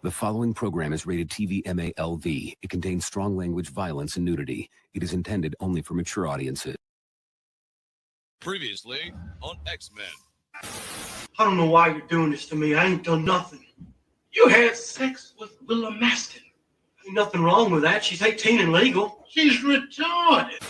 The following program is rated TV MALV. It contains strong language, violence, and nudity. It is intended only for mature audiences. Previously on X-Men. I don't know why you're doing this to me. I ain't done nothing. You had sex with Willa Maston. Ain't nothing wrong with that. She's 18 and legal. She's retarded.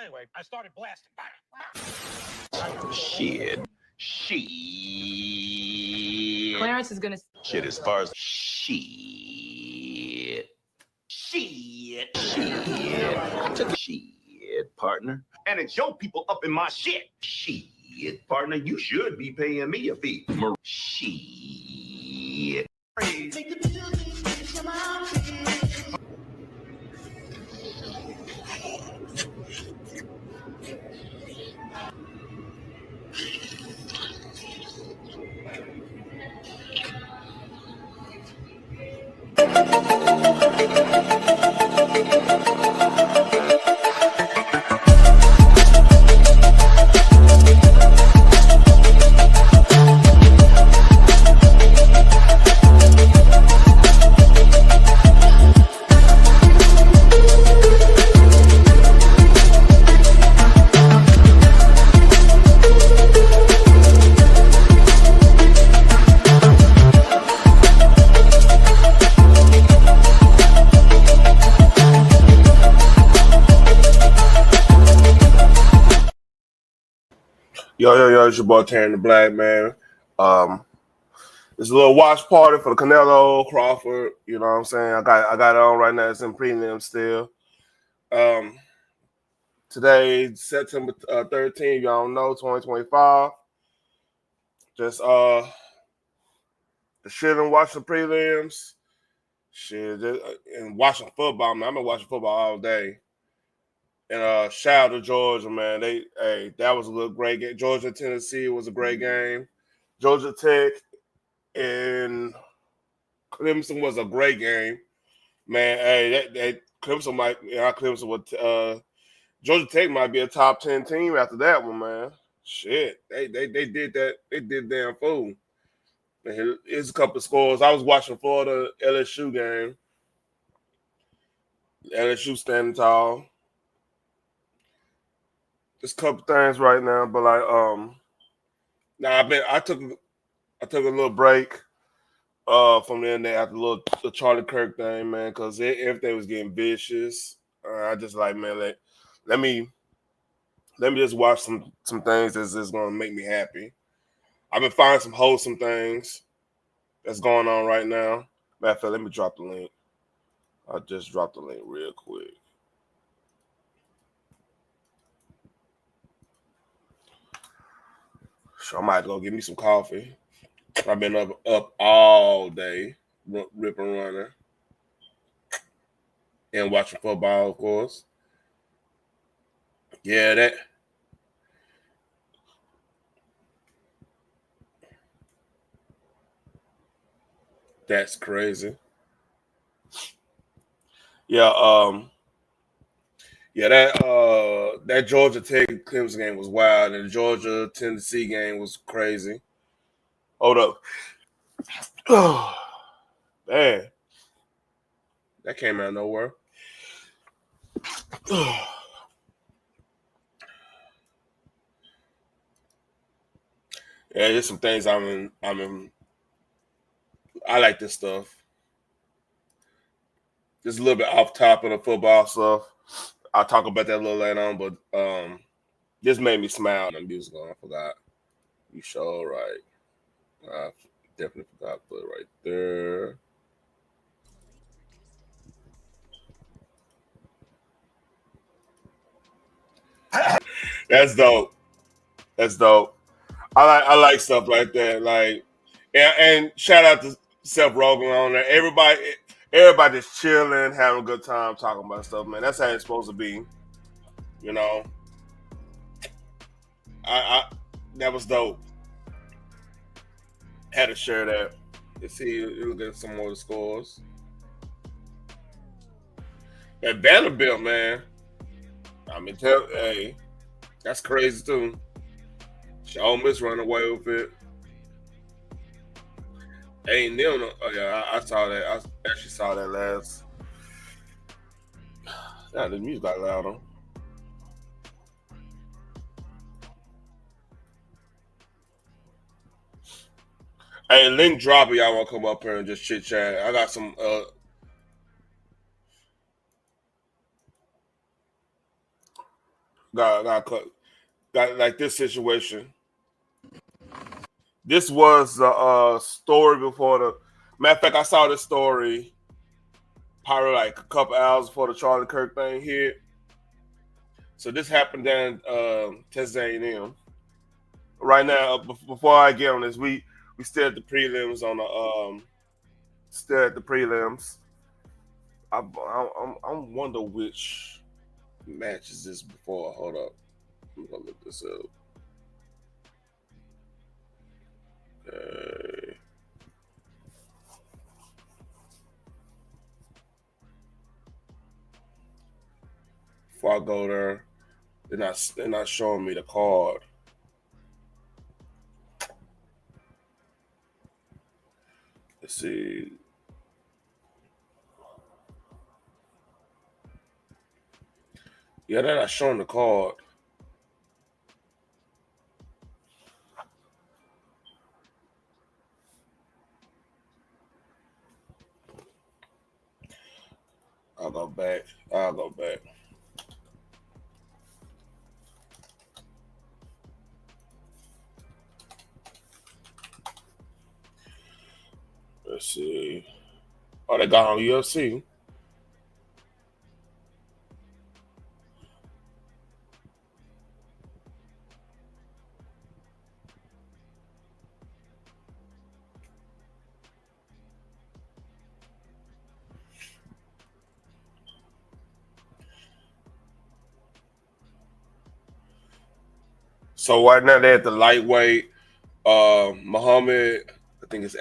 Anyway, I started blasting. Shit. Clarence is gonna. Shit as far as shit. I took a shit, partner. And it's your people up in my shit. Shit, partner. You should be paying me a fee. Shit. Yo, it's your boy Terry the Black Man. It's a little watch party for the Canelo, Crawford. You know what I'm saying? I got it on right now. It's in prelim still. Today, September 13th, y'all don't know, 2025. Just the shit and watching prelims. Shit, and watching football, man. I've been watching football all day. And shout out to Georgia, man. That was a little great game. Georgia, Tennessee was a great game. Georgia Tech and Clemson was a great game, man. That Clemson Georgia Tech might be a top 10 team after that one, man. Shit, they did that. They did damn fool. Here's a couple of scores. I was watching Florida LSU game. LSU standing tall. Just a couple things right now, but I took a little break from the end there after the Charlie Kirk thing, man, because everything was getting vicious. I just like, man, let me just watch some things that's just gonna make me happy. I've been finding some wholesome things that's going on right now. Matter of fact, let me drop the link. I'll just drop the link real quick. So I might go get me some coffee. I've been up all day, rip and running, and watching football, of course. Yeah, that's crazy. Yeah, that Georgia Tech Clemson game was wild, and the Georgia Tennessee game was crazy. Hold up. Oh, man. That came out of nowhere. Yeah, there's some things I like this stuff. Just a little bit off top of the football stuff. I'll talk about that a little later on, but this made me smile. The music on, I forgot. You sure right. I definitely forgot to put it right there. That's dope. That's dope. I like stuff like that. Like, and shout out to Seth Rogen on there. Everybody just chilling, having a good time, talking about stuff, man. That's how it's supposed to be. You know. That was dope. Had to share that. Let's see, you'll get some more scores. That Vanderbilt, man. I mean, hey, that's crazy too. Ole Miss running away with it. Ain't them. Oh yeah, I saw that. I actually saw that last. Nah, the music got louder. Hey, link drop. Y'all want to come up here and just chit chat? I got some. Got like this situation. This was a story before the. Matter of fact, I saw this story probably like a couple hours before the Charlie Kirk thing hit. So this happened down Texas A&M. Right now, before I get on this, we still at the prelims on the still at the prelims. I wonder which match is this before. Hold up, I'm gonna look this up. Okay. Before I go there, they're not showing me the card. Let's see. Yeah, they're not showing the card. I'll go back. Let's see. Oh, they got on UFC. So right now they're at the lightweight. Muhammad, I think it's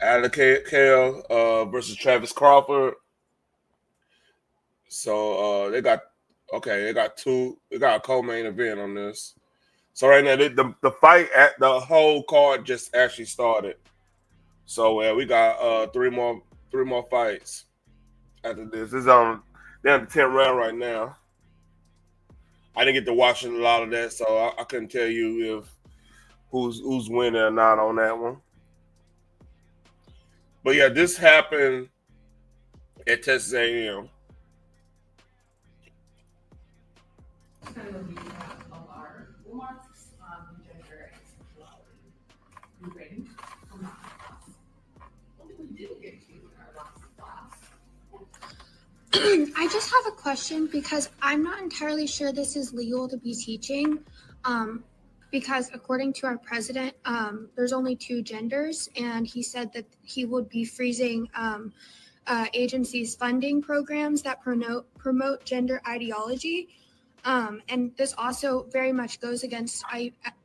Alakale versus Travis Crawford. So they got a co-main event on this. So right now the fight at the whole card just actually started. So we got three more fights after this. This is on down to 10th round right now. I didn't get to watch a lot of that, so I couldn't tell you if who's winning or not on that one. But yeah, this happened at Texas A&M. I just have a question because I'm not entirely sure this is legal to be teaching. Because according to our president, there's only 2 genders, and he said that he would be freezing agencies' funding programs that promote gender ideology. And this also very much goes against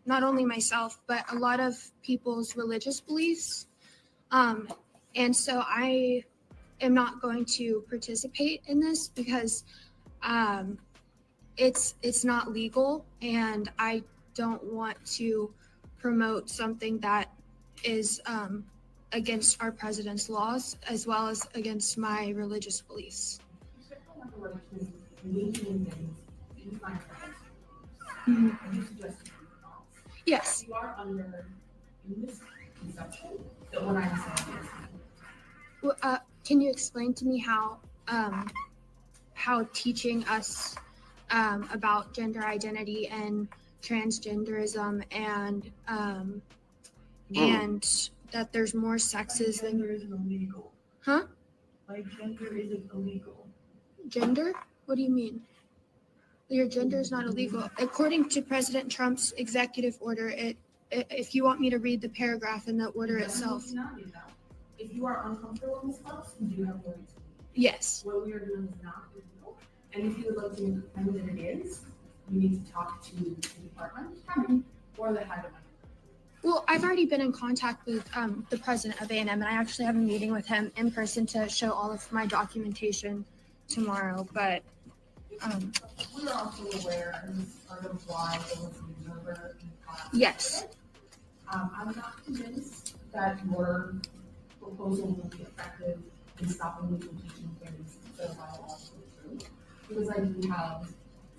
not only myself, but a lot of people's religious beliefs. And so I am not going to participate in this because it's not legal, and I don't want to promote something that is against our president's laws as well as against my religious beliefs. Mm-hmm. Yes. You are under misconception that what I'm saying is. Well, can you explain to me how teaching us about gender identity and transgenderism and that there's more sexes than gender isn't illegal. Huh? Like gender isn't illegal. Gender? What do you mean? Your gender is not illegal. According to President Trump's executive order, if you want me to read the paragraph in the order itself. If you are uncomfortable in this class, you do have the right to leave. Yes. What we are doing is not illegal. And if you would like to claim that it is, you need to talk to the department or the head of Well, I've already been in contact with the president of A&M, and I actually have a meeting with him in person to show all of my documentation tomorrow. But We are also aware, and this is part of why there was an observer in the class. yes, I'm not convinced that your proposal will be effective in stopping me from teaching things that are biologically true. Because I do have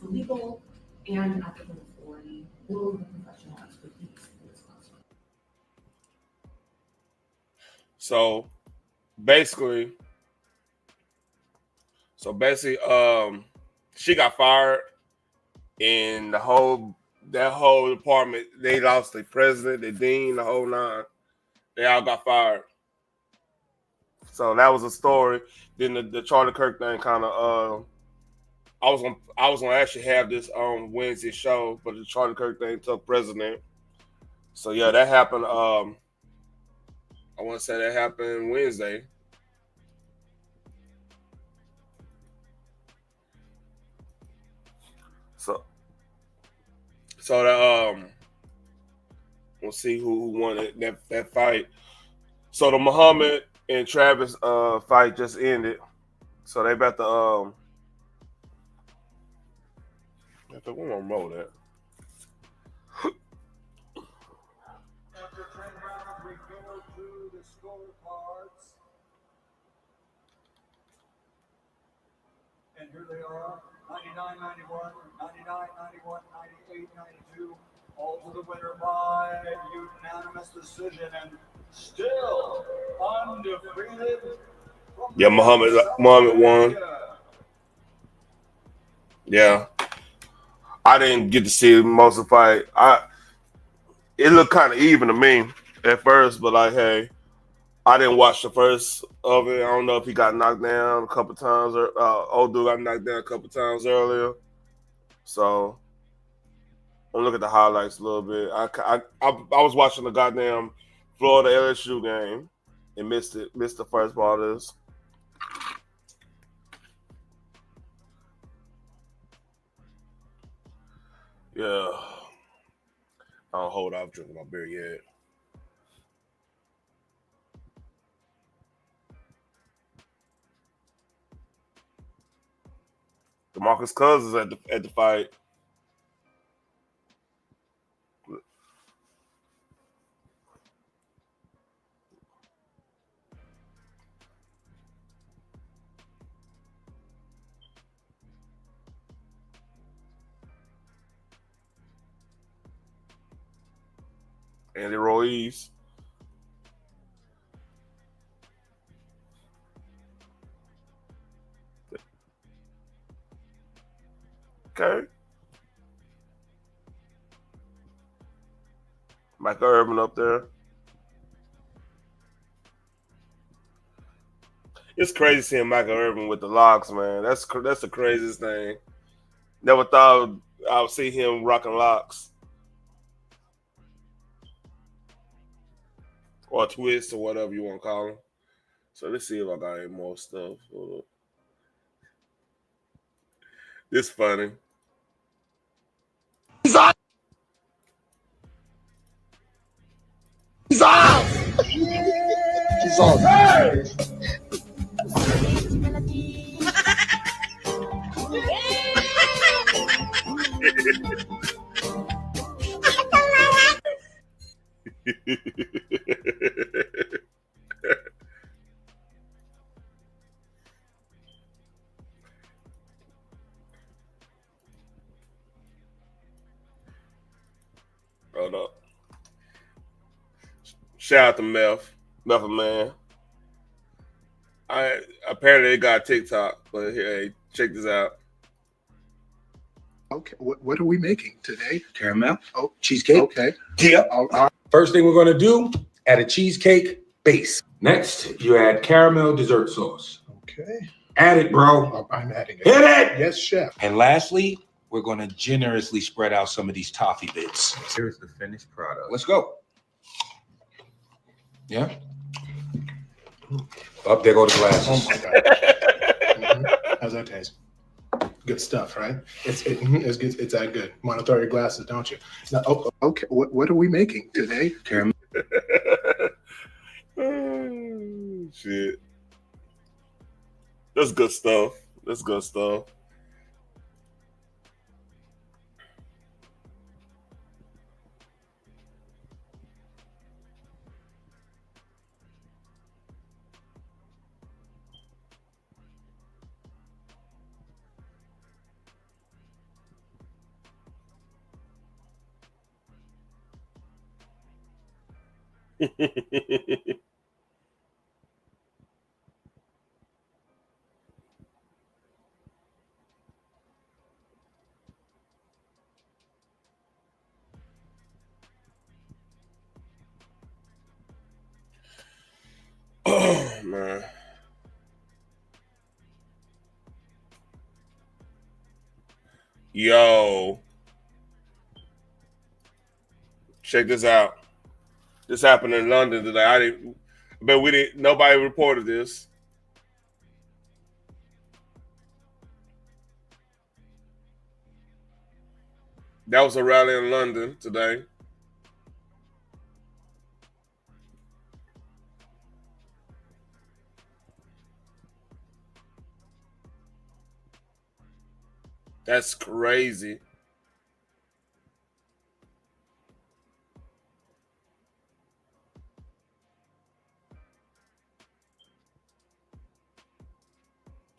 the legal and ethical authority, or the professional expertise in this classroom. So basically, she got fired, and that whole department, they lost the president, the dean, the whole nine. They all got fired. So that was a story. Then the Charlie Kirk thing kind of I was gonna actually have this Wednesday show, but the Charlie Kirk thing took president. So yeah, that happened. I want to say that happened Wednesday. So that we'll see who won that fight. So the Muhammad and Travis fight just ended. So they about to I think we're gonna roll that. After 10 rounds, we go to the scorecards. And here they are, 99-91, 99-91, 98-92, all to the winner by unanimous decision, and still undefeated. Yeah, Muhammad won. Yeah. I didn't get to see most of the fight. It looked kind of even to me at first, but like, hey, I didn't watch the first of it. I don't know if he got knocked down a couple times, or old dude got knocked down a couple times earlier. So I'm looking at the highlights a little bit. I was watching the goddamn Florida LSU game and missed the first part of this. Yeah. I don't hold off drinking my beer yet. DeMarcus Cousins at the fight. Andy Ruiz. Okay. Michael Irvin up there. It's crazy seeing Michael Irvin with the locks, man. That's the craziest thing. Never thought I would see him rocking locks. Or twists or whatever you want to call them. So let's see if I got any more stuff. This funny. He's off! He's off! He's off. Hey! Hold up. Shout out to Meth Man. Apparently they got TikTok, but hey, check this out. Okay, what are we making today? Caramel. Oh, cheesecake. Okay. Yeah. All right. First thing we're going to do, add a cheesecake base. Next, you add caramel dessert sauce. Okay. Add it, bro. Oh, I'm adding it. Hit it! Yes, chef. And lastly, we're going to generously spread out some of these toffee bits. Here's the finished product. Let's go. Yeah? Up there go the glasses. Oh, my God. How's that taste? Good stuff, right? It's good. It's that good. Want to throw your glasses, don't you? Now, Okay, what are we making today? Caramel. Oh, shit. That's good stuff. That's good stuff. Oh man. Yo. Check this out. This happened in London today. Nobody reported this. That was a rally in London today. That's crazy.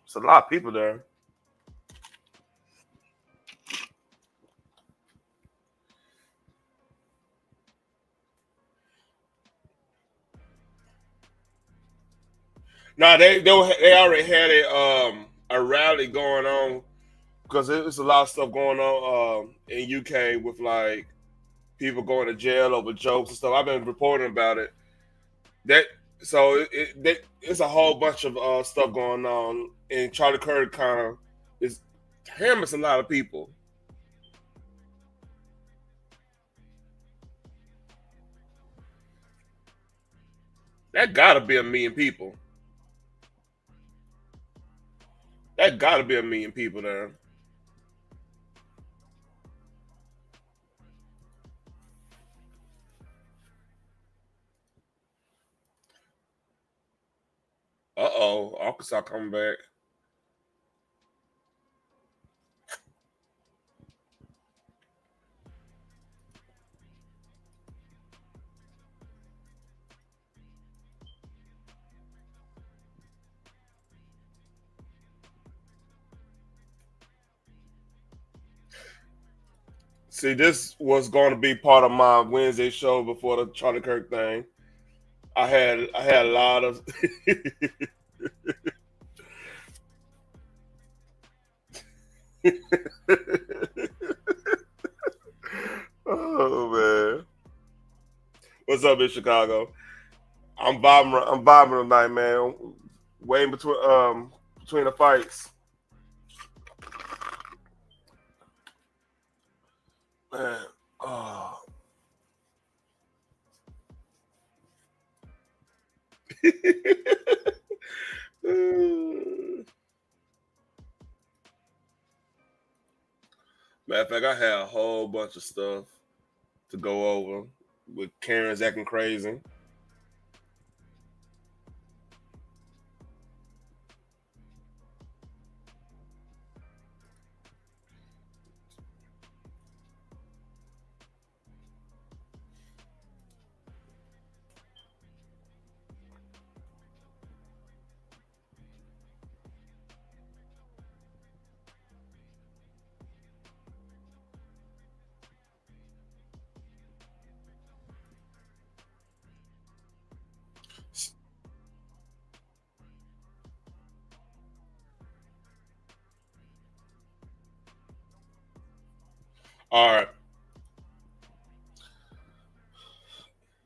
It's a lot of people there. No, they already had a rally going on because there's a lot of stuff going on in UK with like people going to jail over jokes and stuff. I've been reporting about it. It's a whole bunch of stuff going on, and Charlie Kirk kind of is hammers a lot of people. That gotta be 1 million people. That gotta be 1 million people there. Uh-oh, Arkansas coming back. See, this was going to be part of my Wednesday show before the Charlie Kirk thing. I had a lot of oh man. What's up in Chicago? I'm vibing tonight, man. Waiting between the fights. Man. Oh. Matter of fact, I had a whole bunch of stuff to go over with Karen's acting crazy. All right.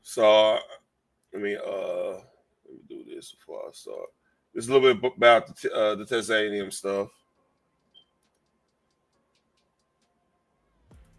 So let me do this before I start. It's a little bit about the Texas A&M stuff.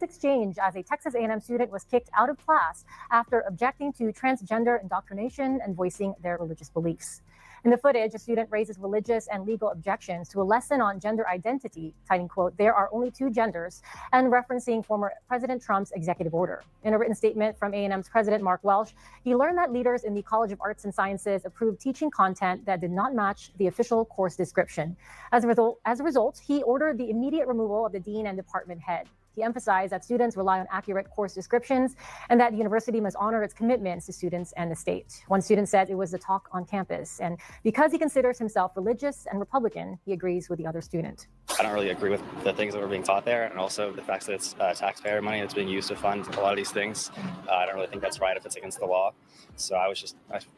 Exchange as a Texas A&M student was kicked out of class after objecting to transgender indoctrination and voicing their religious beliefs. In the footage, a student raises religious and legal objections to a lesson on gender identity, citing, quote, "There are only two genders," and referencing former President Trump's executive order. In a written statement from A&M's president, Mark Welsh, he learned that leaders in the College of Arts and Sciences approved teaching content that did not match the official course description. As a result, he ordered the immediate removal of the dean and department head. He emphasized that students rely on accurate course descriptions and that the university must honor its commitments to students and the state. One student said it was a talk on campus, and because he considers himself religious and Republican, he agrees with the other student. I don't really agree with the things that were being taught there, and also the fact that it's taxpayer money that's being used to fund a lot of these things. I don't really think that's right if it's against the law. So I was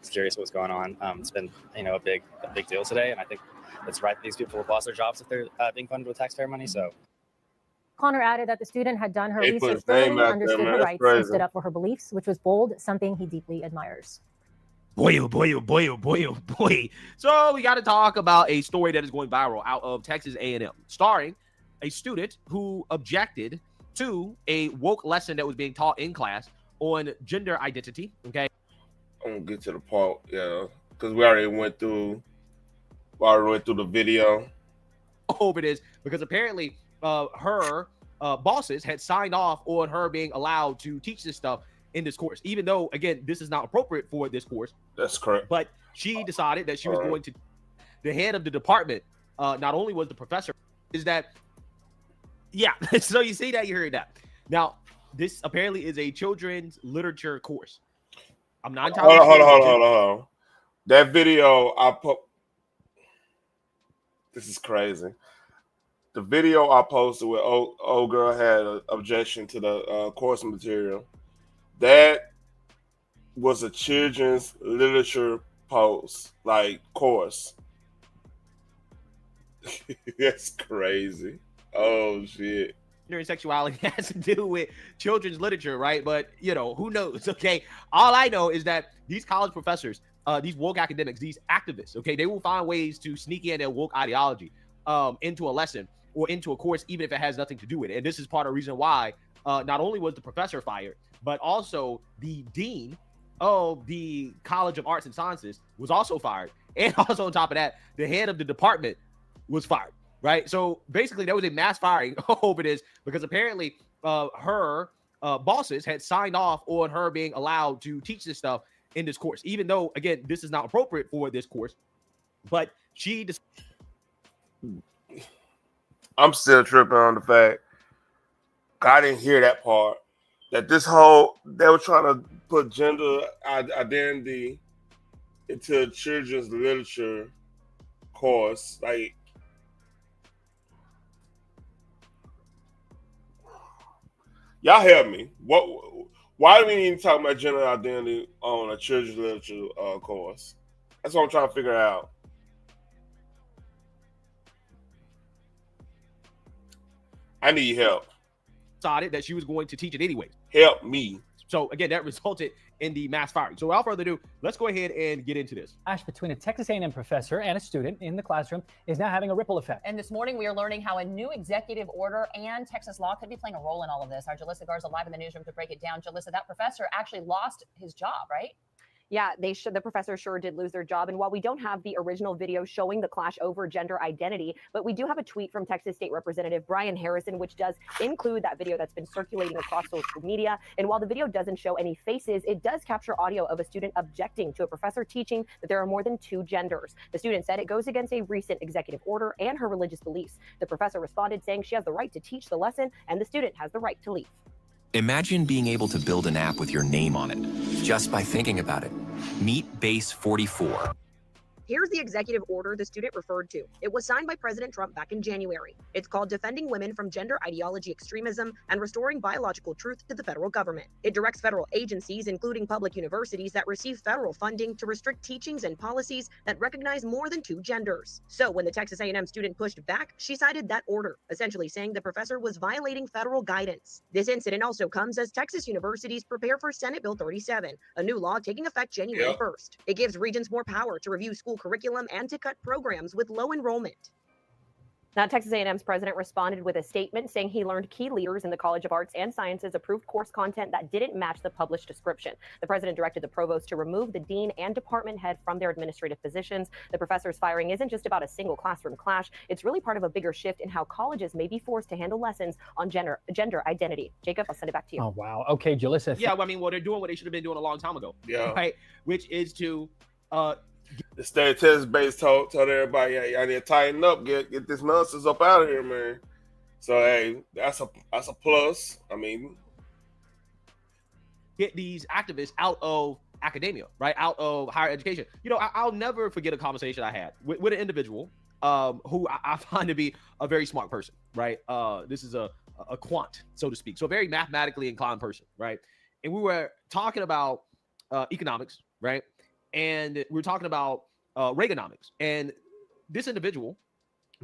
curious what was going on. It's been, a big deal today, and I think it's right that these people have lost their jobs if they're being funded with taxpayer money. So. Connor added that the student had done her research thoroughly, understood her rights, and stood up for her beliefs, which was bold, something he deeply admires. Boy, oh boy, oh boy, oh boy, oh boy. So we got to talk about a story that is going viral out of Texas A&M, starring a student who objected to a woke lesson that was being taught in class on gender identity. Okay, I'm gonna get to the part, because we already went through the video. I hope it is, because apparently her bosses had signed off on her being allowed to teach this stuff in this course, even though, again, this is not appropriate for this course. That's correct. But she decided that she was going to. The head of the department, not only was the professor, is that, yeah. So you see that, you heard that. Now, this apparently is a children's literature course. I'm not entirely sure. Hold on. That video I put. This is crazy. The video I posted with old girl had an objection to the course material. That was a children's literature post, course. That's crazy. Oh shit. And sexuality has to do with children's literature, right? But who knows? Okay, all I know is that these college professors, these woke academics, these activists, okay, they will find ways to sneak in their woke ideology into a lesson or into a course, even if it has nothing to do with it. And this is part of the reason why not only was the professor fired, but also the dean of the College of Arts and Sciences was also fired. And also on top of that, the head of the department was fired, right? So basically there was a mass firing. I hope it is, because apparently her bosses had signed off on her being allowed to teach this stuff in this course, even though, again, this is not appropriate for this course. But she just... I'm still tripping on the fact I didn't hear that part. That they were trying to put gender identity into a children's literature course. Y'all help me. Why do we need to talk about gender identity on a children's literature course? That's what I'm trying to figure out. I need help. Decided that she was going to teach it anyway. Help me. So again, that resulted in the mass firing. So without further ado, let's go ahead and get into this. Clash between a Texas A&M professor and a student in the classroom is now having a ripple effect. And this morning, we are learning how a new executive order and Texas law could be playing a role in all of this. Our Jalissa Garza live in the newsroom to break it down. Jalissa, that professor actually lost his job, right? Yeah, the professor sure did lose their job. And while we don't have the original video showing the clash over gender identity, but we do have a tweet from Texas State Representative Brian Harrison, which does include that video that's been circulating across social media. And while the video doesn't show any faces, it does capture audio of a student objecting to a professor teaching that there are more than two genders. The student said it goes against a recent executive order and her religious beliefs. The professor responded saying she has the right to teach the lesson and the student has the right to leave. Imagine being able to build an app with your name on it, just by thinking about it. Meet Base 44. Here's the executive order the student referred to. It was signed by President Trump back in January. It's called Defending Women from Gender Ideology Extremism and Restoring Biological Truth to the Federal Government. It directs federal agencies, including public universities that receive federal funding, to restrict teachings and policies that recognize more than two genders. So when the Texas A&M student pushed back, she cited that order, essentially saying the professor was violating federal guidance. This incident also comes as Texas universities prepare for Senate Bill 37, a new law taking effect January 1st. It gives regents more power to review school curriculum and to cut programs with low enrollment. Now, Texas A&M's president responded with a statement saying he learned key leaders in the College of Arts and Sciences approved course content that didn't match the published description. The president directed the provost to remove the dean and department head from their administrative positions. The professor's firing isn't just about a single classroom clash. It's really part of a bigger shift in how colleges may be forced to handle lessons on gender identity. Jacob, I'll send it back to you. Oh, wow. Okay, Jalissa. Yeah, I mean, well, they're doing what they should have been doing a long time ago. Yeah. Right? Which is to the state of Texas base told everybody, yeah, y'all need to tighten up, get this nonsense up out of here, man. So hey, that's a plus. I mean, get these activists out of academia, right? Out of higher education. You know, I'll never forget a conversation I had with an individual who I find to be a very smart person, right? This is a quant, so to speak. So a very mathematically inclined person, right? And we were talking about economics, right? And we were talking about Reaganomics. And this individual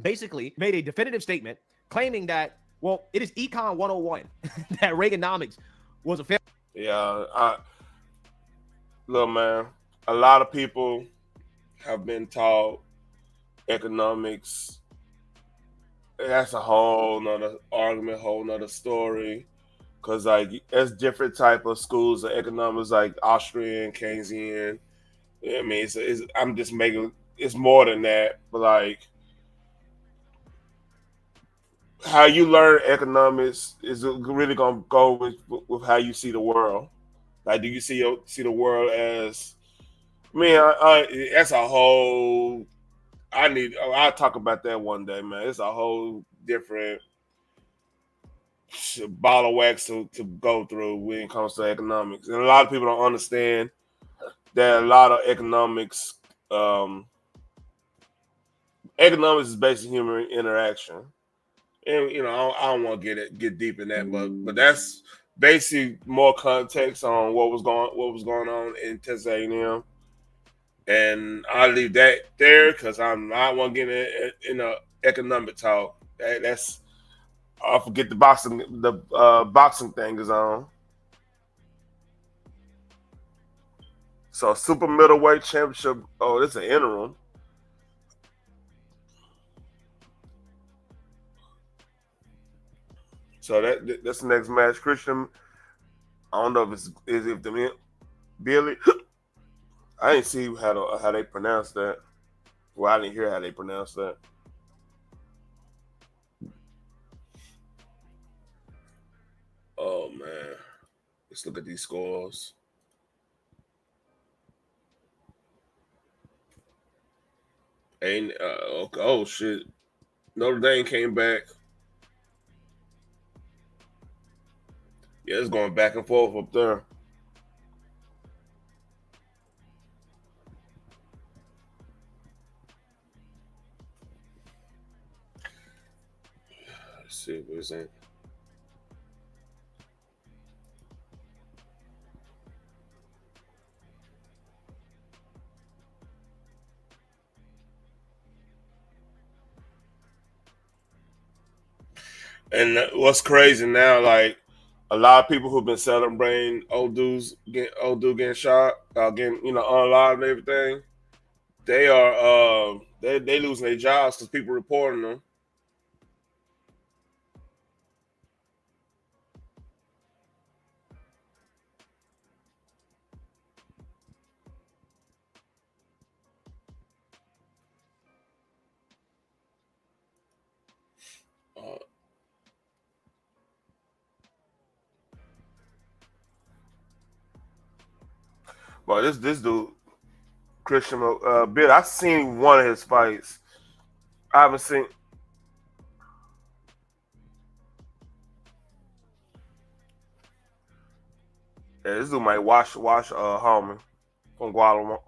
basically made a definitive statement claiming that, well, it is Econ 101 that Reaganomics was a failure. Yeah, look, man, a lot of people have been taught economics. That's a whole nother argument, whole nother story. Because, like, there's different type of schools of economics, like Austrian, Keynesian. I mean, I'm just making it's more than that, but like how you learn economics is really gonna go with how you see the world. Like, do you see the world as? I mean, that's a whole. I'll talk about that one day, man. It's a whole different ball of wax to go through when it comes to economics, and a lot of people don't understand that a lot of economics is basically human interaction, and you know I don't want to get deep in that, but that's basically more context on what was going on in Texas A&M, and I'll leave that there because I want to get in a economic talk. That's I forget the boxing thing is on. So super middleweight championship. Oh, this is an interim. So that's the next match. Christian. I don't know if the Billy. I didn't see how they pronounce that. Well, I didn't hear how they pronounce that. Oh man, let's look at these scores. And okay, oh shit, Notre Dame came back. Yeah, it's going back and forth up there. Let's see what is that. And what's crazy now, like a lot of people who've been celebrating old dude getting shot, getting unalive and everything, they are they losing their jobs because people reporting them. But this dude, Christian Bill, I've seen one of his fights. I haven't seen. Yeah, this dude might watch homie from Guatemala.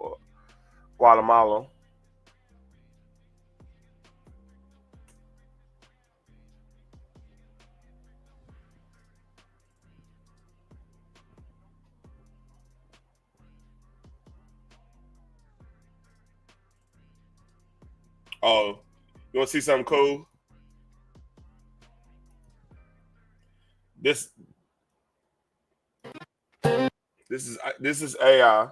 Oh, you want to see something cool? This is AI.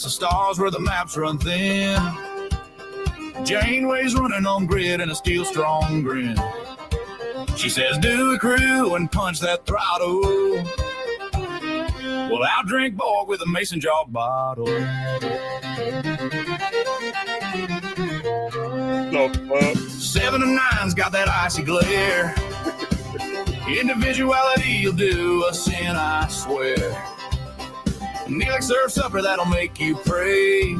past the stars where the maps run thin. Janeway's running on grid and a steel strong grin. She says, do a crew and punch that throttle. Well, I'll drink Borg with a mason jar bottle. No, 7 and 9's got that icy glare. Individuality, you'll do a sin, I swear. Neelix serves supper that'll make you pray.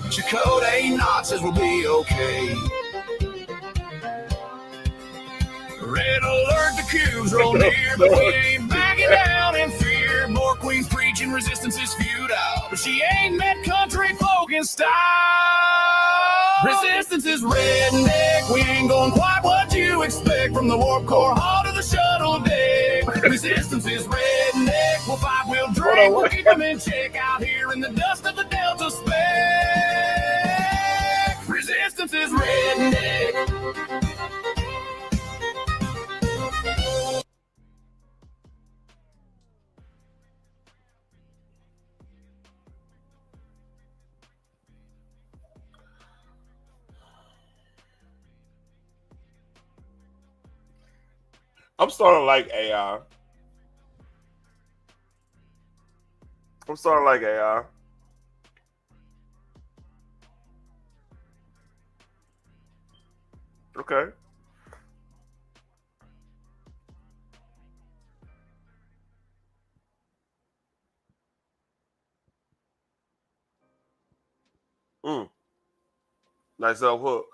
Chakotay Knott says we'll be okay. Red alert, the cubes roll near, but we ain't backing down in fear. More queens preaching resistance is futile, but she ain't met country folk in style. Resistance is redneck, we ain't going quite what you expect. From the warp core hall to the shuttle deck. Resistance is redneck, we'll fight, we'll drink, we'll keep them in check out here in the dust of the Delta spec. Resistance is redneck. I'm starting to like AI. I'm starting to like AI. Okay. Nice little hook.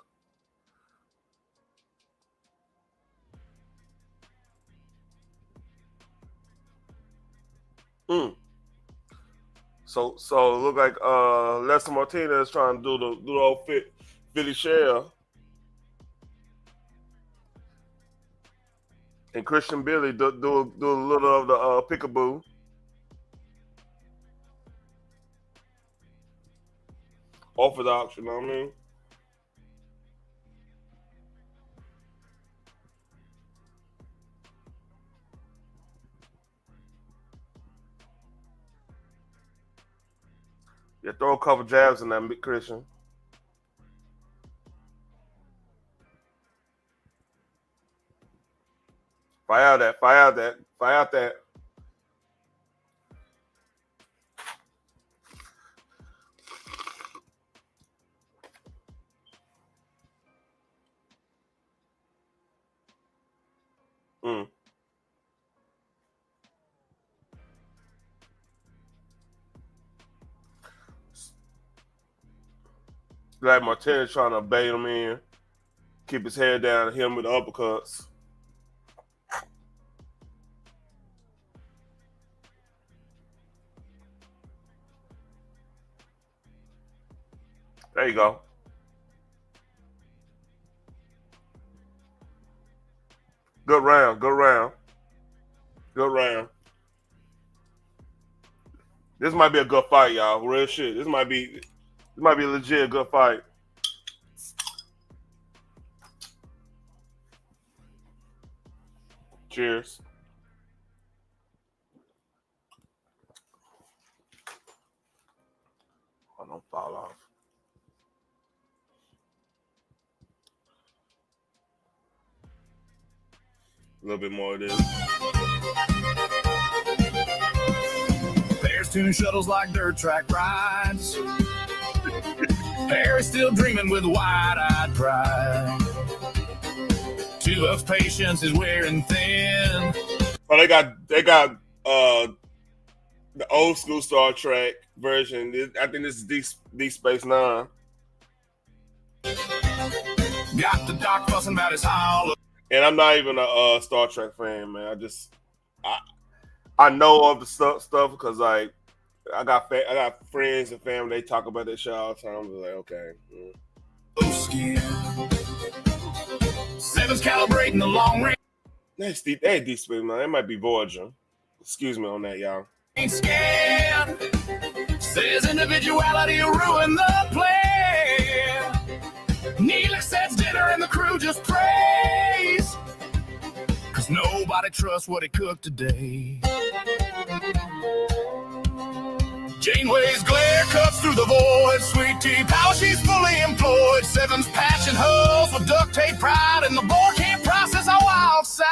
So it look like Lester Martinez trying to do the old Philly shell. And Christian Billy do a little of the peekaboo. Orthodox, you know what I mean? Yeah, throw a couple jabs in that, Christian. Fire out that. Like Martinez trying to bait him in, keep his head down, hit him with the uppercuts. There you go. Good round. This might be a good fight, y'all. Real shit. This might be a legit good fight. Cheers. Oh, don't fall off. A little bit more of this. Bears tune shuttles like dirt track rides. Harry's still dreaming with wide-eyed pride. Two of patience is wearing thin. Oh, they got the old school Star Trek version. I think this is Deep Space Nine. Got the doc fussing about his hollow. And I'm not even a Star Trek fan, man. I know of the stuff because like I got friends and family. They talk about that show all the time. I'm like, okay. Skin. Seven's calibrating the long range. That's Deep Space, man. That might be Voyager. Excuse me on that, y'all. Scan says individuality will ruin the plan. Neelix sets dinner and the crew just prays. Cause nobody trusts what he cooked today. Janeway's glare cuts through the void. Sweet tea power, she's fully employed. Seven's patching hulls with duct tape pride, and the board can't process our wild side.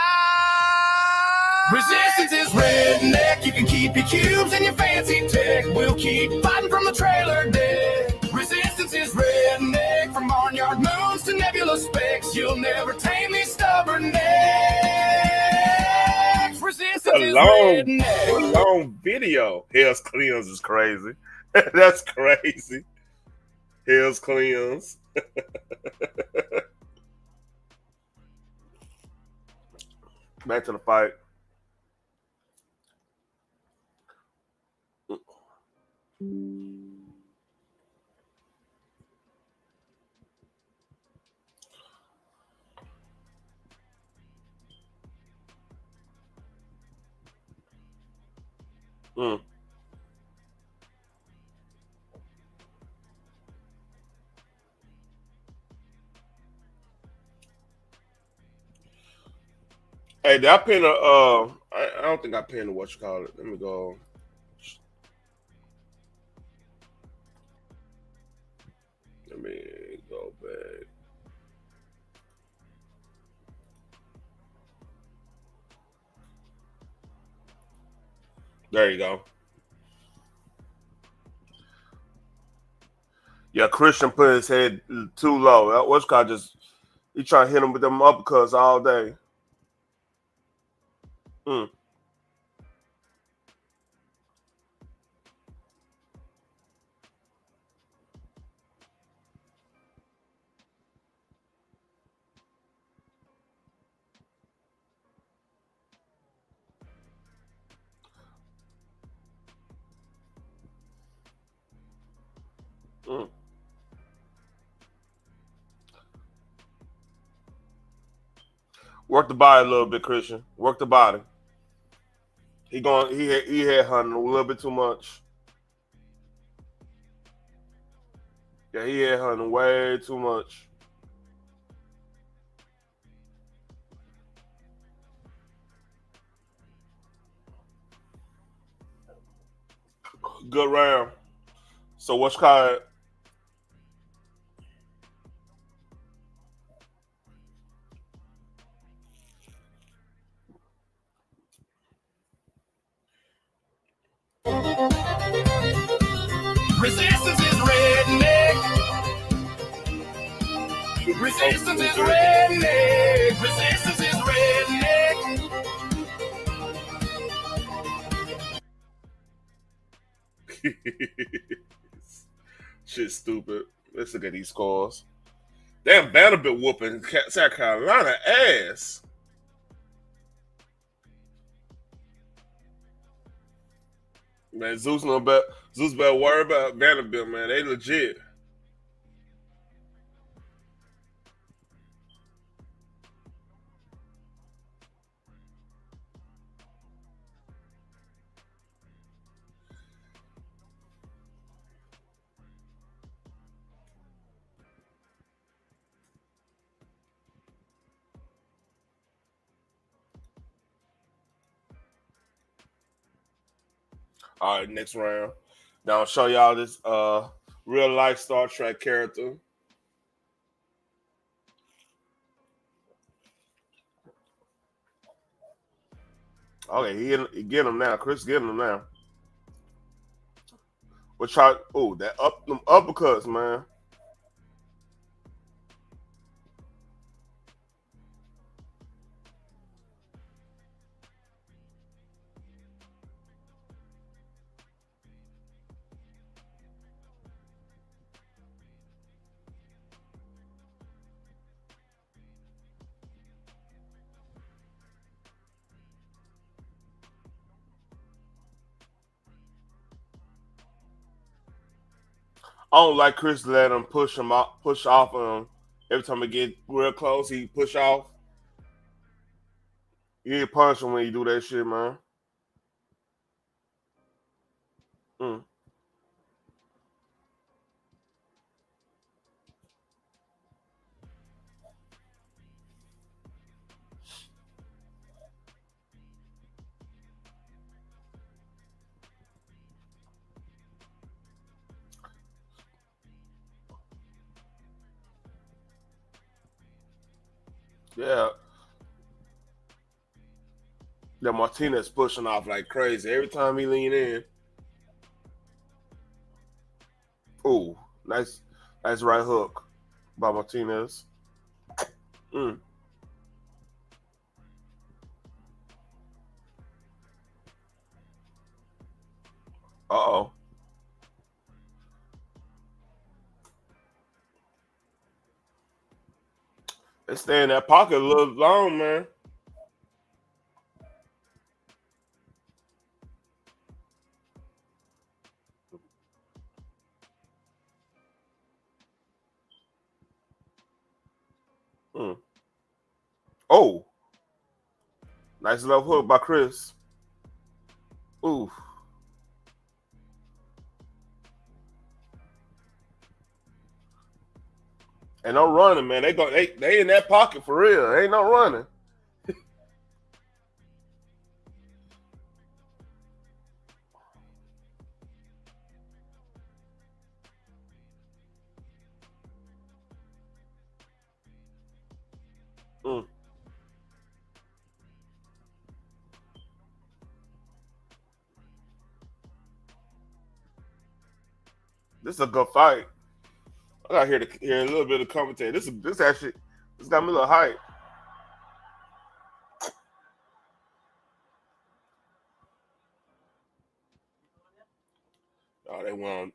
Resistance is redneck. You can keep your cubes and your fancy tech. We'll keep fighting from the trailer deck. Resistance is redneck. From barnyard moons to nebula specks, you'll never tame these stubborn necks. Resistance is redneck. A long video. Hell's Cleanse is crazy. That's crazy. Hell's Cleanse. Back to the fight. Hey, did I pin a I don't think I pinned what you call it. Let me go. Let me go back. There you go. Yeah, Christian put his head too low. What's called just he trying to hit him with them uppercuts all day. Work the body a little bit, Christian. Work the body. He head hunting a little bit too much. Yeah, he head hunting way too much. Good round. So what's called? Resistance is redneck. Resistance is redneck. Resistance is redneck. Shit stupid. Let's look at these scores. Damn, Vanderbilt whooping South Carolina ass. Man, Zeus better worry about Vanderbilt, man. They legit. All right, next round. Now I'll show y'all this real life Star Trek character. Okay, he get him now. Chris getting him now. We'll try. Oh, them uppercuts, man. I don't like Chris let him push off him every time he get real close. He push off. You need to punch him when you do that shit, man. Yeah. Yeah, Martinez pushing off like crazy. Every time he lean in. Ooh, nice right hook by Martinez. Mm. Uh-oh. They stay in that pocket a little long, man. Mm. Oh. Nice left hook by Chris. Ooh. Ain't no running, man. They in that pocket for real. Ain't no running. Mm. This is a good fight. I got here to hear a little bit of commentary. This got me a little hype. Oh, they won.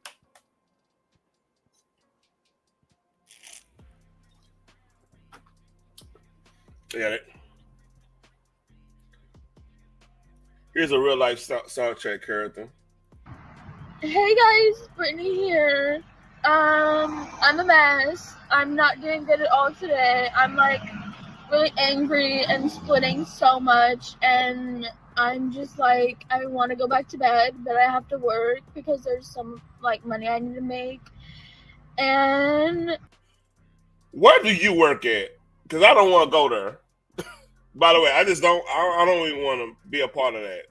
Yeah. Here's a real life soundtrack character. Hey guys, Brittany here. I'm a mess. I'm not doing good at all today. I'm like really angry and splitting so much, and I'm just like, I want to go back to bed, but I have to work because there's some like money I need to make. And where do you work at? Because I don't want to go there. By the way, I don't even want to be a part of that.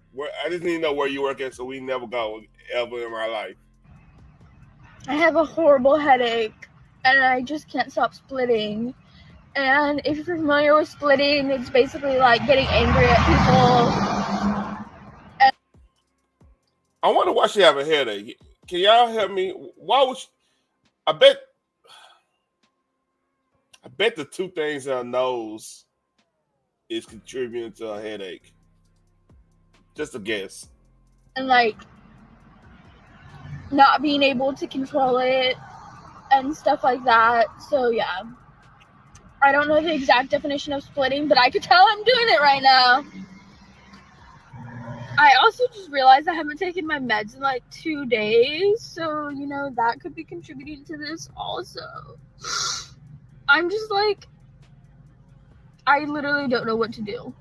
I just need to know where you work at so we never go ever in my life. I have a horrible headache, and I just can't stop splitting. And if you're familiar with splitting, it's basically like getting angry at people. I wonder why she have a headache. Can y'all help me? Why would she, I bet the two things in her nose is contributing to a headache. Just a guess. And like not being able to control it and stuff like that. So yeah. I don't know the exact definition of splitting, but I could tell I'm doing it right now. I also just realized I haven't taken my meds in like 2 days, so you know that could be contributing to this also. I'm just like, I literally don't know what to do.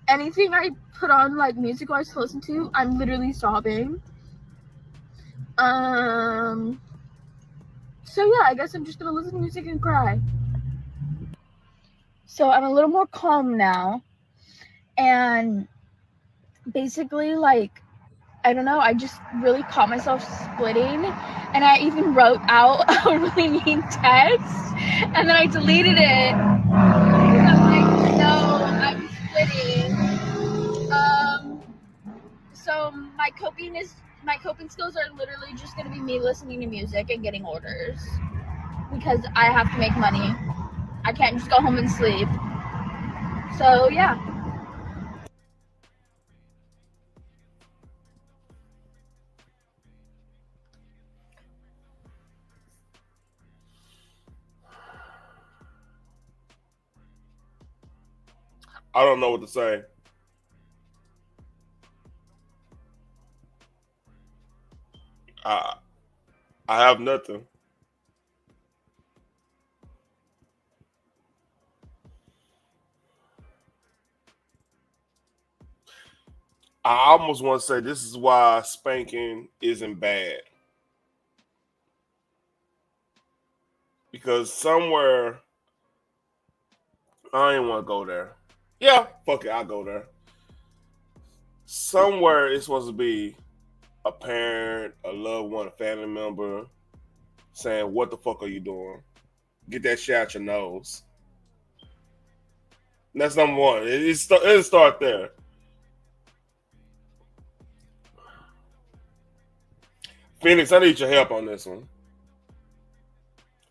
Anything I put on like music wise to listen to, I'm literally sobbing. So yeah, I guess I'm just gonna listen to music and cry. So I'm a little more calm now, and basically like, I don't know, I just really caught myself splitting, and I even wrote out a really mean text, and then I deleted it because I'm like, no, I'm splitting. So my coping skills are literally just gonna be me listening to music and getting orders because I have to make money. I can't just go home and sleep. So yeah. I don't know what to say. I have nothing. I almost want to say this is why spanking isn't bad. Because somewhere, I ain't want to go there. Yeah, fuck it, I'll go there. Somewhere it's supposed to be a parent, a loved one, a family member saying, what the fuck are you doing? Get that shit out your nose. That's number one. It'll start there. Phoenix, I need your help on this one.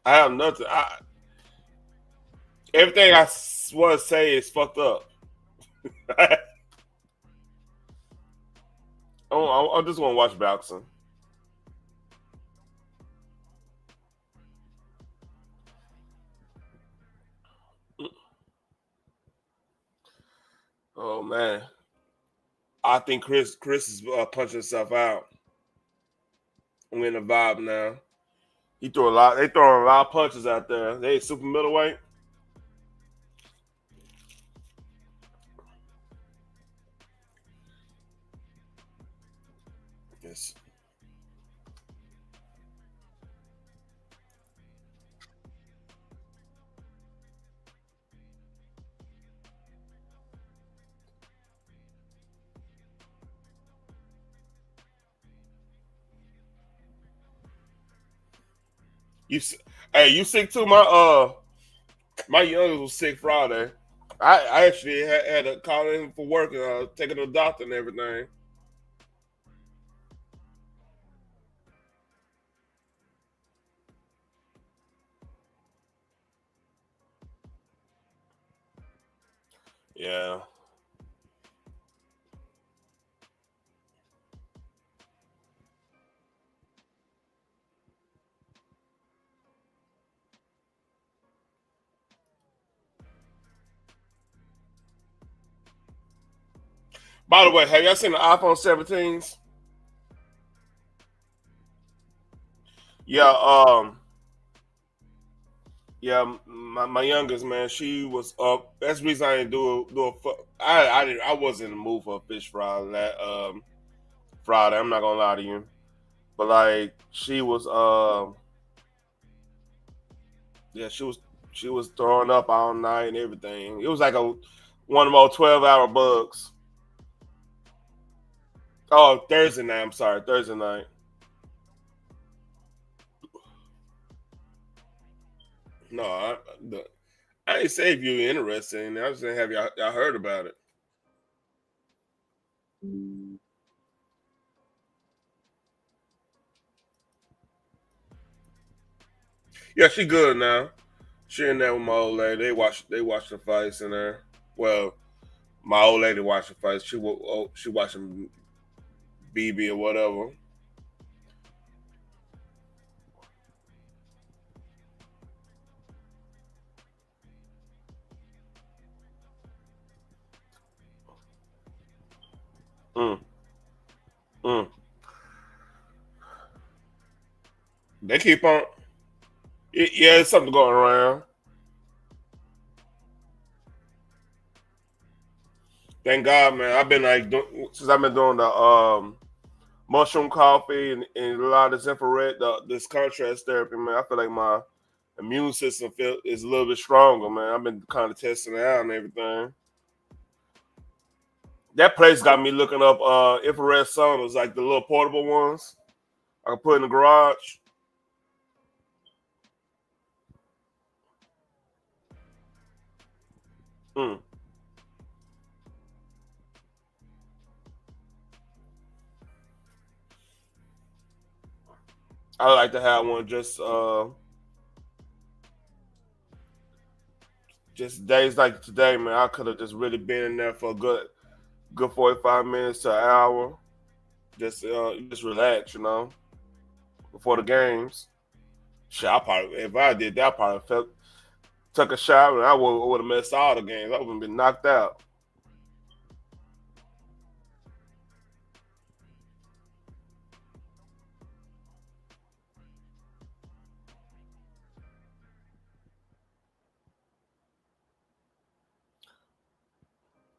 I have nothing. Everything I want to say is fucked up. I just want to watch boxing. Oh man, I think Chris is punching himself out. I'm in the vibe now. He threw a lot. They throwing a lot of punches out there. They super middleweight. Yes. You sick too? My youngest was sick Friday. I actually had to call in for work and taking to the doctor and everything. Yeah. By the way, have y'all seen the iPhone 17s? Yeah, yeah, my youngest, man, she was up. That's the reason I didn't do a I wasn't in the mood for a fish fry that Friday. I'm not gonna lie to you, but like she was yeah, she was throwing up all night and everything. It was like one of those 12-hour bugs. Oh, Thursday night. I'm sorry, Thursday night. No, I ain't say if you were interested in it. I just didn't have y'all heard about it. Yeah, she good now. She in there with my old lady. They watch the fights in there. Well, my old lady watched the fights. She watching BB or whatever. Mm. Mm. They keep on. Yeah, it's something going around. Thank God, man. I've been since I've been doing the mushroom coffee and a lot of this infrared, this contrast therapy, man. I feel like my immune system is a little bit stronger, man. I've been kind of testing it out and everything. That place got me looking up infrared saunas, like the little portable ones I can put in the garage. Mm. I like to have one just days like today, man. I could have just really been in there for a good 45 minutes to an hour. Just relax, before the games. Shit, if I did that, I probably took a shower and I would have missed all the games. I would have been knocked out.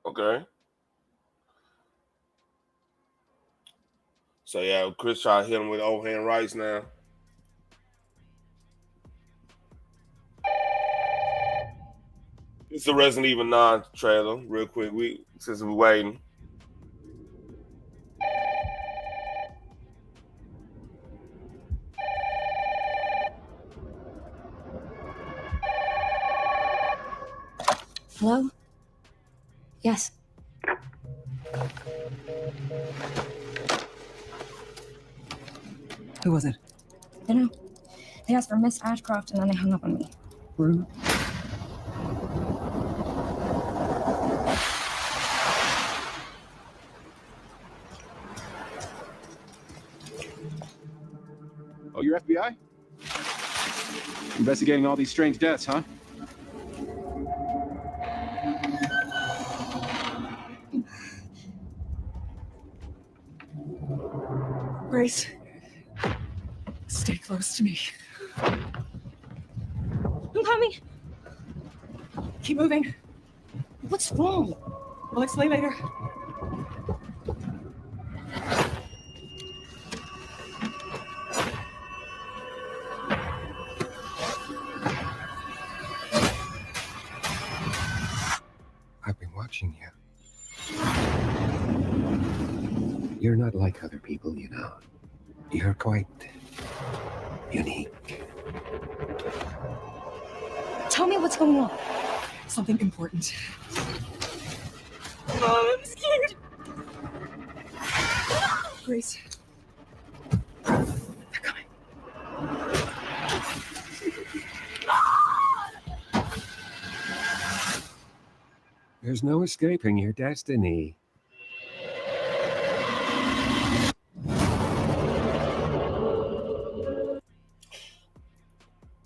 Okay. So yeah, Chris trying to hit him with old hand rights now. It's a Resident Evil 9 trailer, real quick. Since we're waiting. Hello? Yes. Who was it? I don't know. They asked for Miss Ashcroft and then they hung up on me. Rude. Oh, you're FBI? Investigating all these strange deaths, huh? Grace, stay close to me. Don't have me. Keep moving. What's wrong? I'll explain later. I've been watching you. You're not like other people, you know. You're quite unique. Tell me what's going on. Something important. I'm scared. Grace. They're coming. There's no escaping your destiny.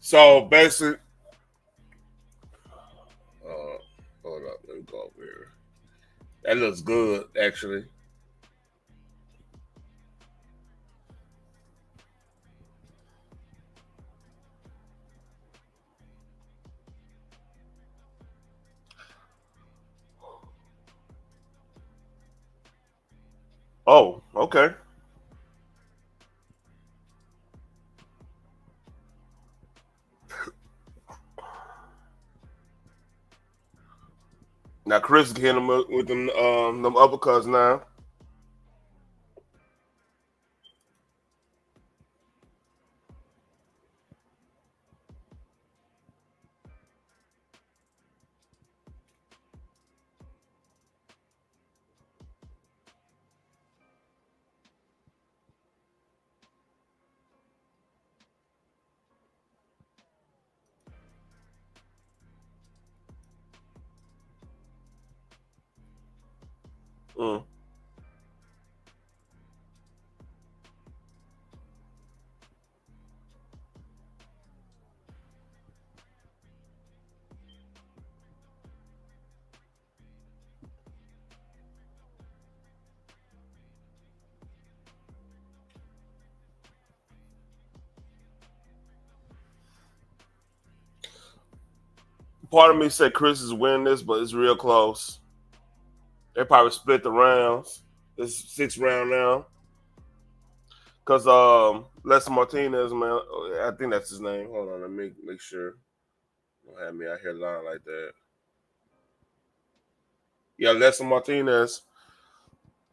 So basically, hold up, let me go over here. That looks good, actually. Oh, okay. Now Chris is hitting him with them uppercuts now. Mm. Part of me said Chris is winning this, but it's real close. They probably split the rounds. It's 6th round now. Because Les Martinez, man, I think that's his name. Hold on, let me make sure. Don't have me out here lying like that. Yeah, Les Martinez.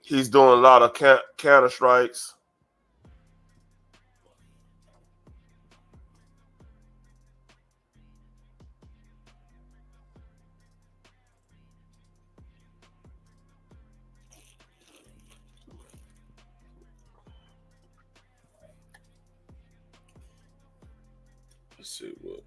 He's doing a lot of counter strikes. Let's see what.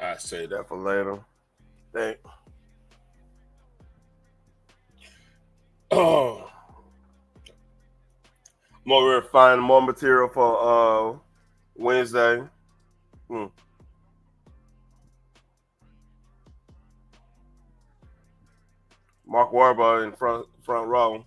I say that for later. Thank. I'm over here finding more material for Wednesday. Mark Wahlberg in front row.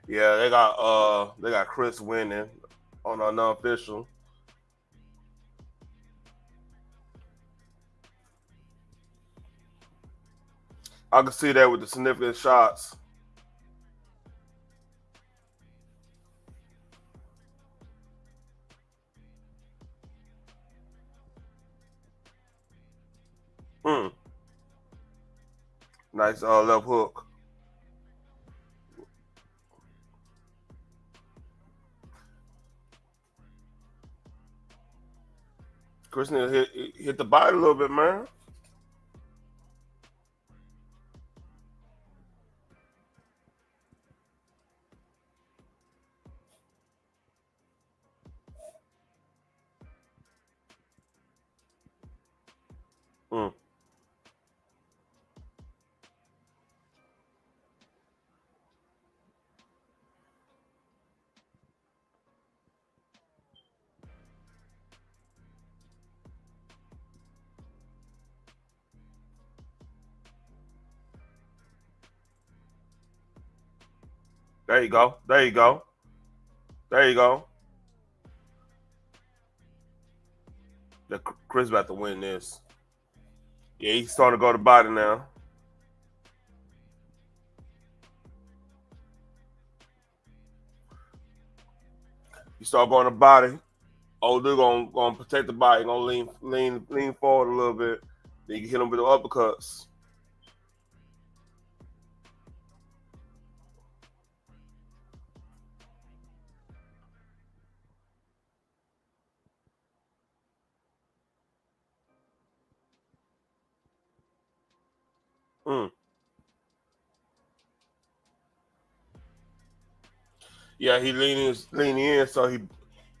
Yeah, they got Chris winning on a non-official. I can see that with the significant shots. Nice left hook. Chris need to hit the body a little bit, man. There you go. There you go. There you go. Chris about to win this. Yeah, he's starting to go to body now. You start going to body. Old dude gonna protect the body. Gonna lean forward a little bit. Then you can hit him with the uppercuts. Yeah, he leaning in, so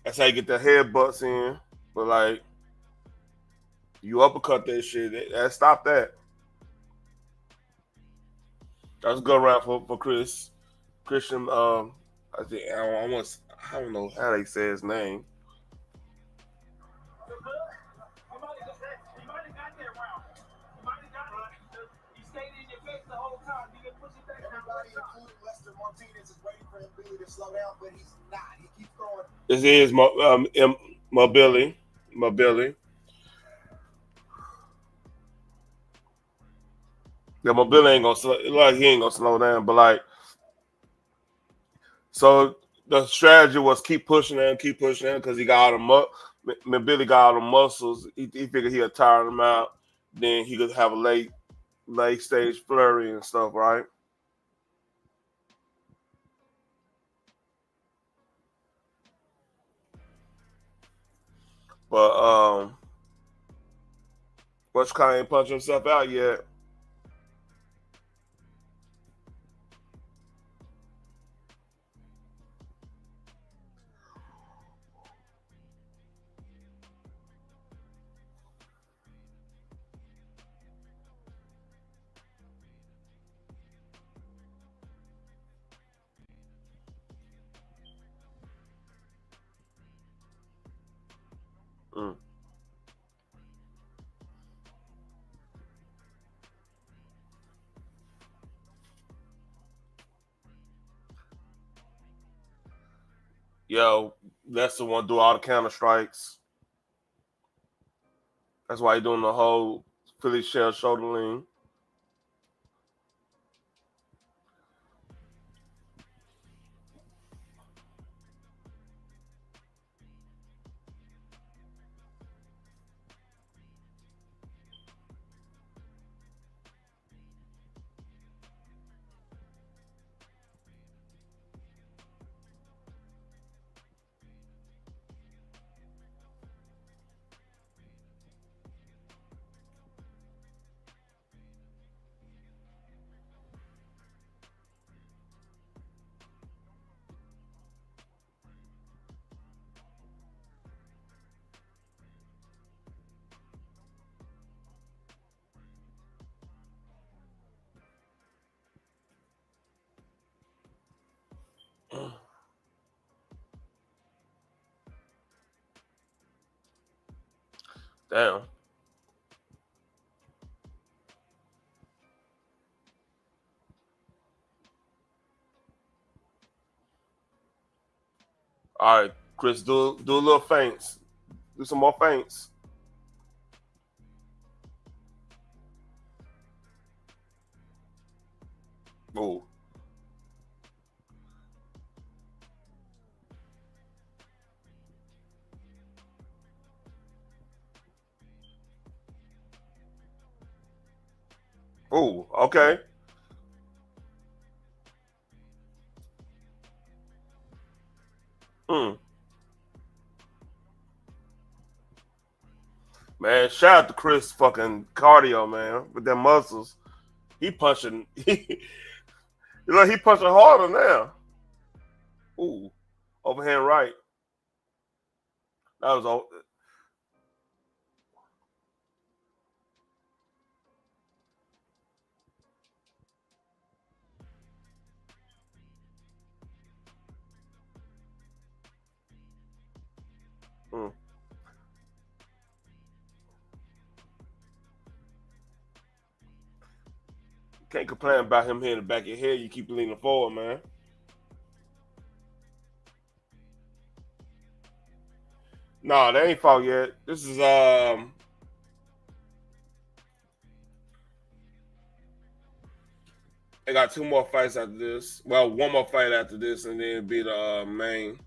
that's how you get the headbutts in. But like, you uppercut that shit. Stop that. That was a good round for Chris. Christian. I think I don't know how they say his name. This is Mobility. Yeah, Mobility ain't gonna he ain't gonna slow down, but like, so the strategy was keep pushing him because he got all the Mobility got all the muscles. He figured he'll tire him out, then he could have a late stage flurry and stuff, right? But Westcott ain't punching himself out yet. Yo, that's the one do all the counter strikes. That's why he doing the whole Philly shell shoulder lean. Damn. All right, Chris, do a little feints. Do some more feints. Ooh. Ooh, okay. Man, shout out to Chris fucking cardio, man, with them muscles. He punching. He punching harder now. Ooh, overhand right. That was all. Can't complain about him hitting the back of your head. You keep leaning forward, man. No, they ain't fought yet. This is they got 2 more fights after this. Well, 1 more fight after this, and then it'll be the main.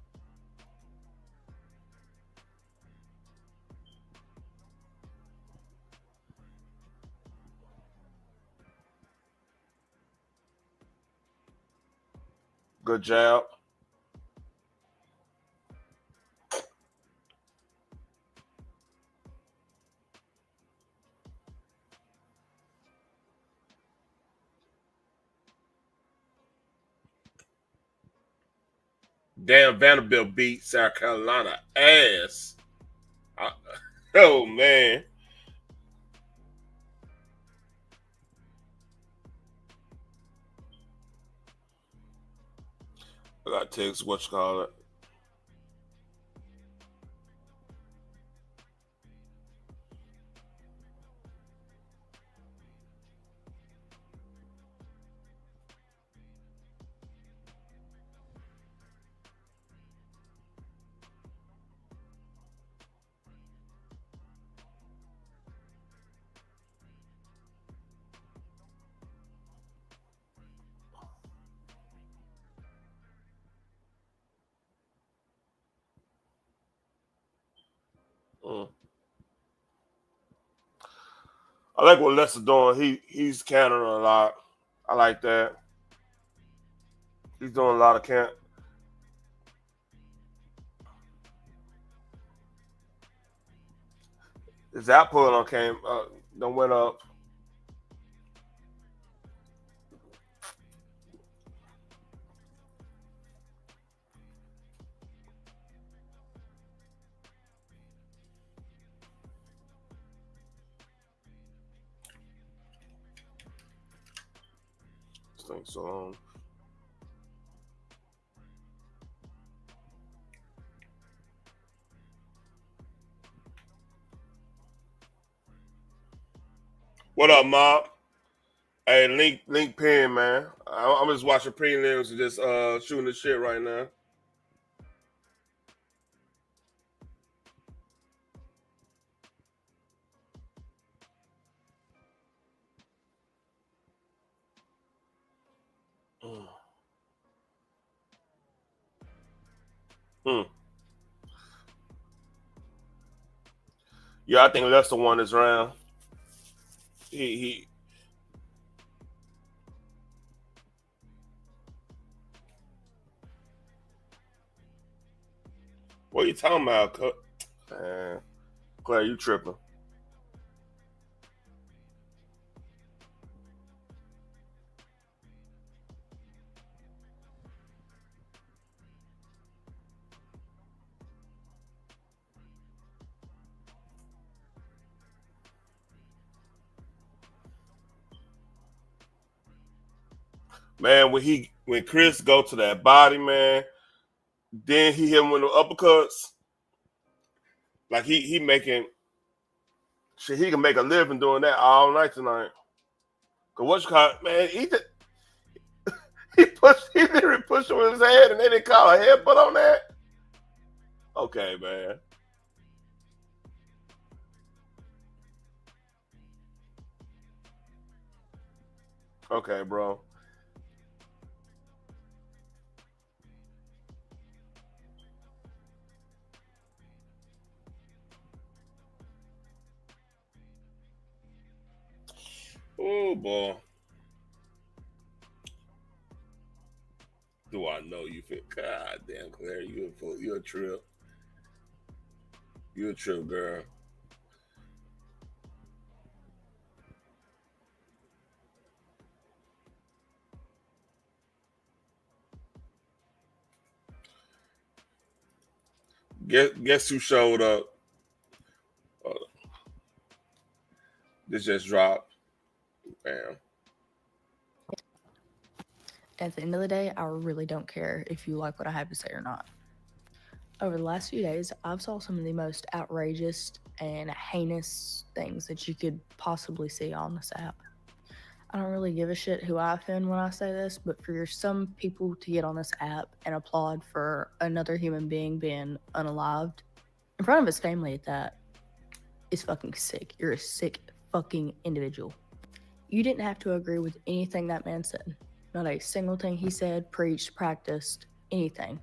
Good jab. Damn, Vanderbilt beat South Carolina ass. Oh, man. I got to text what you call it. I like what Lester doing. He's countering a lot. I like that. He's doing a lot of count. His output done went up. This thing's so long. What up, Mob? Hey, link pin, man. I'm just watching prelims and just shooting the shit right now. Yeah, I think Lester won this round. He What are you talking about, man? Claire, you tripping. Man, when Chris go to that body, man, then he hit him with the uppercuts. Like he making Shit, he can make a living doing that all night tonight. Cause what you call it, man? He literally pushed him with his head, and they didn't call a headbutt on that. Okay, man. Okay, bro. Oh boy. Do I know you feel? God damn, Claire, you're a trip. You're a trip, girl. Guess who showed up? This just dropped. Bam. At the end of the day, I really don't care if you like what I have to say or not. Over the last few days, I've saw some of the most outrageous and heinous things that you could possibly see on this app. I don't really give a shit who I offend when I say this, but for some people to get on this app and applaud for another human being being unalived in front of his family at that is fucking sick. You're a sick fucking individual. You didn't have to agree with anything that man said. Not a single thing he said, preached, practiced, anything.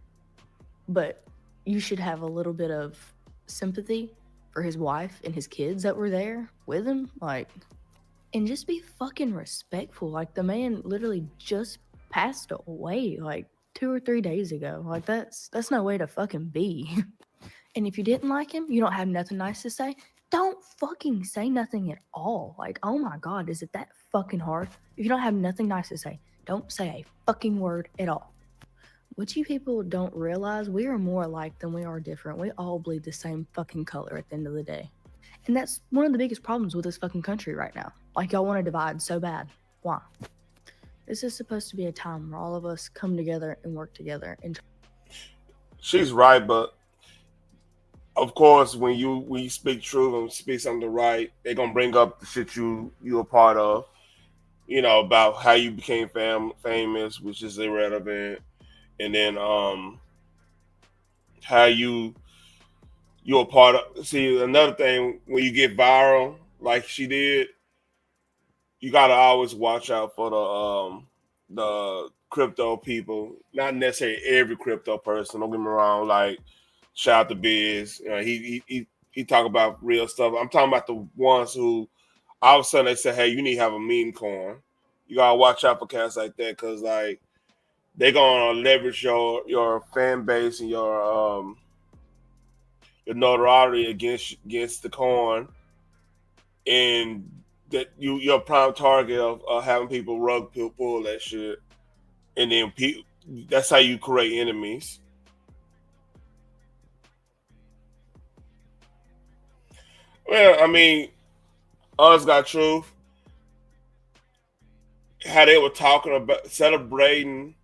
But you should have a little bit of sympathy for his wife and his kids that were there with him. And just be fucking respectful. The man literally just passed away 2 or 3 days ago. That's no way to fucking be. And if you didn't like him, you don't have nothing nice to say, don't fucking say nothing at all. Oh my God, is it that fucking hard? If you don't have nothing nice to say, don't say a fucking word at all. What you people don't realize, we are more alike than we are different. We all bleed the same fucking color at the end of the day. And that's one of the biggest problems with this fucking country right now. Y'all want to divide so bad. Why? This is supposed to be a time where all of us come together and work together. And she's right, but of course, when you speak truth and speak something right, they're gonna bring up the shit you a part of. About how you became famous, which is irrelevant, and then how you're a part of. See, another thing, when you get viral like she did, you gotta always watch out for the crypto people. Not necessarily every crypto person. Don't get me wrong. Shout out to Biz. He talk about real stuff. I'm talking about the ones who all of a sudden they say, "Hey, you need to have a meme coin." You gotta watch out for cats like that because they gonna leverage your fan base and your notoriety against the coin, and that you're a prime target of having people rug pull that shit, and then that's how you create enemies. Well, I mean, honest got truth. How they were talking about celebrating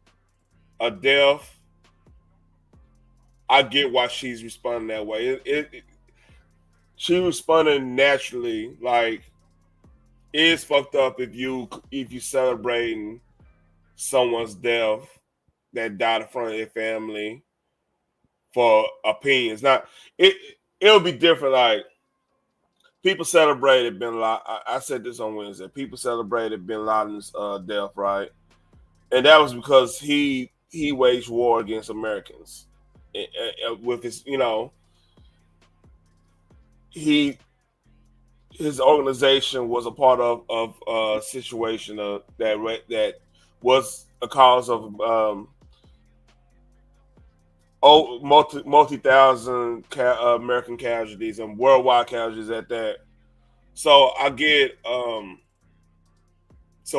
a death, I get why she's responding that way. She responded naturally. It's fucked up if you celebrating someone's death that died in front of their family for opinions. Now, it'll be different. People celebrated Bin Laden. I said this on Wednesday. People celebrated Bin Laden's death, right? And that was because he waged war against Americans. With his, his organization was a part of a situation that was a cause of multi-thousand American casualties and worldwide casualties at that. So I get so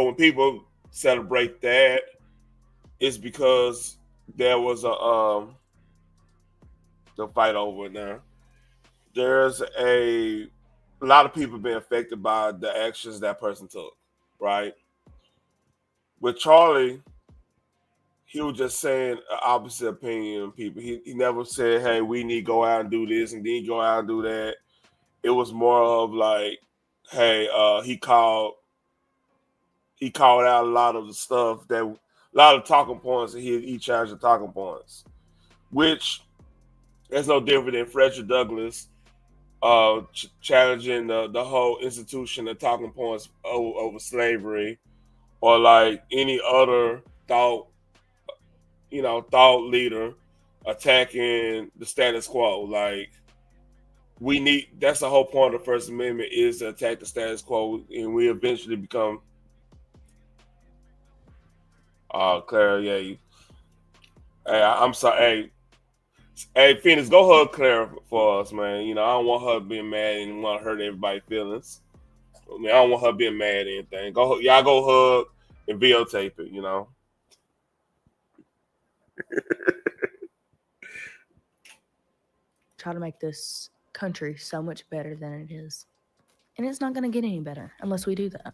when people celebrate that, it's because there was a fight over it now. There's a lot of people being affected by the actions that person took, right? With Charlie, he was just saying opposite opinion of people. He never said, hey, we need to go out and do this and then go out and do that. It was more of hey, he called out a lot of the stuff that a lot of talking points that he challenged the talking points, which that's no different than Frederick Douglass challenging the whole institution of talking points over slavery, or like any other thought leader attacking the status quo. Like that's the whole point of the First Amendment, is to attack the status quo, and we eventually become Claire, yeah. Hey, I'm sorry. Hey, Phoenix, go hug Claire for us, man. I don't want her being mad and want to hurt everybody's feelings. I mean, I don't want her being mad or anything. Y'all go hug and videotape it, Try to make this country so much better than it is. And it's not going to get any better unless we do that.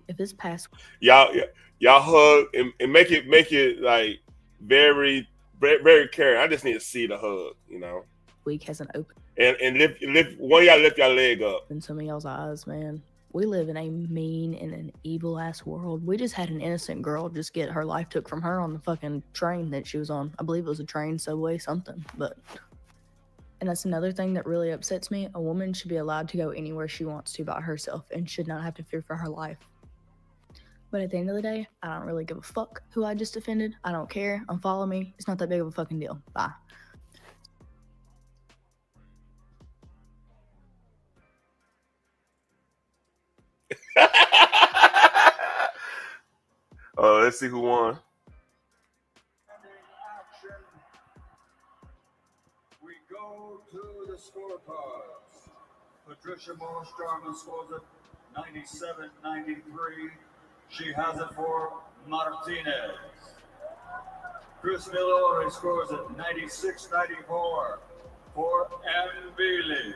If this past y'all hug and make it like very, very caring. I just need to see the hug, week hasn't opened. And lift one of y'all lift y'all leg up. In some of y'all's eyes, man. We live in a mean and an evil ass world. We just had an innocent girl just get her life took from her on the fucking train that she was on. I believe it was a train, subway, something. And that's another thing that really upsets me. A woman should be allowed to go anywhere she wants to by herself and should not have to fear for her life. But at the end of the day, I don't really give a fuck who I just offended. I don't care. Unfollow me. It's not that big of a fucking deal. Bye. Let's see who won. We go to the scorecards. Patricia Moore-Starman scores at 97-93. She has it for Martinez. Chris Milori scores at 96-94 for Mbili.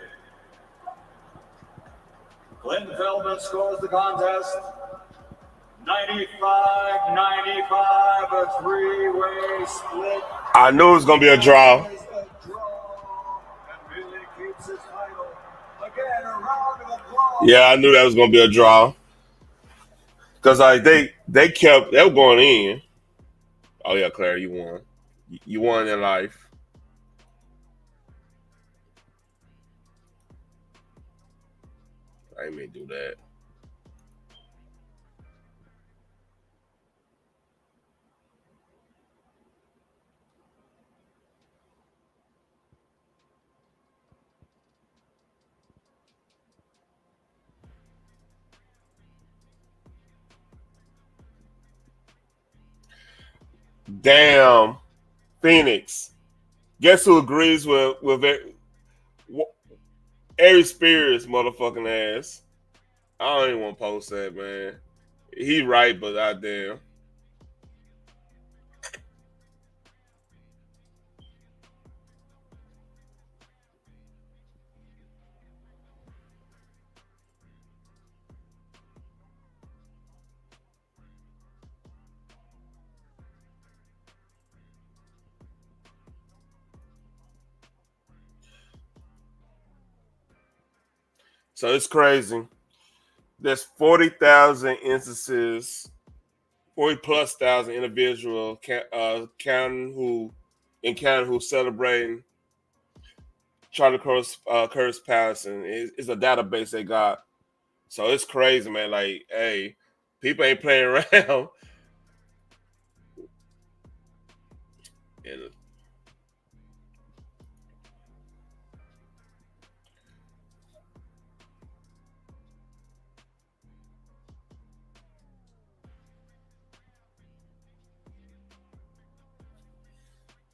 Glenn Feldman scores the contest 95-95, a three-way split. I knew it was gonna be a draw. Yeah, I knew that was gonna be a draw. Cause like they were going in. Oh yeah, Claire, you won. You won in life. I ain't mean to do that. Damn, Phoenix. Guess who agrees with Ari Spears' motherfucking ass? I don't even want to post that, man. He right, but goddamn. So it's crazy. There's 40,000 instances, 40+ thousand individuals counting who celebrating Charlie Kirk's passing. It's a database they got. So it's crazy, man. Like, hey, people ain't playing around. And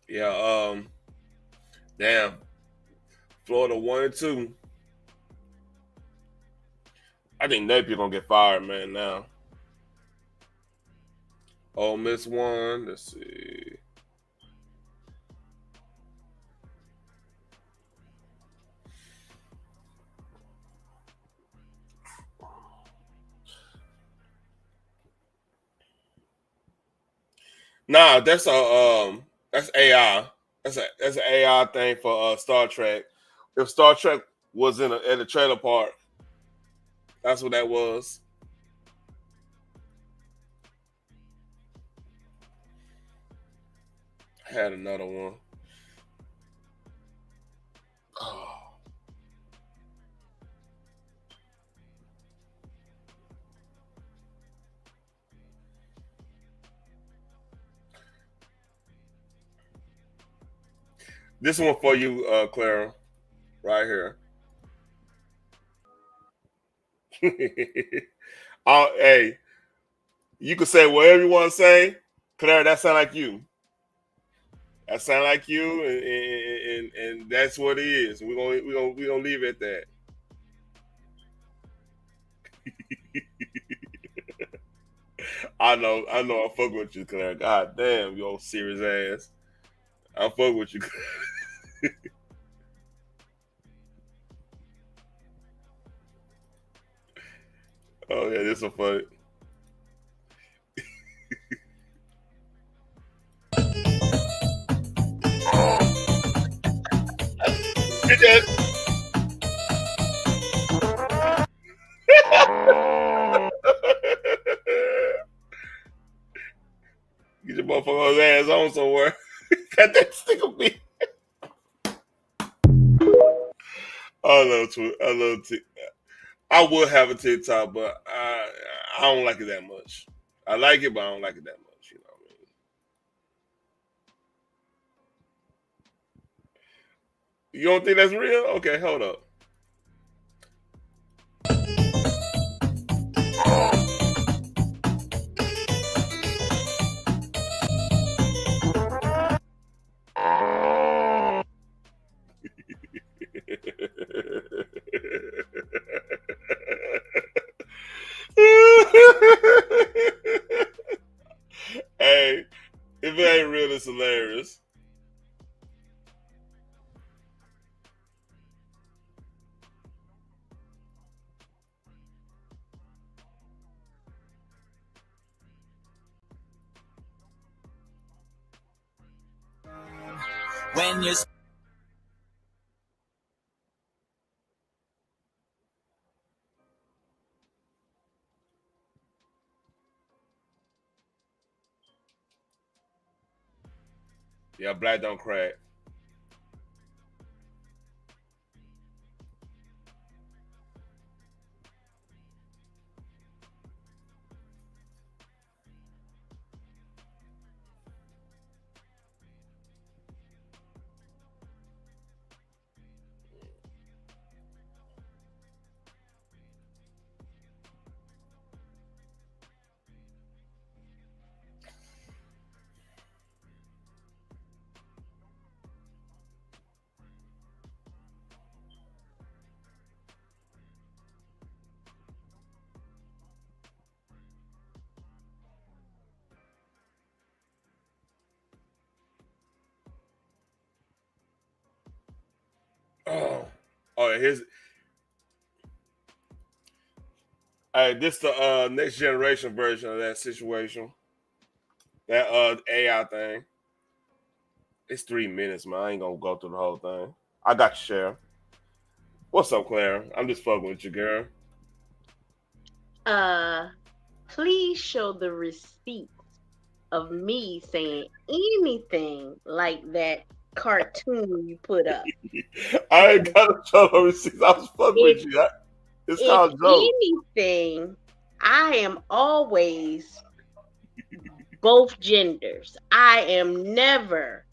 yeah, damn. Florida 1-2. I think Napier gonna get fired, man. Now, Ole Miss won. Let's see. Nah, that's AI. That's an AI thing for Star Trek. If Star Trek was at a trailer park, That's what that was. I had another one. Oh. This one for you, Clara, right here. Hey, you can say whatever you want to say, Clara. That sound like you. That sound like you, and that's what it is. We're gonna leave it at that. I know. I fuck with you, Clara. God damn, you old serious ass. I fuck with you. Oh yeah, this is funny. Get that. Get your motherfucker's ass on somewhere. Got that stick of me. I love Twitter. I love TikTok. I would have a TikTok, but I don't like it that much. I like it, but I don't like it that much. You know what I mean? You don't think that's real? Okay, hold up. Hey, if it ain't real, it's hilarious. When you Yeah, black don't crack. Oh, here's. Hey, this the next generation version of that situation. That AI thing. It's 3 minutes, man. I ain't gonna go through the whole thing. I got you, Sheriff. What's up, Claire? I'm just fucking with you, girl. Please show the receipt of me saying anything like that cartoon you put up. I ain't got to show no receipts. I was fucking with you. It's called joke. Anything, I am always both genders. I am never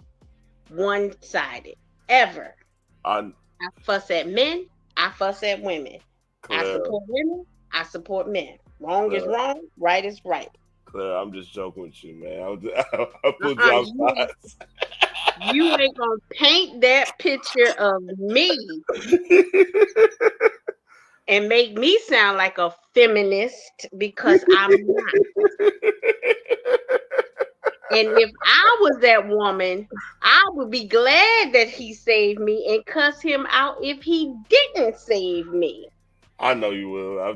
one-sided, ever. I fuss at men, I fuss at women. I support women, I support men. Wrong is wrong, right is right. Claire, I'm just joking with you, man. I put you outside. You ain't gonna paint that picture of me and make me sound like a feminist because I'm not. And if I was that woman, I would be glad that he saved me and cuss him out if he didn't save me. I know you will. I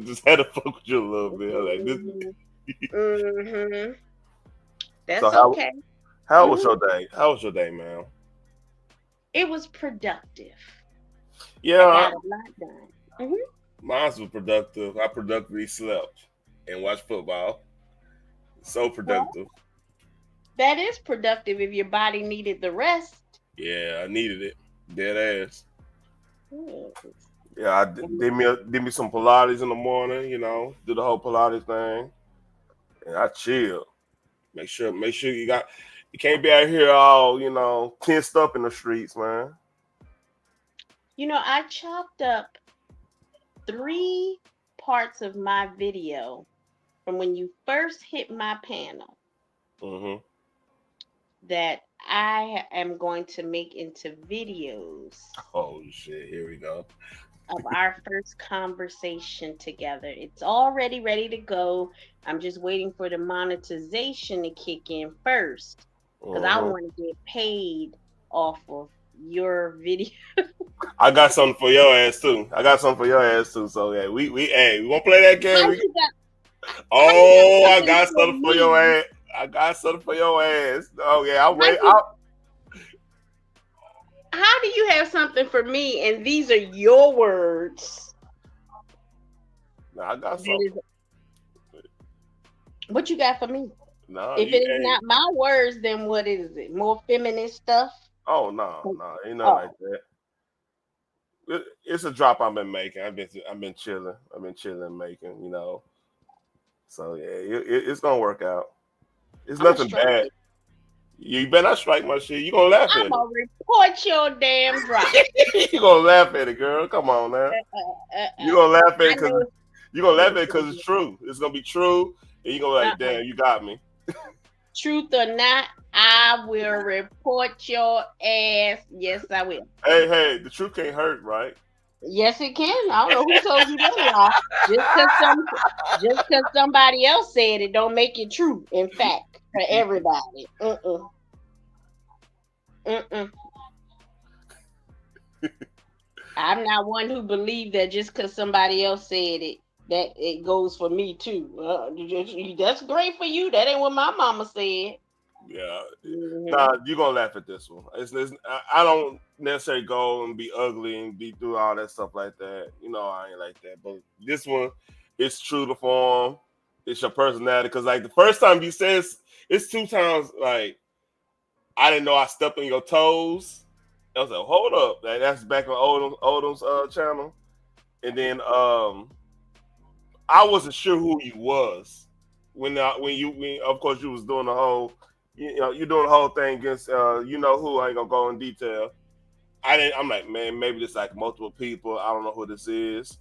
just had to fuck with you a little bit. Like this. That's so okay. How was your day? How was your day, man? It was productive. Yeah. I got a lot done. Mine was productive. I productively slept and watched football. So productive. That is productive if your body needed the rest. Yeah, I needed it. Dead ass. Hmm. Yeah, I did me some Pilates in the morning. You know, do the whole Pilates thing, and I chill. Make sure you can't be out here all tensed up in the streets, man. You know, I chopped up 3 parts of my video from when you first hit my panel that I am going to make into videos. Oh shit, here we go. Of our first conversation together. It's already ready to go. I'm just waiting for the monetization to kick in first because I want to get paid off of your video. I got something for your ass too. So yeah, we won't play that game. I got something for your ass. I got something for your ass. Oh yeah, I'll wait. How do you have something for me and these are your words? Nah, I got something. What you got for me? No, if it is not my words, then what is it? More feminist stuff? Oh no, ain't nothing like that. It's a drop I've been making. I've been chilling. Making, So yeah, it's gonna work out. It's nothing bad. You better not strike my shit. You gonna laugh at it. I'm gonna report your damn drop. You gonna laugh at it, girl. Come on now. You gonna laugh at it because it's true. It's gonna be true, and you gonna like, damn, you got me. Truth or not, I will report your ass. Yes, I will. Hey, the truth can't hurt, right? Yes, it can. I don't know who told you that. Just because somebody else said it, don't make it true. In fact, for everybody. I'm not one who believed that just because somebody else said it, that it goes for me too. That's great for you. That ain't what my mama said. Yeah. Nah, you're gonna laugh at this one. I don't necessarily go and be ugly and be through all that stuff like that. I ain't like that. But this one, it's true to form. It's your personality. Because like the first time you said it's 2 times like I didn't know I stepped on your toes. I was like, hold up. That's back on Odom's channel. And then I wasn't sure who you was when of course you was doing the whole you're doing the whole thing against who. I ain't gonna go in detail. I'm like, man, maybe there's like multiple people. I don't know who this is.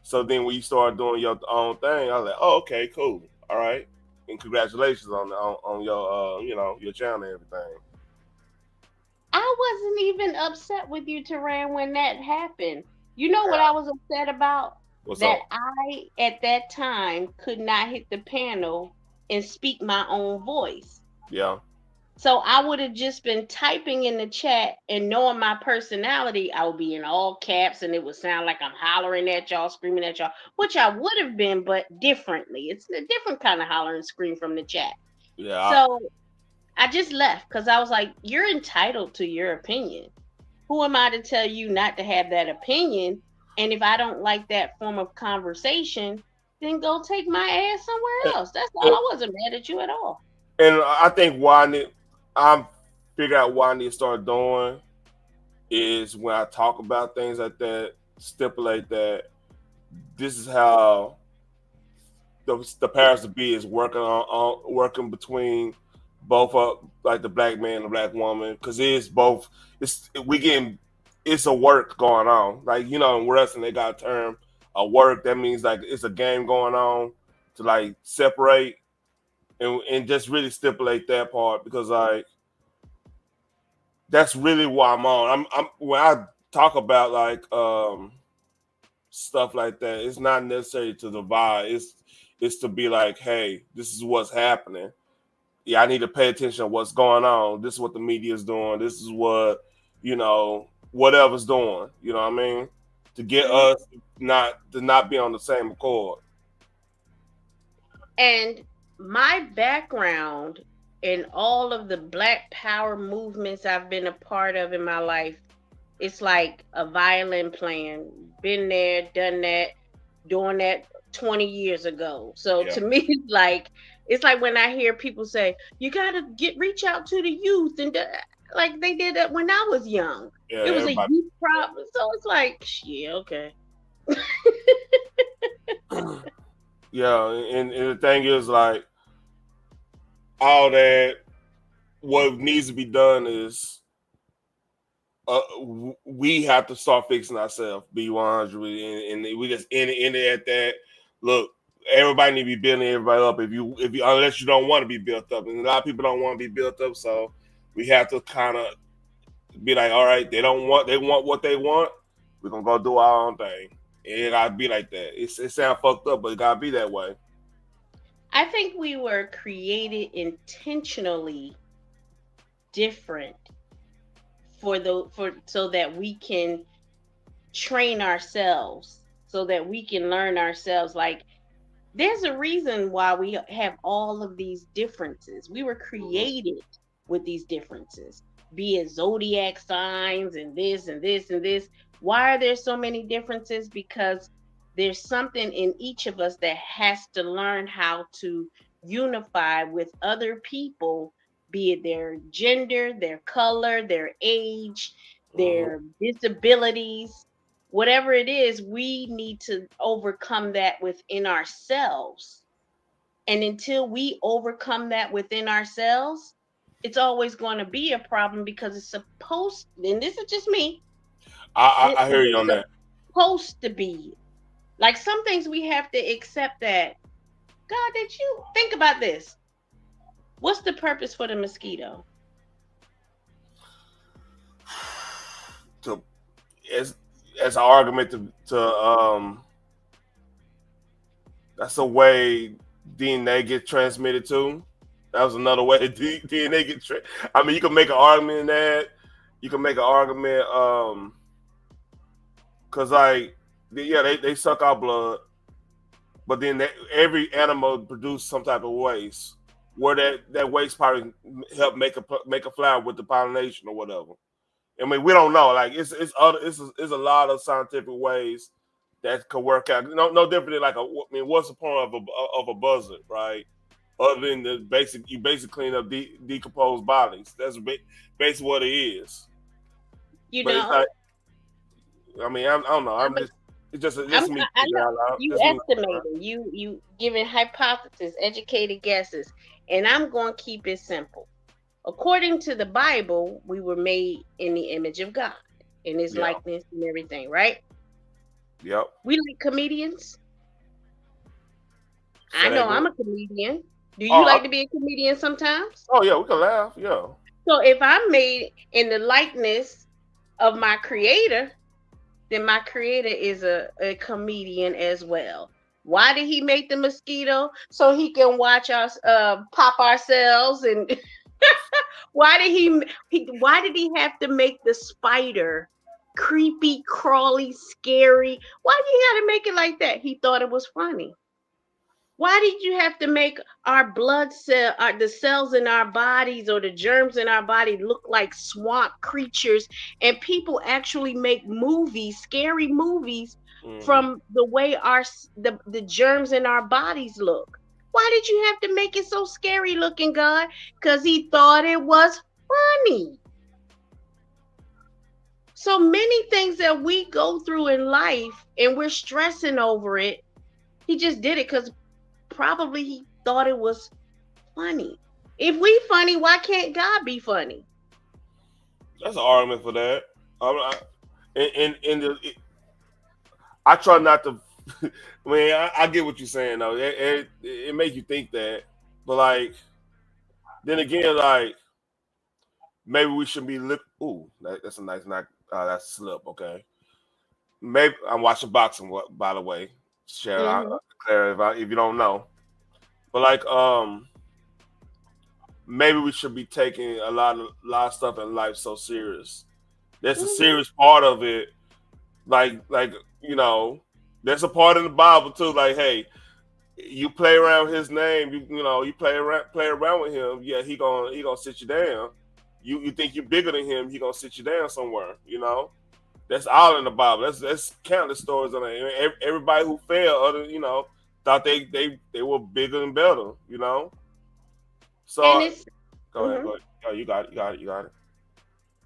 So then when you start doing your own thing, I was like, oh, okay, cool, all right, and congratulations on your your channel and everything. I wasn't even upset with you, Teran, when that happened. You know what I was upset about? What's that up? I, at that time, could not hit the panel and speak my own voice. Yeah. So I would have just been typing in the chat, and knowing my personality, I would be in all caps and it would sound like I'm hollering at y'all, screaming at y'all, which I would have been, but differently. It's a different kind of holler and scream from the chat. Yeah. So I just left because I was like, you're entitled to your opinion. Who am I to tell you not to have that opinion? And if I don't like that form of conversation, then go take my ass somewhere else. That's all. I wasn't mad at you at all. And I think I figured out what I need to start doing is when I talk about things like that, stipulate that this is how the powers to be is working between both like the black man and the black woman, because it's a work going on. Like, in wrestling they got a term, a work. That means like it's a game going on to like separate and just really stipulate that part, because like that's really what I'm on. I'm when I talk about like stuff like that, it's not necessarily to divide. It's to be like, hey, this is what's happening. Yeah, I need to pay attention to what's going on. This is what the media is doing. This is what, whatever's doing. You know what I mean? To get us to not be on the same accord. And my background in all of the Black Power movements I've been a part of in my life, it's like a violin playing. Been there, done that. doing that 20 years ago. So to me, it's like when I hear people say, you got to reach out to the youth. And like they did that when I was young. Yeah, it was everybody. a youth problem. So it's like, yeah, okay. Yeah, and the thing is, like, all that, what needs to be done is we have to start fixing ourselves, be 100, and we just end it at that. Look, everybody need to be building everybody up. If you unless you don't want to be built up, and a lot of people don't want to be built up, so we have to kind of be like, all right, they want what they want. We're gonna go do our own thing. It gotta be like that. It sounds fucked up, but it gotta be that way. I think we were created intentionally different so that we can train ourselves, so that we can learn ourselves. Like, there's a reason why we have all of these differences. We were created with these differences, be it zodiac signs and this and this and this. Why are there so many differences? Because there's something in each of us that has to learn how to unify with other people, be it their gender, their color, their age, their disabilities, whatever it is. We need to overcome that within ourselves. And until we overcome that within ourselves, it's always going to be a problem, because it's supposed, and this is just me, I hear you on that. Supposed to be. Like, some things we have to accept that, God, did you think about this? What's the purpose for the mosquito? As an argument to that's a way DNA get transmitted too. That was another way DNA get I mean, you can make an argument in that. You can make an argument because, like, they suck our blood, but then every animal produce some type of waste, where that waste probably help make a flower with the pollination or whatever. I mean, we don't know. Like, it's a lot of scientific ways that could work out. No different than, like, what's the point of a buzzard, right? Other than you basically clean up decomposed bodies. That's basically what it is. You but know, it's like, I mean, I don't know. It's just me. I know. You estimating, you giving hypotheses, educated guesses, and I'm going to keep it simple. According to the Bible, we were made in the image of God, in His likeness and everything, right? Yep. We like comedians. I know I'm a comedian. Do you like to be a comedian sometimes? Oh yeah, we can laugh. Yeah. So if I'm made in the likeness of my Creator, then my Creator is a comedian as well. Why did He make the mosquito? So He can watch us pop ourselves. And why did he have to make the spider creepy, crawly, scary? Why did he have to make it like that? He thought it was funny. Why did you have to make our blood cell, the cells in our bodies or the germs in our body look like swamp creatures? And people actually make movies, scary movies, from the way the germs in our bodies look. Why did you have to make it so scary looking, God? Because He thought it was funny. So many things that we go through in life and we're stressing over it, He just did it because probably He thought it was funny. If we funny, why can't God be funny? That's an argument for that. I try not to. I mean, I get what you're saying though. It makes you think that, but, like, then again, like, maybe we shouldn't be Ooh, that's a nice knock. That's a slip. Okay. Maybe I'm watching boxing. By the way, Sharon, Claire, if you don't know, but, like, maybe we should be taking a lot of stuff in life so serious. There's a serious part of it, like there's a part in the Bible too. Like, hey, you play around with His name, you play around with Him. Yeah, he gonna sit you down. You think you're bigger than Him, He gonna sit you down somewhere. That's all in the Bible. That's countless stories on it. Everybody who failed, thought they were bigger and better. So And it's go ahead. Oh, you got it.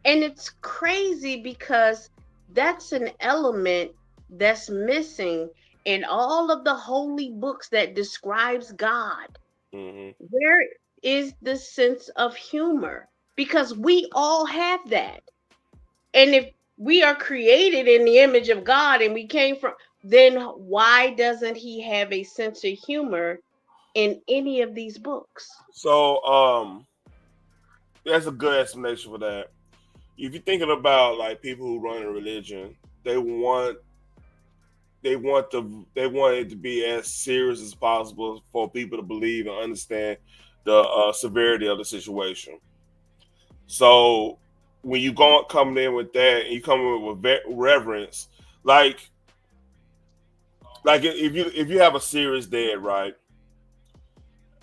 And it's crazy because that's an element that's missing in all of the holy books that describes God. Where is the sense of humor? Because we all have that. And if we are created in the image of God and we came from, then why doesn't he have a sense of humor in any of these books? So that's a good explanation for that. If you're thinking about like people who run a religion, they want it to be as serious as possible for people to believe and understand the severity of the situation. So when you coming in with that, and you come in with reverence, like if you have a serious dead, right,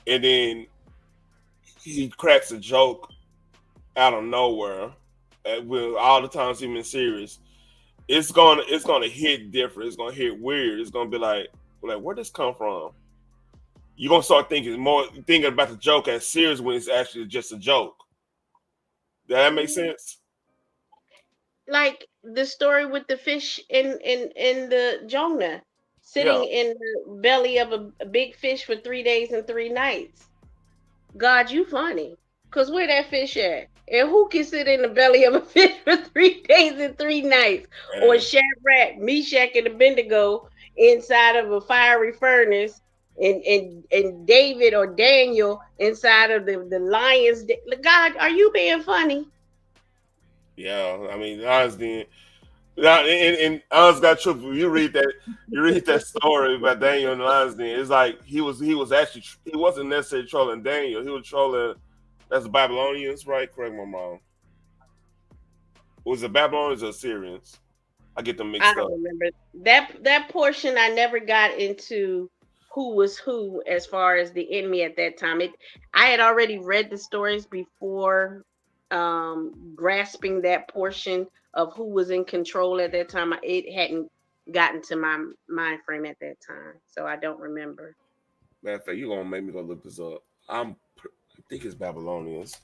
and then he cracks a joke out of nowhere, with all the times he's been serious, it's gonna hit different. It's gonna hit weird. It's gonna be like where this come from? You're gonna start thinking about the joke as serious when it's actually just a joke. Does that make sense? Like the story with the fish in the Jonah sitting in the belly of a big fish for 3 days and 3 nights. God, you funny. Cause where that fish at? And who can sit in the belly of a fish for 3 days and 3 nights? Or Shadrach, Meshach, and Abednego inside of a fiery furnace, and David or Daniel inside of the lion's den. God, are you being funny? Yeah, I mean, honestly, and honest got truth. You read that story about Daniel and the lion's den. It's like he wasn't necessarily trolling Daniel. He was trolling. That's the Babylonians, right? Correct me if I'm wrong. Was it Babylonians or Assyrians? I get them mixed up. I don't remember that portion. I never got into who was who as far as the enemy at that time. I had already read the stories before grasping that portion of who was in control at that time. It hadn't gotten to my mind frame at that time, so I don't remember. Matter of fact, you're gonna make me go look this up. I think it's Babylonians.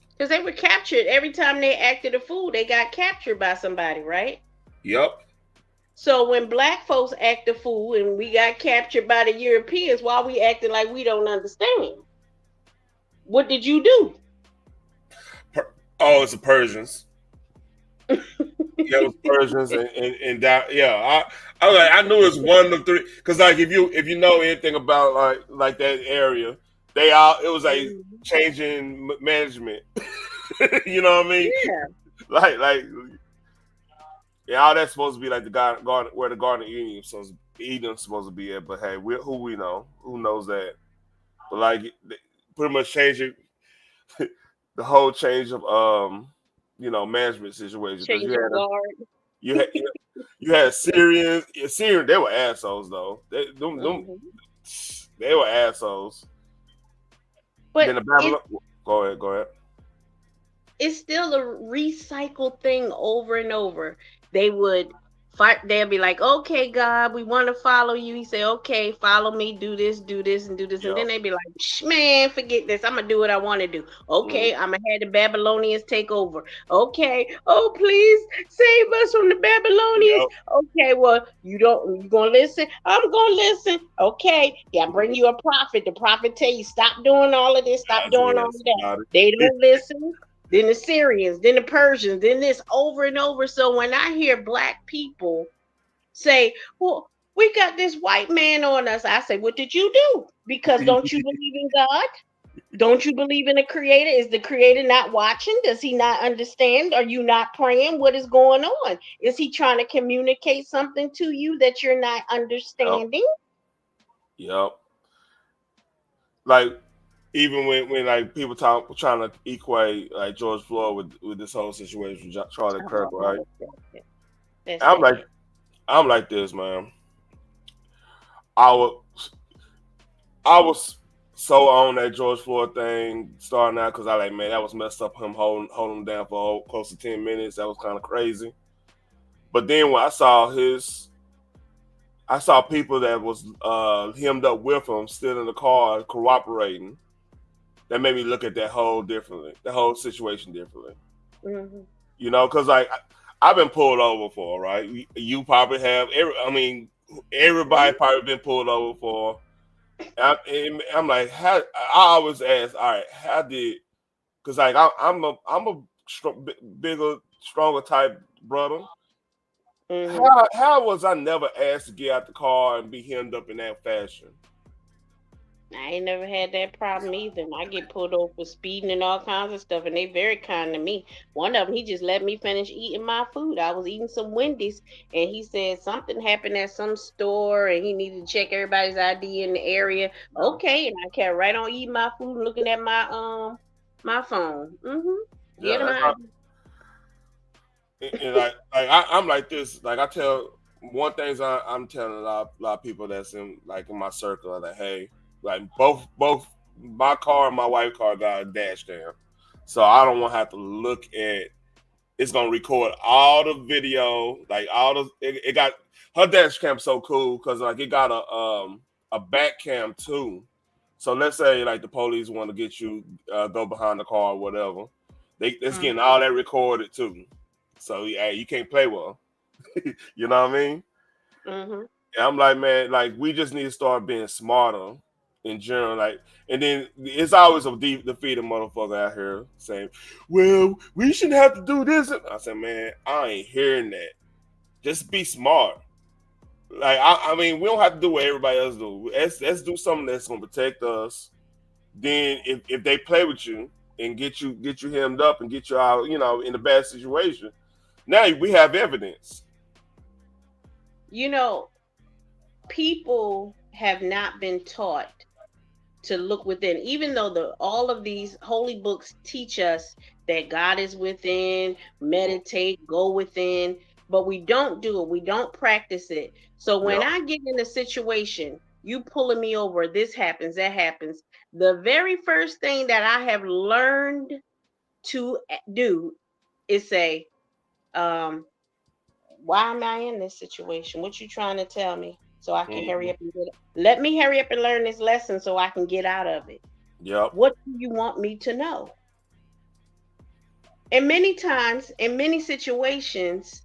Because they were captured every time they acted a fool. They got captured by somebody, right? Yep. So when black folks act a fool and we got captured by the Europeans, why we acting like we don't understand? What did you do? Oh, it's the Persians. Yeah, it was Persians and that. Yeah, I knew it was one of three. Because like if you know anything about like that area, it was like changing management. You know what I mean? Yeah. Like yeah, all that's supposed to be like the garden where the Garden of Eden's supposed to be at. But hey, who we know? Who knows that? But like pretty much changing the whole change of management situation. Change of guard. You had Syrians. They were assholes though. They were assholes. But then the Babylon. Go ahead. It's still a recycled thing over and over. They would fight. They'll be like, "Okay, God, we want to follow you." He say, "Okay, follow me. Do this, and do this." And then they'd be like, "Man, forget this. I'm gonna do what I want to do." Okay, I'm gonna have the Babylonians take over. Okay, oh please save us from the Babylonians. Okay, well you gonna listen? I'm gonna listen. Okay, yeah, bring you a prophet. The prophet tell you stop doing all of this. Stop doing all of that. They don't listen. Then the Syrians, then the Persians, then this over and over. So when I hear black people say, "Well, we got this white man on us," I say, "What did you do? Because don't you believe in God? Don't you believe in the creator? Is the creator not watching? Does he not understand? Are you not praying? What is going on? Is he trying to communicate something to you that you're not understanding?" Yep. Like even when like people trying to equate like George Floyd with this whole situation with Charlie Kirk, right? I'm like this, man. I was so on that George Floyd thing starting out because I like, man, that was messed up. Him holding him down for close to 10 minutes. That was kind of crazy. But then when I saw people that was hemmed up with him still in the car cooperating. That made me look at that whole situation differently. Mm-hmm. You know, because like I've been pulled over for, right? You probably have. Everybody probably been pulled over for. I'm like, how? I always ask, all right, how did? Because like I'm a bigger, stronger type brother. Mm-hmm. How was I never asked to get out the car and be hemmed up in that fashion? I ain't never had that problem either. I get pulled over for speeding and all kinds of stuff, and they very kind to me. One of them, he just let me finish eating my food. I was eating some Wendy's, and he said something happened at some store, and he needed to check everybody's ID in the area. Okay, and I kept right on eating my food and looking at my my phone. Get him out. And like I'm like this. Like I tell one things I'm telling a lot of people that's in my circle are like, hey, like both my car and my wife's car got a dash cam, so I don't want to have to look at. It's gonna record all the video, like all the. It got her dash cam so cool because like it got a back cam too. So let's say like the police want to get you go behind the car or whatever, it's getting all that recorded too. So yeah, you can't play well. You know what I mean? Mm-hmm. And I'm like, man, like we just need to start being smarter in general. Like, and then it's always a defeated motherfucker out here saying, "Well, we shouldn't have to do this." I said, man, I ain't hearing that. Just be smart. Like, I mean, we don't have to do what everybody else do. Let's do something that's gonna protect us. Then, if they play with you and get you hemmed up and get you out, you know, in a bad situation. Now we have evidence. You know, people have not been taught to look within, even though all of these holy books teach us that God is within, meditate, go within, but we don't do it. We don't practice it. So when I get in a situation, you pulling me over, this happens, that happens. The very first thing that I have learned to do is say, why am I in this situation? What you trying to tell me? So I can hurry up and get it. Let me hurry up and learn this lesson so I can get out of it. Yep. What do you want me to know? And many times, in many situations,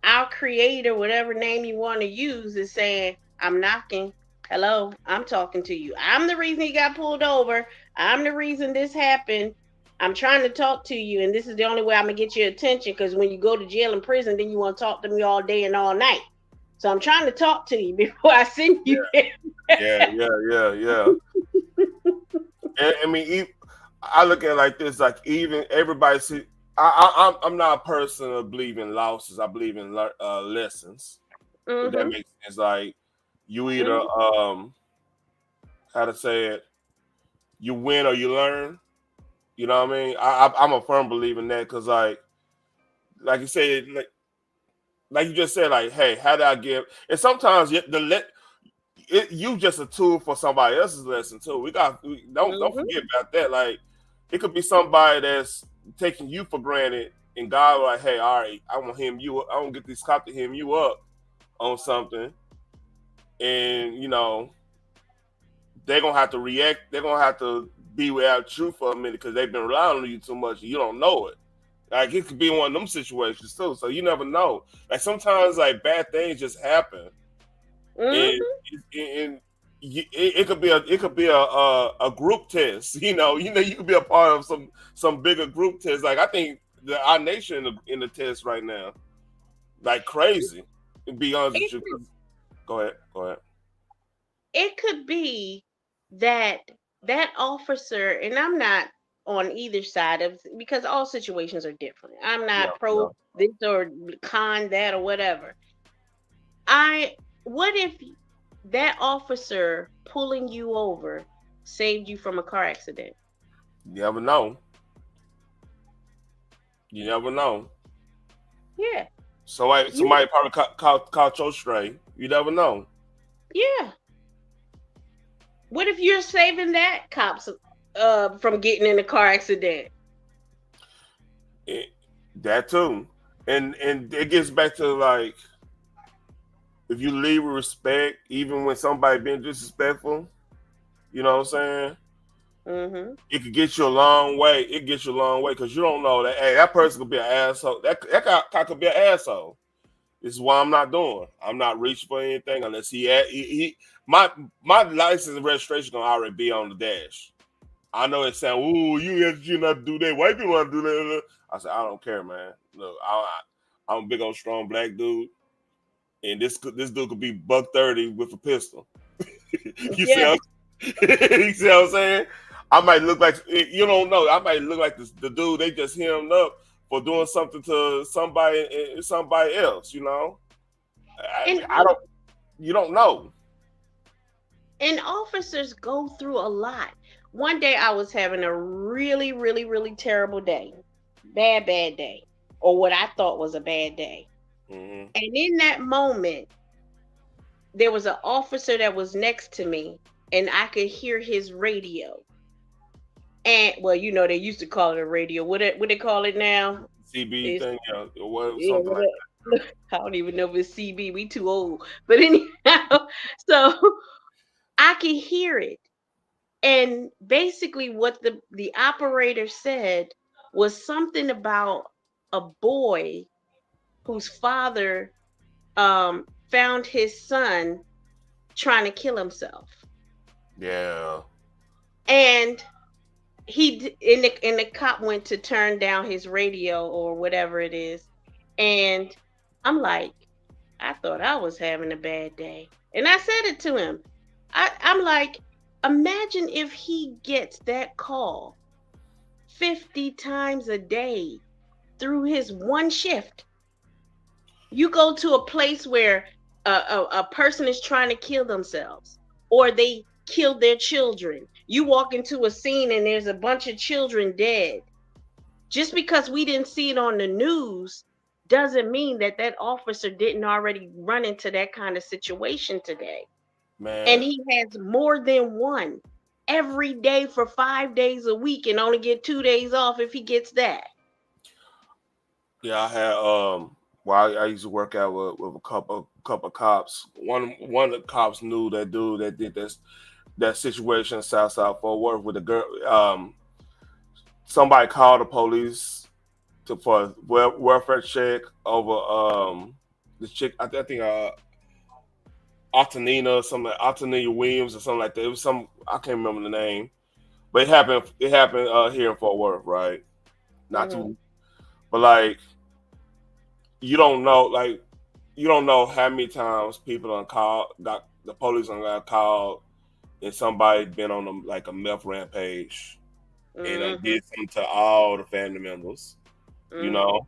our creator, whatever name you want to use, is saying, I'm knocking. Hello, I'm talking to you. I'm the reason he got pulled over. I'm the reason this happened. I'm trying to talk to you, and this is the only way I'm gonna get your attention, because when you go to jail and prison, then you want to talk to me all day and all night. So I'm trying to talk to you before I send you there. Yeah. And I mean, I look at it like this: like even everybody see. I'm not a person of believing losses. I believe in lessons. If that makes sense. Like you either how to say it, you win or you learn. You know what I mean? I'm a firm believer in that because like you said, like you just said, like, hey, how did I give? And sometimes you just a tool for somebody else's lesson too. Don't forget about that. Like it could be somebody that's taking you for granted, and God like, hey, all right, I want to get this cop to hem you up on something, and you know they're gonna have to react. They're gonna have to be without you for a minute because they've been relying on you too much, and you don't know it. Like it could be one of them situations too, so you never know. Like sometimes, like bad things just happen, and it could be a group test. You know, you could be a part of some bigger group test. Like I think our nation in the test right now, like crazy. To be honest with you, go ahead. It could be that officer, and I'm not on either side of, because all situations are different. I'm not pro this or con that or whatever. What if that officer pulling you over saved you from a car accident? You never know. Yeah. Somebody probably caught your stray. You never know. Yeah. What if you're saving that cops from getting in a car accident? That too. And it gets back to like, if you leave with respect, even when somebody being disrespectful, you know what I'm saying? Mm-hmm. It could get you a long way. It gets you a long way because you don't know that, hey, that person could be an asshole. That guy could be an asshole. This is why I'm not doing. I'm not reaching for anything unless my license and registration gonna already be on the dash. I know it sounds, ooh, you not do that. White people want to do that. I said, I don't care, man. Look, I'm a big old strong black dude, and this dude could be $130 with a pistol. You see what I'm saying? I might look like, you don't know. I might look like the dude they just hemmed up for doing something to somebody else. You know, you don't know. And officers go through a lot. One day I was having a really, really, really terrible day, bad day, or what I thought was a bad day. Mm-hmm. And in that moment, there was an officer that was next to me, and I could hear his radio. And well, you know, they used to call it a radio. What they call it now? CB thing, something like that. I don't even know if it's CB. We too old. But anyhow, so I could hear it. And basically what the operator said was something about a boy whose father found his son trying to kill himself. Yeah. And the cop went to turn down his radio or whatever it is. And I'm like, I thought I was having a bad day. And I said it to him. I'm like, imagine if he gets that call 50 times a day through his one shift. You go to a place where a person is trying to kill themselves, or they killed their children. You walk into a scene and there's a bunch of children dead. Just because we didn't see it on the news doesn't mean that officer didn't already run into that kind of situation today. Man. And he has more than one every day for 5 days a week and only get 2 days off if he gets that. Yeah, I had well, I used to work out with a couple of cops. One of the cops knew that dude that did that situation in South Fort Worth with the girl. Somebody called the police for a welfare check over the chick. I think Altanina, something like Altanina Williams or something like that. It was some, I can't remember the name, but it happened here in Fort Worth, right? Not too, but like you don't know how many times people got the police got called and somebody been on a meth rampage and did something to all the family members, you know,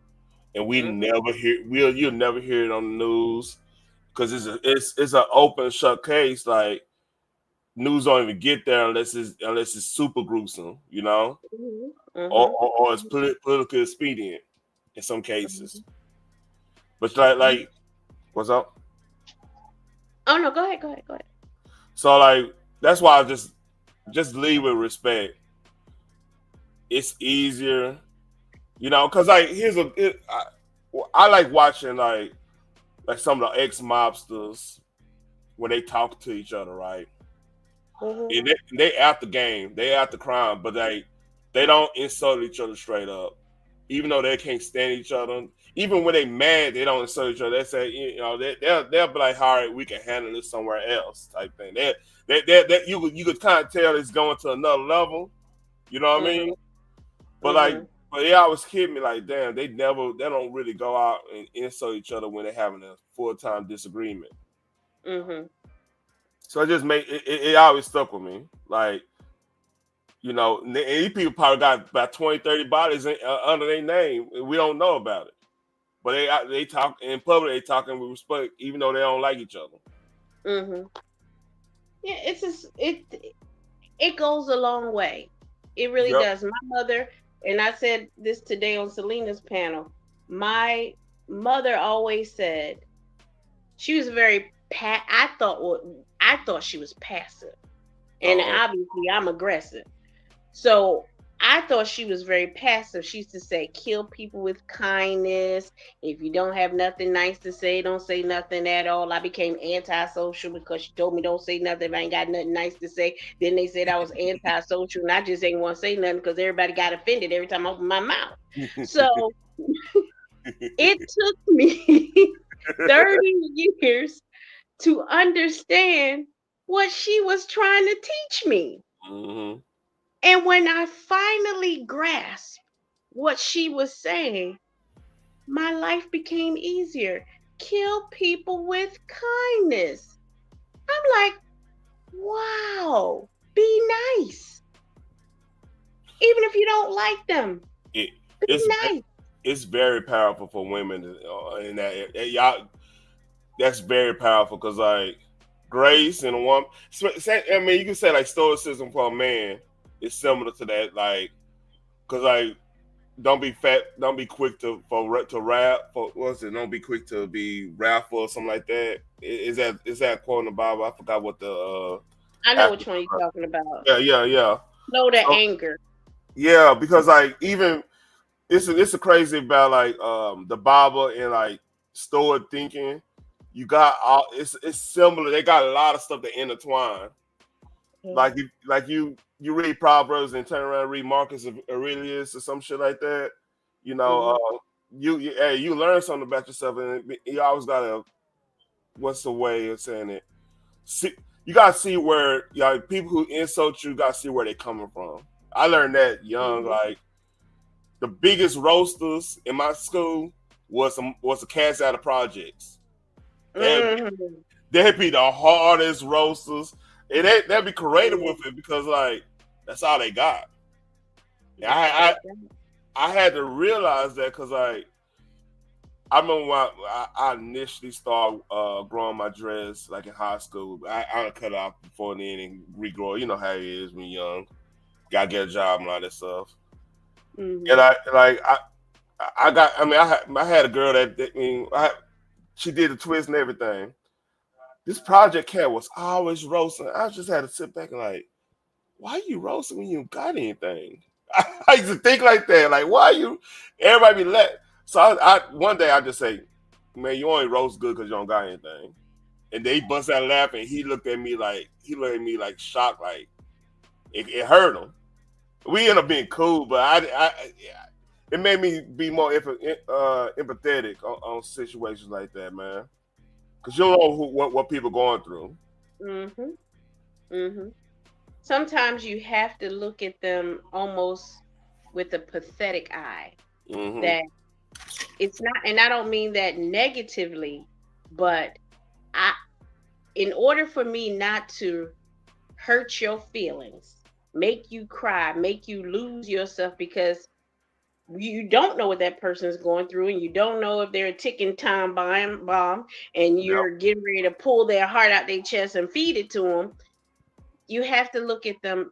and you'll never hear it on the news because it's an open shut case. Like news don't even get there unless it's super gruesome, you know, or it's politically expedient in some cases. But like, what's up? Oh no, go ahead. So like that's why I just lead with respect. It's easier, you know, because like I like watching like some of the ex-mobsters when they talk to each other, right? And they out the game, they out the crime, but they don't insult each other straight up, even though they can't stand each other. Even when they mad, they don't insult each other. They say, you know, they'll be like, all right, we can handle this somewhere else, type thing. You could kind of tell it's going to another level. You know what I mean? But but they always kid me like, damn, they don't really go out and insult each other when they're having a full-time disagreement. So it just it always stuck with me. Like, you know, and these people probably got about 20, 30 bodies under their name. And we don't know about it. But they talk in public, they talking with respect, even though they don't like each other. Yeah, it goes a long way. It really does. My mother, and I said this today on Selena's panel, my mother always said she was very I thought she was passive. And obviously I'm aggressive. So I thought she was very passive. She used to say, kill people with kindness. If you don't have nothing nice to say, don't say nothing at all. I became antisocial because she told me don't say nothing if I ain't got nothing nice to say. Then they said I was antisocial, and I just ain't want to say nothing because everybody got offended every time I opened my mouth. So it took me 30 years to understand what she was trying to teach me. Mm-hmm. And when I finally grasped what she was saying, my life became easier. Kill people with kindness. I'm like, wow, be nice. Even if you don't like them, be nice. It's very powerful for women in that y'all. That's very powerful because like grace and a woman. I mean, you can say like stoicism for a man is similar to that. Like, because like don't be quick to rap. Don't be quick to be wrathful or something like that. Is that quote in the Bible? I forgot what the. I know which one you're talking about. Yeah. Slow to anger. Yeah, because like even it's a crazy about like the Bible and like Stoic thinking. You got all it's similar. They got a lot of stuff that intertwine. Like you read Proverbs and turn around and read Marcus Aurelius or some shit like that. You know, you learn something about yourself, and you always gotta. What's the way of saying it? You gotta see where people who insult you gotta see where they coming from. I learned that young. Like the biggest roasters in my school was the cats out of projects. They'd be the hardest roasters. And they'd be creative with it because like that's all they got. I had to realize that because like I remember when I initially started growing my dress like in high school. I cut it off before then and regrow. You know how it is when you're young. Gotta get a job and all that stuff. And I had a girl that she did the twist and everything. This project cat was always roasting. I just had to sit back and like, why are you roasting when you don't got anything? I used to think like that. Like, why are you? Everybody be let. So I one day I just say, man, you only roast good because you don't got anything. And they bust out laughing. He looked at me like shocked, like it hurt him. We ended up being cool, but it made me be more empathetic on situations like that, man. Because you don't know what people are going through. Sometimes you have to look at them almost with a pathetic eye. That it's not, and I don't mean that negatively, but in order for me not to hurt your feelings, make you cry, make you lose yourself because you don't know what that person is going through, and you don't know if they're a ticking time bomb, and you're getting ready to pull their heart out their chest and feed it to them. You have to look at them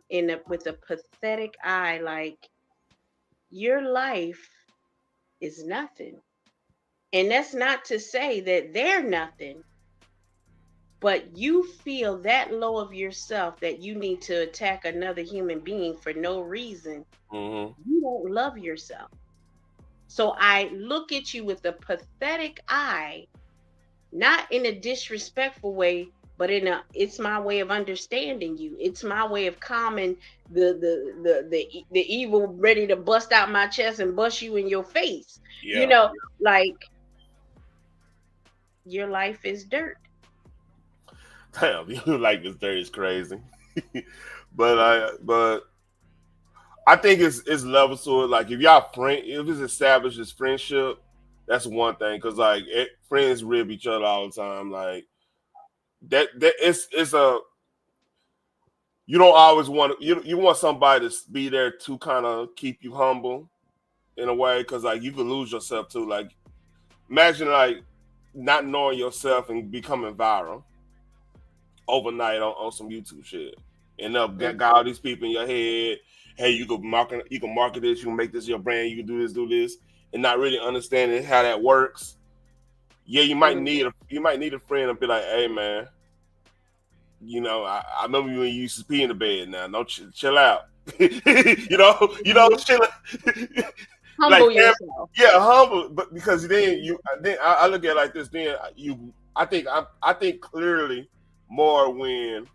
with a pathetic eye, like your life is nothing. And that's not to say that they're nothing, but you feel that low of yourself that you need to attack another human being for no reason. You don't love yourself. So I look at you with a pathetic eye, not in a disrespectful way, but it's my way of understanding you. It's my way of calming the evil ready to bust out my chest and bust you in your face. You know, like your life is dirt. Damn, you like this dirt is crazy. but I think it's levels to it. Like if if it's established as friendship, that's one thing. Cause like friends rib each other all the time. Like that it's a you don't always want you want somebody to be there to kind of keep you humble in a way, because like you could lose yourself too. Like imagine like not knowing yourself and becoming viral overnight on some YouTube shit. And got all these people in your head. Hey, you can market this, you can make this your brand, you can do this, and not really understanding how that works. Yeah, you might need a friend and be like, hey man, you know, I remember when you used to pee in the bed. Now don't chill out. you know, shit. Humble Like, yourself. yeah, humble, but because then I look at it like this. Then I think clearly more when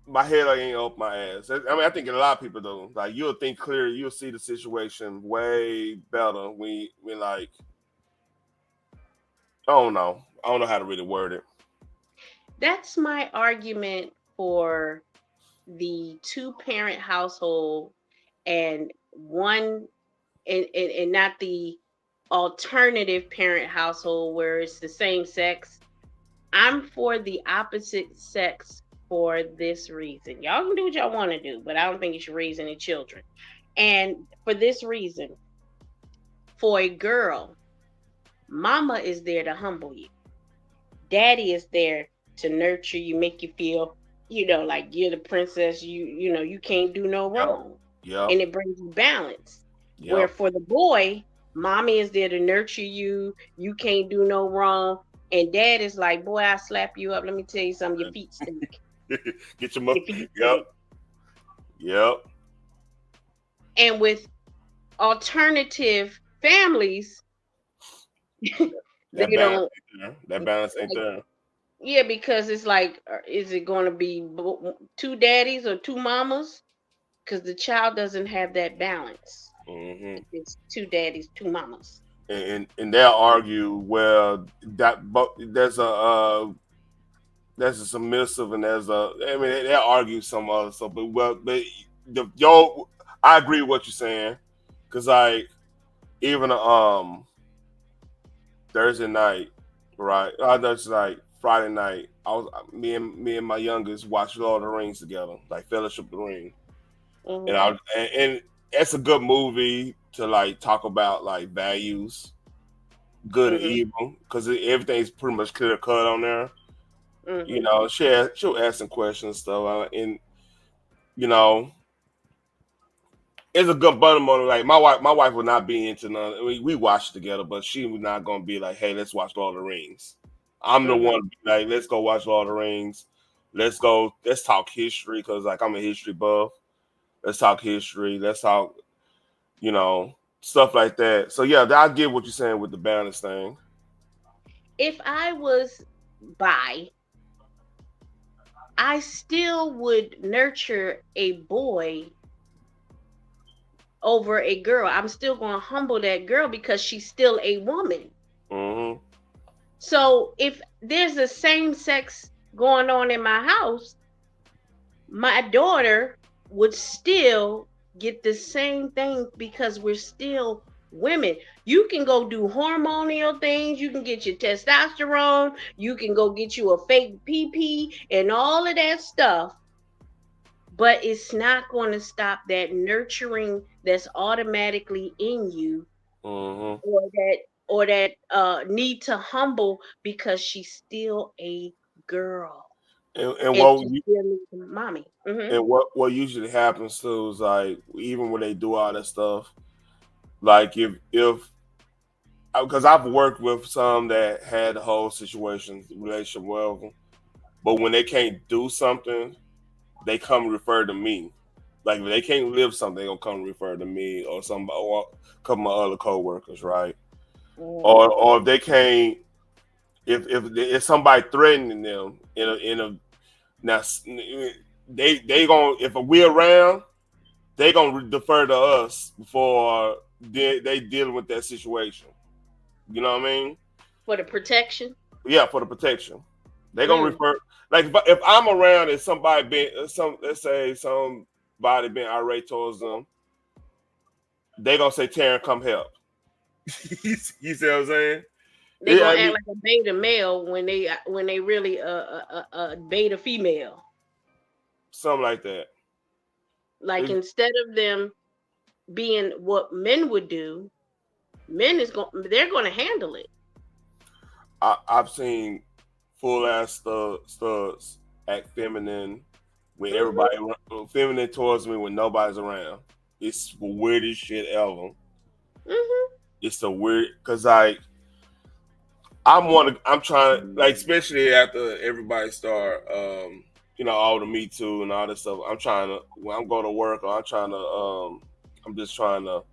my head ain't up my ass. I mean, I think a lot of people do. Like, you'll think clearly, you'll see the situation way better when like, I don't know how to really word it. That's my argument for the 2-parent household and one and not the alternative parent household where it's the same sex. I'm for the opposite sex for this reason. Y'all can do what y'all want to do, but I don't think you should raise any children. And for this reason, for a girl, mama is there to humble you. Daddy is there to nurture you, make you feel, like you're the princess, you can't do no wrong. Yeah. And it brings you balance. Yep. Where for the boy, mommy is there to nurture you, you can't do no wrong. And dad is like, boy, I'll slap you up. Let me tell you something, your feet stink. Get your money. Yep. And with alternative families, that balance ain't there. Yeah, because it's like, is it going to be 2 daddies or 2 mamas? Because the child doesn't have that balance. Mm-hmm. It's 2 daddies, 2 mamas. And they'll argue, well, there's a submissive and they'll argue some other stuff, I agree with what you're saying, because like even Thursday night, right? That's like Friday night. Me and my youngest watched Lord of the Rings together, like Fellowship of the Ring, and and it's a good movie to like talk about like values, good and evil, because everything's pretty much clear cut on there. You know, she'll ask some questions and stuff, and it's a good button motor. Like my wife would not be into none. I mean, we watched together, but she was not gonna be like, "Hey, let's watch Lord of the Rings." I'm the one to be like, "Let's go watch Lord of the Rings. Let's talk history," because like I'm a history buff. Let's talk history. Let's talk, stuff like that. So yeah, I get what you're saying with the balance thing. If I was bi, I still would nurture a boy over a girl. I'm still going to humble that girl because she's still a woman. Mm-hmm. So if there's a same sex going on in my house, my daughter would still get the same thing because we're still women. You can go do hormonal things. You can get your testosterone. You can go get you a fake PP and all of that stuff. But it's not going to stop that nurturing that's automatically in you, or that need to humble because she's still a girl. And what you, still needs mommy. And what usually happens too is like, even when they do all that stuff, like if because I've worked with some that had the whole situation relationship well, but when they can't do something, they come refer to me. Like if they can't live something, they gonna come refer to me or somebody or a couple of my other coworkers, right? Or if they can't, if somebody threatening them in a now they gonna, if we're around, they gonna defer to us before they dealing with that situation. You know what I mean? For the protection. Yeah, for the protection. They gonna refer, like if I'm around and somebody let's say somebody been irate towards them, they gonna say, "Taryn, come help." You see what I'm saying? They gonna act like a beta male when they really a beta female. Something like that. Like instead of them being what men would do, they're gonna handle it. I've seen full ass studs act feminine when everybody feminine towards me when nobody's around. It's the weirdest shit ever. It's the weird, because like I'm trying, like, especially after everybody start all the Me Too and all this stuff. I'm trying to, when I'm going to work, or I'm just trying to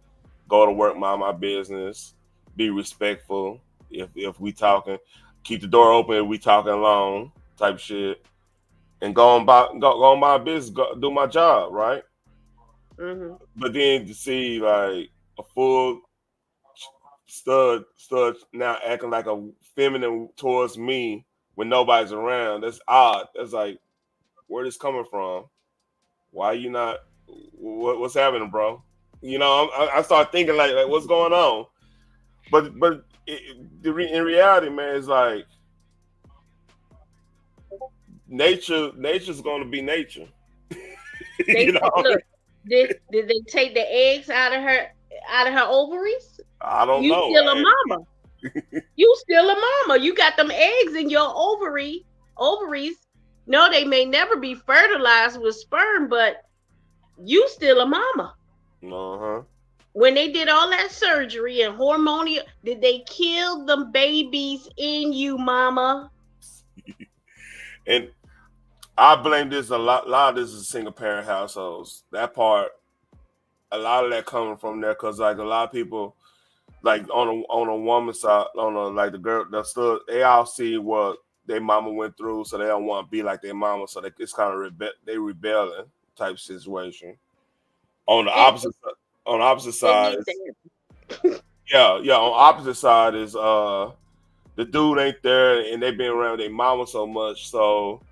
go to work, mind my business, be respectful. If we talking, keep the door open if we talking long, type shit, and go on my business, do my job, right? Mm-hmm. But then to see like a full stud now acting like a feminine towards me when nobody's around, that's odd. That's like, where this coming from? Why you not? What's happening, bro? I start thinking like what's going on? But in reality, man, it's like nature's going to be nature. Look, did they take the eggs out of her ovaries? I don't know. You still a mama. You still a mama. You got them eggs in your ovaries. No, they may never be fertilized with sperm, but you still a mama. Uh-huh. When they did all that surgery and hormonal, did they kill the babies in you, mama? And I blame this a lot. A lot of this is single parent households. That part, a lot of that coming from there, because like a lot of people, like on a woman's side, like the girl, they all see what their mama went through, so they don't want to be like their mama. So it's kind of they rebelling type situation. On the opposite side, on opposite side is the dude ain't there, and they've been around their mama so much, so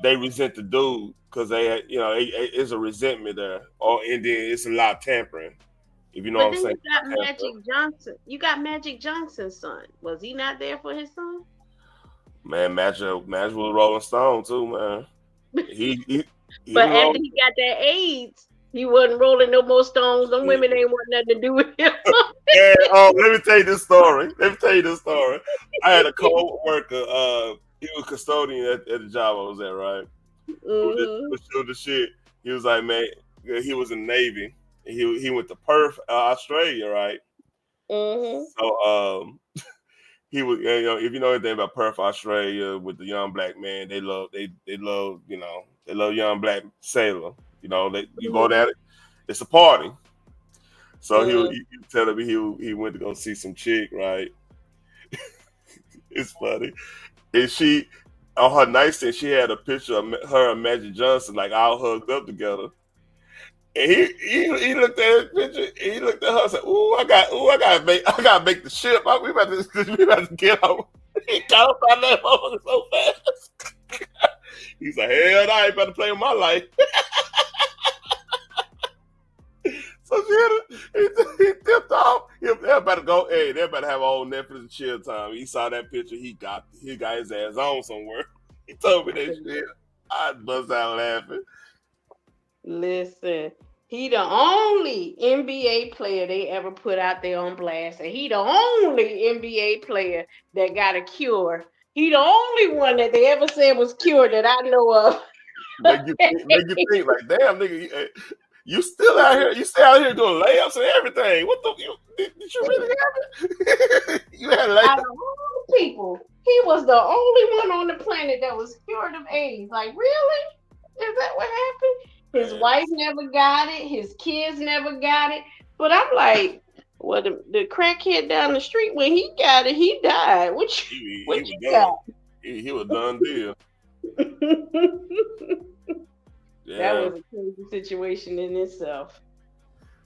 they resent the dude because it's a resentment there, and then it's a lot of tampering. If you know what I'm saying. You got Magic Johnson. You got Magic Johnson's son. Was he not there for his son? Man, Magic was Rolling Stone too, man. But after he got that AIDS, he wasn't rolling no more stones. Them women ain't want nothing to do with him. And let me tell you this story. I had a co-worker. He was custodian at the job I was at, right? Mm-hmm. The shit. He was like, man, he was in the Navy. He went to Perth, Australia, right? Mm-hmm. So he was, if you know anything about Perth, Australia, with the young black man, they love young black sailor. You go there, it's a party. So he was telling me he went to go see some chick, right? It's funny. And she, on her nightstand, she had a picture of her and Magic Johnson, like all hugged up together. And he looked at that picture. And he looked at her and said, I gotta make the ship. We about to get over. He got up out of that motherfucker so fast. He's like, hell no, I ain't about to play with my life. So he tipped off. They're about to go. Hey, they're about to have all Netflix and chill time. He saw that picture. He got his ass on somewhere. He told me that shit. I bust out laughing. Listen, he the only NBA player they ever put out there on blast, and he the only NBA player that got a cure. He the only one that they ever said was cured that I know of. Make you think like, damn, nigga, you still out here? You still out here doing layups and everything? What the? Did you really have it? You had layups. Out of all the people, he was the only one on the planet that was cured of AIDS. Like, really? Is that what happened? His wife never got it. His kids never got it. But I'm like, well, the crackhead down the street, when he got it, he died. What you got? He was done deal. That was a crazy situation in itself.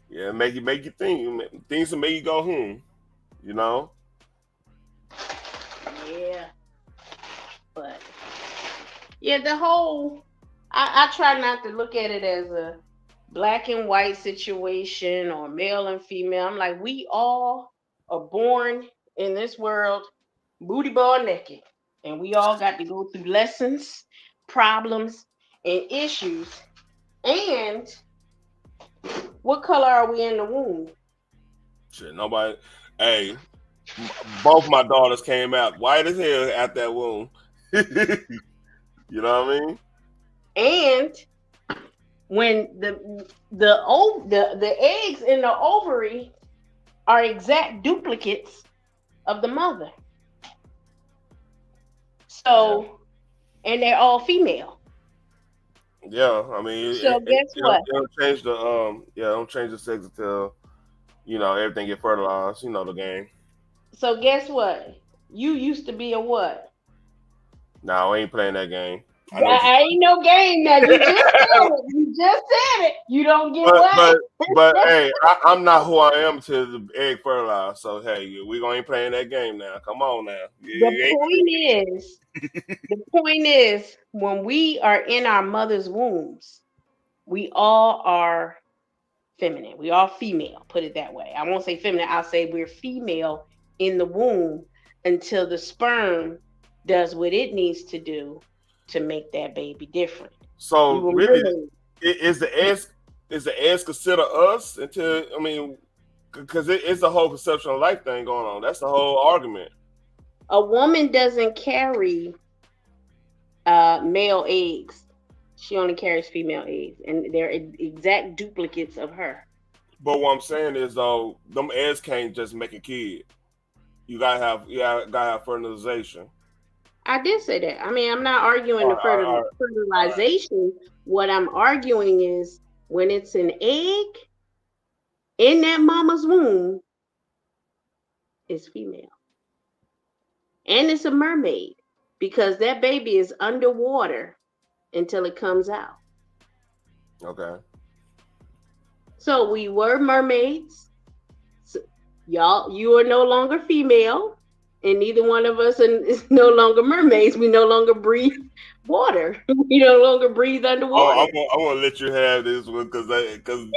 Yeah, make you think. Things that make you go, you know? Yeah. But, yeah, the whole... I try not to look at it as a black and white situation or male and female. I'm like, we all are born in this world booty ball naked. And we all got to go through lessons, problems, and issues. And what color are we in the womb? Shit, nobody. Hey, both my daughters came out white as hell out that womb. You know what I mean? And when the eggs in the ovary are exact duplicates of the mother. So, and they're all female. Yeah, I mean, So guess what? It'll change the don't change the sex until everything get fertilized. You know the game. So guess what? You used to be a what? No, I ain't playing that game. I know. That ain't no game now. You just said it. You just said it. You don't get But hey, I'm not who I am till the egg fertilized. So hey, we gonna ain't playing that game now. Come on now. The point is, when we are in our mother's wombs, we all are feminine. We all female. Put it that way. I won't say feminine. I'll say we're female in the womb until the sperm does what it needs to do to make that baby different. So really, is the eggs consider us until because it's a whole conception of life thing going on. That's the whole argument. A woman doesn't carry male eggs. She only carries female eggs, and they're exact duplicates of her. But what I'm saying is, though, them eggs can't just make a kid. You gotta have fertilization. I did say that. I mean, I'm not arguing the fertilization. What I'm arguing is when it's an egg in that mama's womb, it's female. And it's a mermaid because that baby is underwater until it comes out. Okay. So we were mermaids. So you are no longer female, and neither one of us is no longer mermaids. We no longer breathe water. We no longer breathe underwater. I'm gonna let you have this one because I think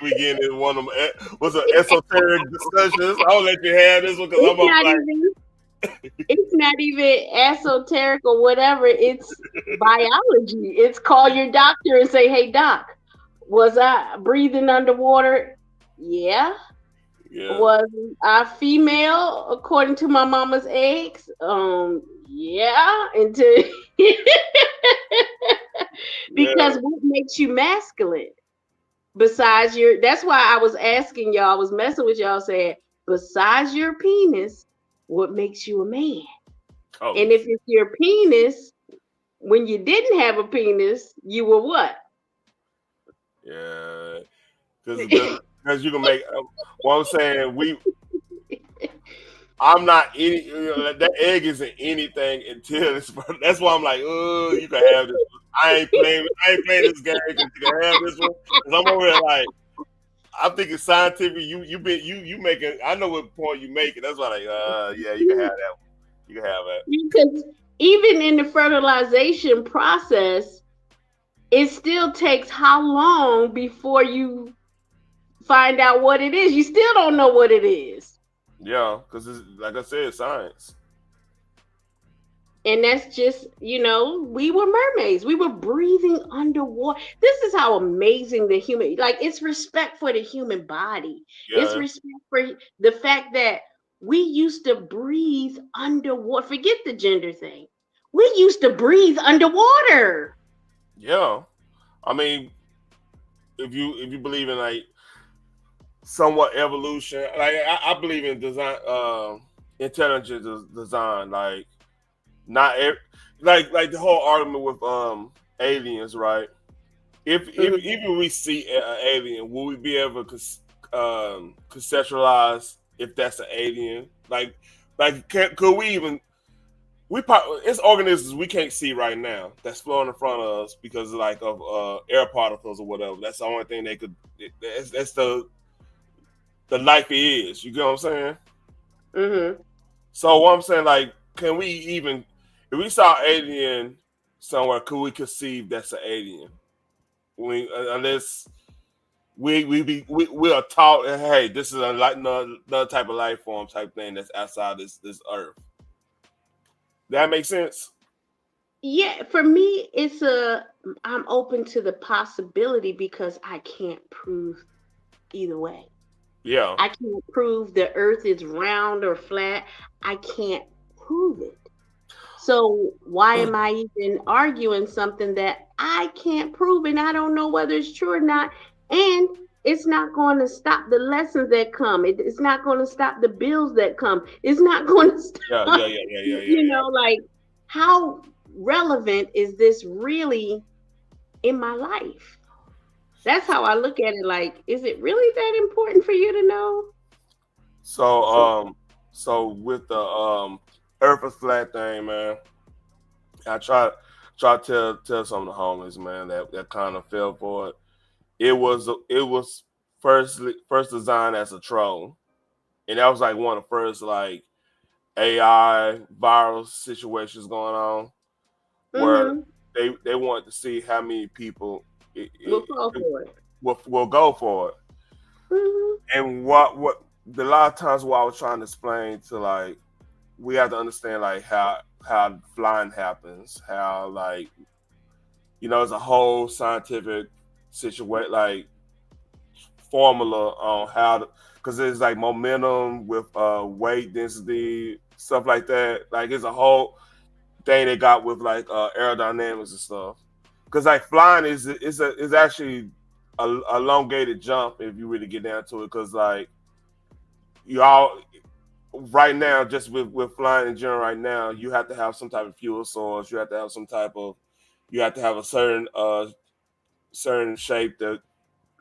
we getting in one of them. What's an esoteric discussions? I'll let you have this one because it's not even esoteric or whatever. It's biology. It's call your doctor and say, "Hey, doc, was I breathing underwater?" Yeah. Was I female according to my mama's eggs? Yeah. Because what makes you masculine? Besides that's why I was asking y'all, I was messing with y'all saying, besides your penis, what makes you a man? Oh. And if it's your penis, when you didn't have a penis, you were what? Yeah, because you can make. What I'm saying, I'm not any. That egg isn't anything until it's. That's why I'm like, oh, you can have this. I ain't playing this game because you can have this one. Because I'm over here like, I'm thinking scientific. You making. I know what point you making. That's why yeah, you can have that one. You can have that. Because even in the fertilization process, it still takes how long before you find out what it is? You still don't know what it is. Yeah, because like I said, science. And that's just, we were mermaids. We were breathing underwater. This is how amazing the human, it's respect for the human body. Yeah. It's respect for the fact that we used to breathe underwater. Forget the gender thing. We used to breathe underwater. Yeah. I mean, if you believe in somewhat evolution, I believe in design, intelligent design, not like the whole argument with aliens, right? If even we see an alien, will we be able to conceptualize if that's an alien? Could we even? It's organisms we can't see right now that's flowing in front of us because of air particles or whatever. That's the only thing they could. That's the life is. You get what I'm saying? Mm-hmm. So what I'm saying, can we even, if we saw alien somewhere, could we conceive that's an alien? Unless we are taught, hey, this is another type of life form type thing that's outside this earth. That makes sense? Yeah, for me, I'm open to the possibility because I can't prove either way. Yeah. I can't prove the earth is round or flat. I can't prove it. So why am I even arguing something that I can't prove and I don't know whether it's true or not? And it's not going to stop the lessons that come. It's not going to stop the bills that come. It's not going to stop. Yeah. How relevant is this really in my life. That's how I look at it. Like, is it really that important for you to know? So with the Earth is flat thing, man, I try to tell some of the homies, man, that kind of fell for it. It was first designed as a troll, and that was like one of the first like AI viral situations going on, where they wanted to see how many people We'll fall for it. will go for it. And what a lot of times what I was trying to explain to, like, we have to understand like how flying happens, how, like, you know, it's a whole scientific situation, like formula on how to, because it's like momentum with weight density, stuff like that. Like, it's a whole thing they got with like aerodynamics and stuff. Because like flying is actually a elongated jump if you really get down to it. Because like y'all right now, just with flying in general right now, you have to have some type of fuel source. You have to have a certain shape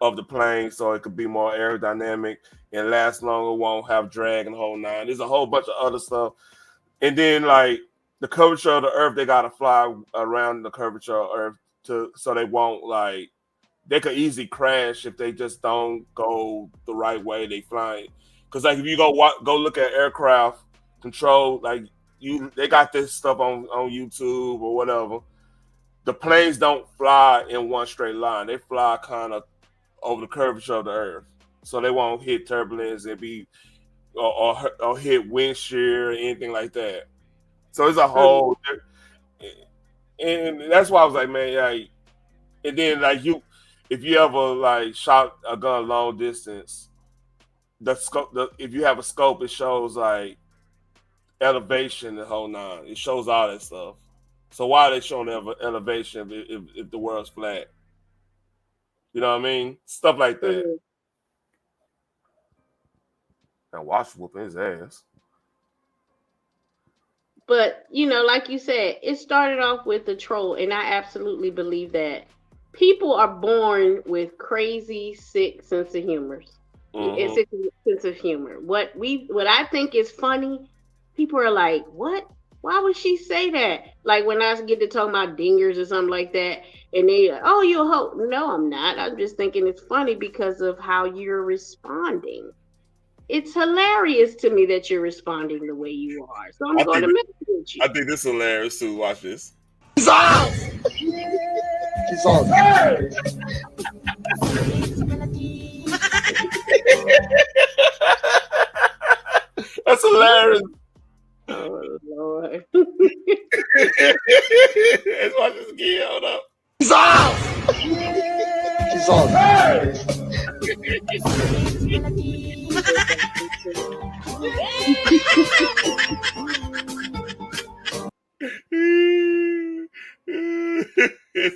of the plane so it could be more aerodynamic and last longer, won't have drag and the whole nine. There's a whole bunch of other stuff. And then like the curvature of the Earth, they gotta fly around the curvature of Earth so they won't, like, they could easily crash if they just don't go the right way they flying. Because like if you go look at aircraft control, like they got this stuff on YouTube or whatever. The planes don't fly in one straight line. They fly kind of over the curvature of the Earth, so they won't hit turbulence and be or hit wind shear or anything like that. So it's a whole, and that's why I was like, man, yeah. And then like if you ever like shot a gun long distance, the scope, if you have a scope, it shows like elevation, the whole nine. It shows all that stuff. So why are they showing elevation if the world's flat? You know what I mean? Stuff like that. And watch whooping his ass. But, you know, like you said, it started off with the troll, and I absolutely believe that people are born with crazy, sick sense of humor. And sick sense of humor. What I think is funny, people are like, what? Why would she say that? Like when I get to talking about dingers or something like that, and they, oh, you're a hoe. No, I'm not. I'm just thinking it's funny because of how you're responding. It's hilarious to me that you're responding the way you are. So I'm going to mess with you. I think this is hilarious too. Watch this. He's off. He's off. That's hilarious. Oh Lord. Let's watch this again. Hold up. He's off. He's off.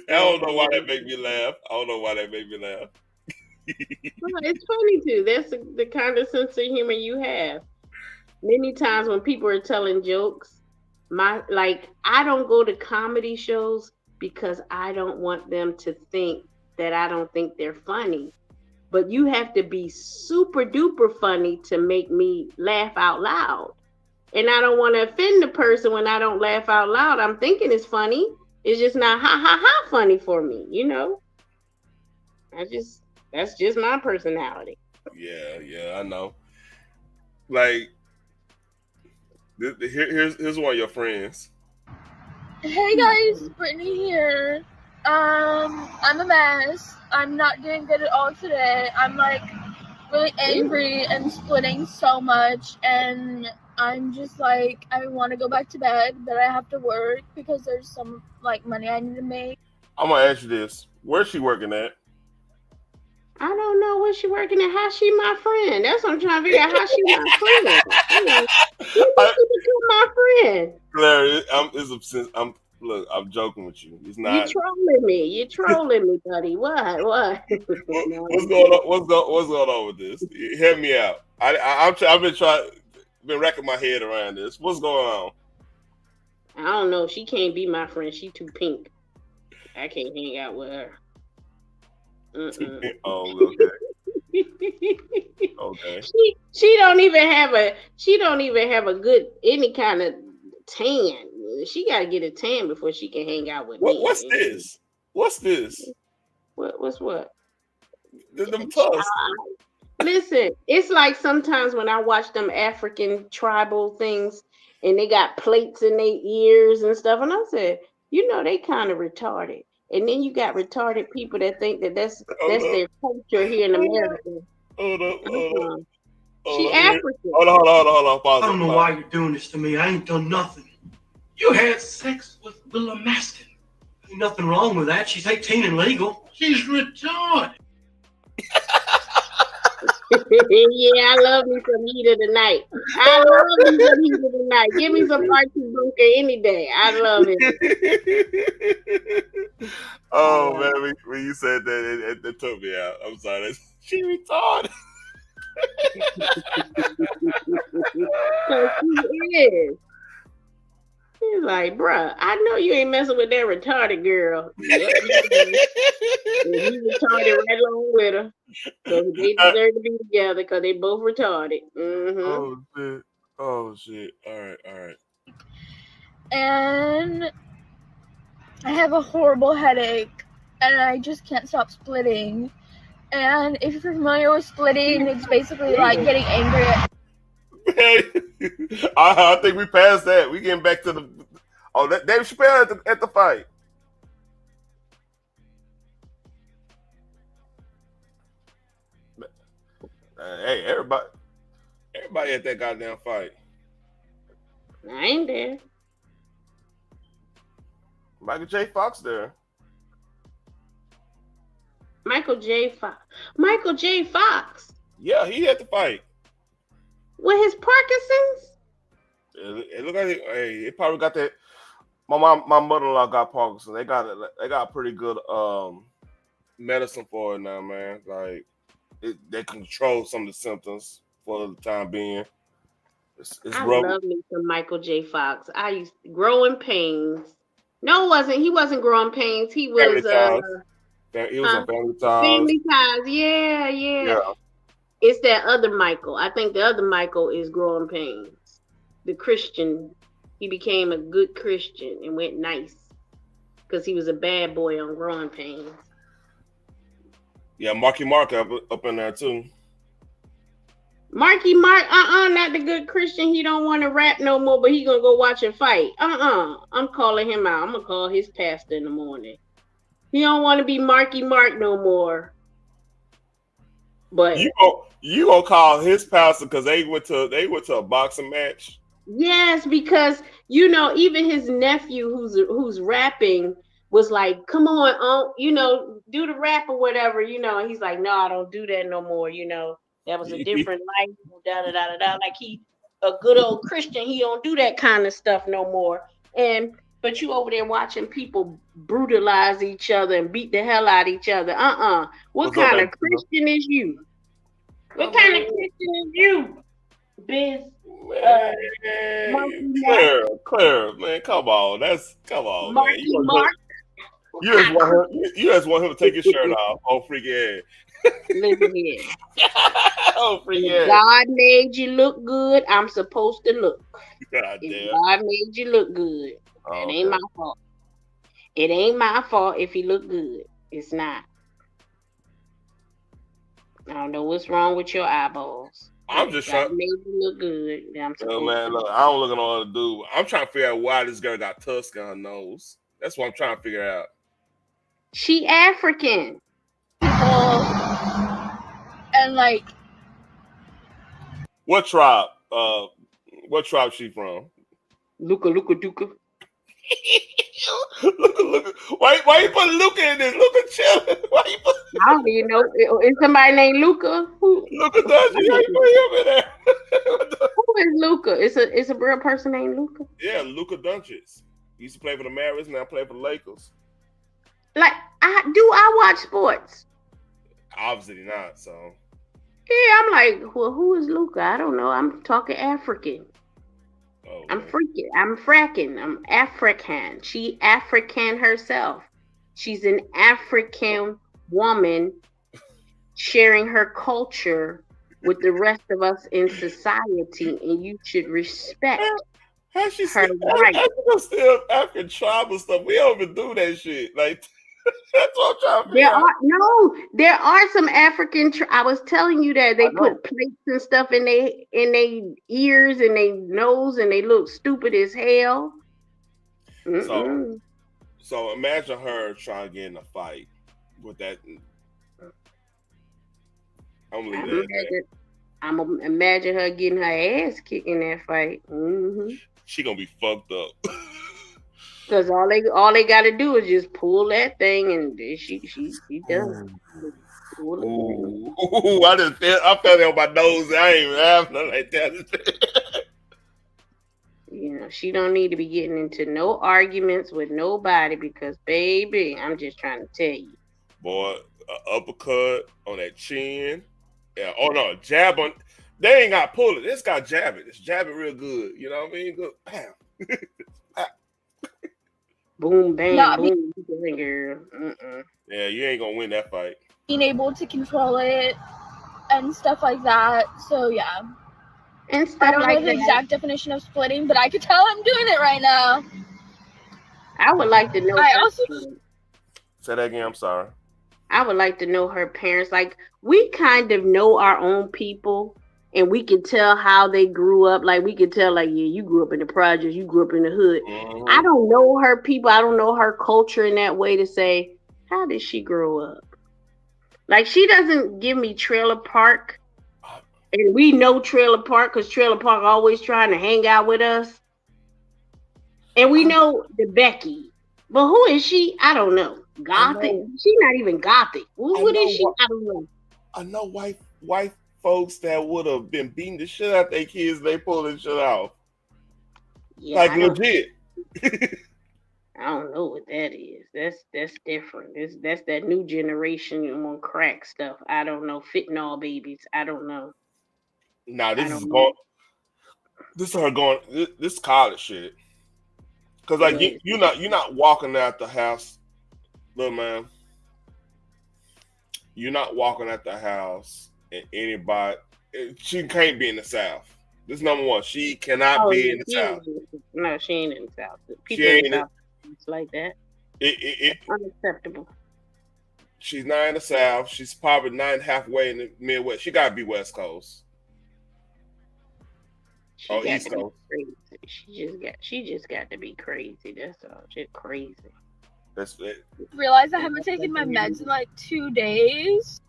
I don't know why that made me laugh. Well, it's funny too. That's the kind of sense of humor you have. Many times when people are telling jokes, I don't go to comedy shows because I don't want them to think that I don't think they're funny. But you have to be super duper funny to make me laugh out loud. And I don't want to offend the person when I don't laugh out loud. I'm thinking it's funny. It's just not ha ha ha funny for me, you know? That's just my personality. Yeah, I know. Like, here's one of your friends. Hey guys, Brittany here. I'm a mess. I'm not doing good at all today. I'm like really angry and splitting so much, and I'm just like, I want to go back to bed, but I have to work because there's some like money I need to make. I'm gonna ask you this: where's she working at? I don't know where she working at. How she my friend? That's what I'm trying to figure out. How she my friend? She become my friend. Claire, I'm joking with you. It's not. You're trolling me, buddy. What? What's going on with this? Help me out. I've been racking my head around this. What's going on? I don't know. She can't be my friend. She too pink. I can't hang out with her. Oh, okay. Okay. She don't even have a good any kind of tan. She gotta get a tan before she can hang out with me. What's this? What's this? What's what? Them tusks. Listen, it's like sometimes when I watch them African tribal things and they got plates in their ears and stuff, and I said, you know, they kind of retarded. And then you got retarded people that think that that's their culture here in America. Hold up. She African. Hold on. Pause. I don't know why you're doing this to me. I ain't done nothing. You had sex with Willa Maston. Ain't nothing wrong with that. She's 18 and legal. She's retarded. Yeah, I love me some heater tonight. I love me some heater tonight. Give me some Archie Bunker any day. I love it. Oh man, when you said that, it took me out. I'm sorry. She retarded. So she is. He's like, bruh, I know you ain't messing with that retarded girl. Yep, and he retarded right along with her. So they deserve to be together because they both retarded. Mm-hmm. Oh shit. All right. And I have a horrible headache and I just can't stop splitting. And if you're familiar with splitting, it's basically like getting angry at I think we passed that. We getting back to the Dave Chappelle at the fight. Hey, everybody at that goddamn fight. I ain't there. Michael J. Fox there. Michael J. Fox. Yeah, he had the fight. With his Parkinson's? It looked like it probably got that. My mother-in-law got Parkinson's. They got pretty good medicine for it now, man. Like they control some of the symptoms for the time being. It's I rough. love me some Michael J. Fox. I used to Growing Pains. No, he wasn't Growing Pains. He was He was on Family Ties. Family Ties. Yeah. It's that other Michael. I think the other Michael is Growing Pains. The Christian. He became a good Christian and went nice because he was a bad boy on Growing Pains. Yeah, Marky Mark up in there too. Marky Mark, not the good Christian. He don't want to rap no more, but he gonna go watch and fight. I'm calling him out. I'm gonna call his pastor in the morning. He don't want to be Marky Mark no more. But you gonna call his pastor because they went to a boxing match? Yes, because even his nephew who's rapping was like, "Come on, do the rap or whatever," And he's like, "No, I don't do that no more." That was a different life. Da da da da. Like he a good old Christian, he don't do that kind of stuff no more. But you over there watching people brutalize each other and beat the hell out of each other. What kind of Christian is you? What kind of Christian is you, Biz? Claire, man, come on, man. Marky Mark. You just want him to take his shirt off. Oh, freaky ass. Listen here. Oh, freaky ass. God made you look good. I'm supposed to look. God made you look good. It ain't my fault. It ain't my fault if you look good. It's not. I don't know what's wrong with your eyeballs. I'm just trying to make you look good. Look, I don't look at all the dude. I'm trying to figure out why this girl got tusk on her nose. That's what I'm trying to figure out. She African. And like, what tribe? What tribe she from? Luca Duca. Luca. Why you put Luca in this? Luca chilling. Why you put? I don't even know. Is somebody named Luca? Luca does. You put him in there. Who is Luca? It's a real person named Luca. Yeah, Luka Doncic. He used to play for the Mavericks, now play for the Lakers. Like, I watch sports? Obviously not. So. Yeah, I'm like, well, who is Luca? I don't know. I'm talking African. I'm freaking. I'm fracking. I'm African. She African herself. She's an African woman sharing her culture with the rest of us in society, and you should respect How she her still, right. still African tribal stuff? We don't even do that shit. Like that's what I'm trying to figure out. There are some African. I was telling you that they put plates and stuff in their ears and their nose, and they look stupid as hell. So imagine her trying to get in a fight with that. I'm gonna leave that. I'm gonna imagine her getting her ass kicked in that fight. She gonna be fucked up. Cause all they gotta do is just pull that thing, and she done. Ooh, I felt it on my nose. I ain't even have nothing like that. You know, she don't need to be getting into no arguments with nobody because, baby, I'm just trying to tell you. Boy, uppercut on that chin. Yeah. Oh no, jab on. They ain't got to pull it. This guy jab it. It's jab it real good. You know what I mean? Good. Bam. Boom, bang, boom, girl. Yeah, you ain't gonna win that fight. Being able to control it and stuff like that. So yeah. And stuff I don't like know the that. exact definition of splitting, but I could tell I'm doing it right now. I would like to know. Say that again. I'm sorry. I would like to know her parents. Like, we kind of know our own people, and we can tell how they grew up. Like, we can tell, like, yeah, you grew up in the projects, you grew up in the hood. I don't know her people. I don't know her culture in that way to say, how did she grow up? Like, she doesn't give me Trailer Park. And we know Trailer Park because Trailer Park always trying to hang out with us. And we know the Becky. But who is she? I don't know. Gothic? She's not even Gothic. What is she? I don't know. I know white folks that would have been beating the shit out their kids. They pull this shit off. Yeah, like legit. I don't know what that is. That's different. That's that new generation on crack stuff. I don't know. Fentanyl babies. I don't know. Nah, this is going. This is her going. This college shit. Cause like you're not walking out the house, little man. You're not walking out the house and anybody. She can't be in the South. This is number one. She cannot be in the South. No, she ain't in the South. People She ain't in the South, it's like that. It's unacceptable. She's not in the South. She's probably not halfway in the Midwest. She gotta be West Coast. Or East Coast. She just got to be crazy. That's all. Just crazy. That's it. Realize I haven't taken my meds in like 2 days.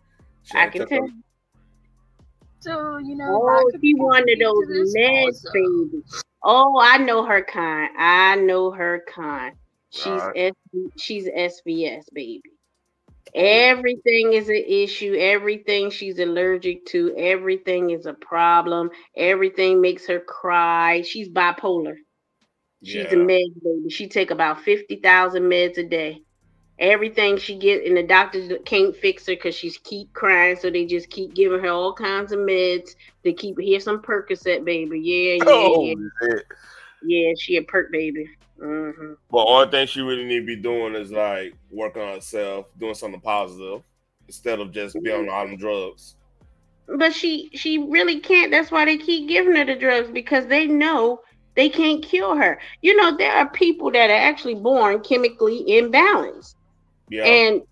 I can tell. So, you know. Oh, she one of those meds, baby. Oh, I know her kind. She's SVS, baby. Everything is an issue. Everything she's allergic to. Everything is a problem. Everything makes her cry. She's bipolar. She's a med baby. She take about 50,000 meds a day. Everything she get, and the doctors can't fix her because she's keep crying. So they just keep giving her all kinds of meds to keep. Here's some Percocet, baby. Yeah, she a perk baby. Mm-hmm. But only thing she really need to be doing is like working on herself, doing something positive instead of just being on all them drugs. But she really can't. That's why they keep giving her the drugs, because they know they can't cure her. You know, there are people that are actually born chemically imbalanced. Yeah. And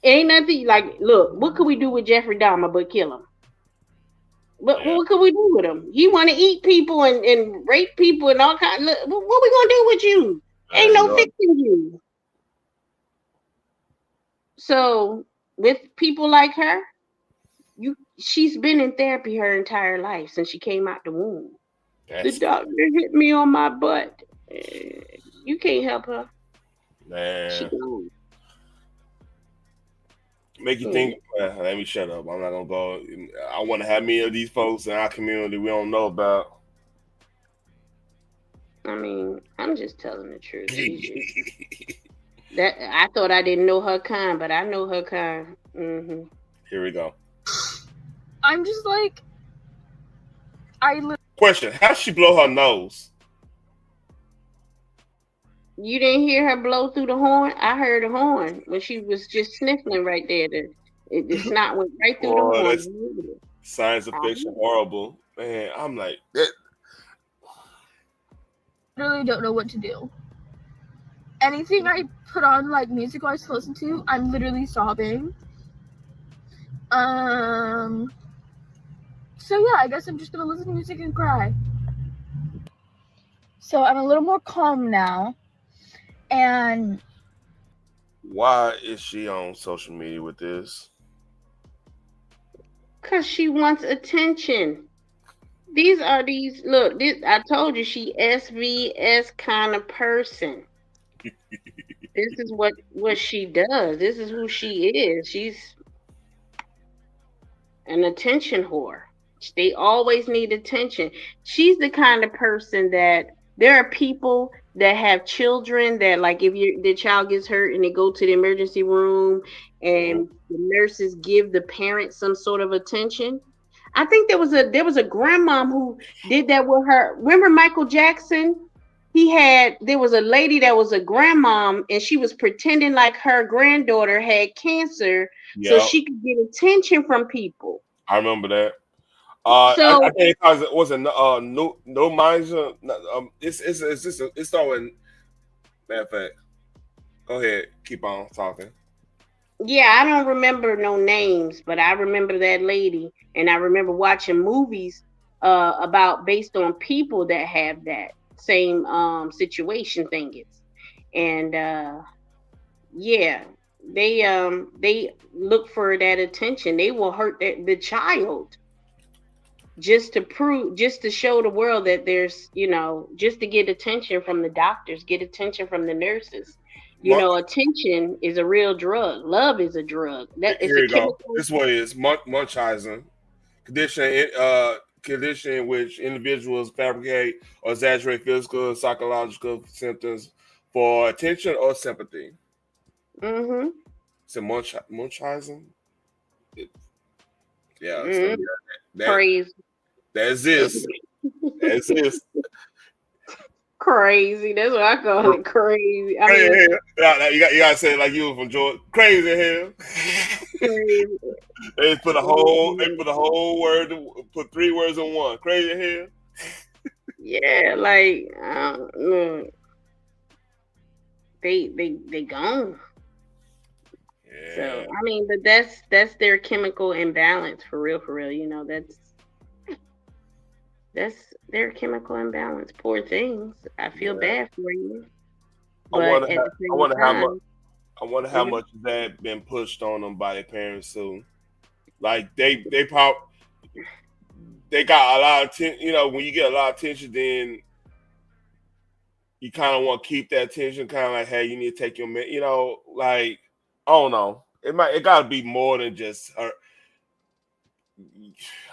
ain't nothing like, look, what could we do with Jeffrey Dahmer but kill him? But what could we do with him? He want to eat people and rape people and all kinds. What we gonna do with you? Ain't no fixing you. So with people like her, she's been in therapy her entire life since she came out the womb. The doctor hit me on my butt. You can't help her. Man. Make you think. Let me shut up. I'm not gonna go. I want to have many of these folks in our community we don't know about. I mean, I'm just telling the truth. That I thought I didn't know her kind, but I know her kind. Mm-hmm. Here we go. I'm just like, Question: how she blow her nose? You didn't hear her blow through the horn? I heard the horn when she was just sniffling right there. The snot went right through the Boy, horn. that's science fiction horrible. Man, I'm like, Really don't know what to do. Anything I put on like music wise to listen to, I'm literally sobbing. So yeah, I guess I'm just gonna listen to music and cry. So I'm a little more calm now. And why is she on social media with this? Because she wants attention. Look, I told you she SVS kind of person. This is what she does. This is who she is. She's an attention whore. They always need attention. She's the kind of person that there are people that have children that, like, if the child gets hurt and they go to the emergency room and the nurses give the parents some sort of attention. I think there was a grandmom who did that with her. Remember Michael Jackson? There was a lady that was a grandmom and she was pretending like her granddaughter had cancer so she could get attention from people. I remember that. I think it was no minds. It's starting. Matter of fact, go ahead, keep on talking. Yeah, I don't remember no names, but I remember that lady, and I remember watching movies based on people that have that same situation thingies, and yeah, they look for that attention. They will hurt the child just to show the world that there's, just to get attention from the doctors, get attention from the nurses. Attention is a real drug. Love is a drug. Here you go. This one is Munchausen condition in which individuals fabricate or exaggerate physical and psychological symptoms for attention or sympathy. Mm-hmm. So Munchausen. Yeah. Mm-hmm. Crazy. That's this. That's this. Crazy. That's what I call it. Crazy. I mean, you gotta say it like you were from Georgia. Crazy hell. Crazy. They put a whole word. Put 3 words in one. Crazy hell. Yeah, like they gone. Yeah. So I mean, but that's their chemical imbalance for real. That's their chemical imbalance. Poor things. I feel bad for you. I wonder how much of that been pushed on them by their parents too. Like they got a lot of attention. When you get a lot of attention, then you kind of want to keep that attention. Kind of like, hey, you need to take your like, I don't know. It got to be more than just her.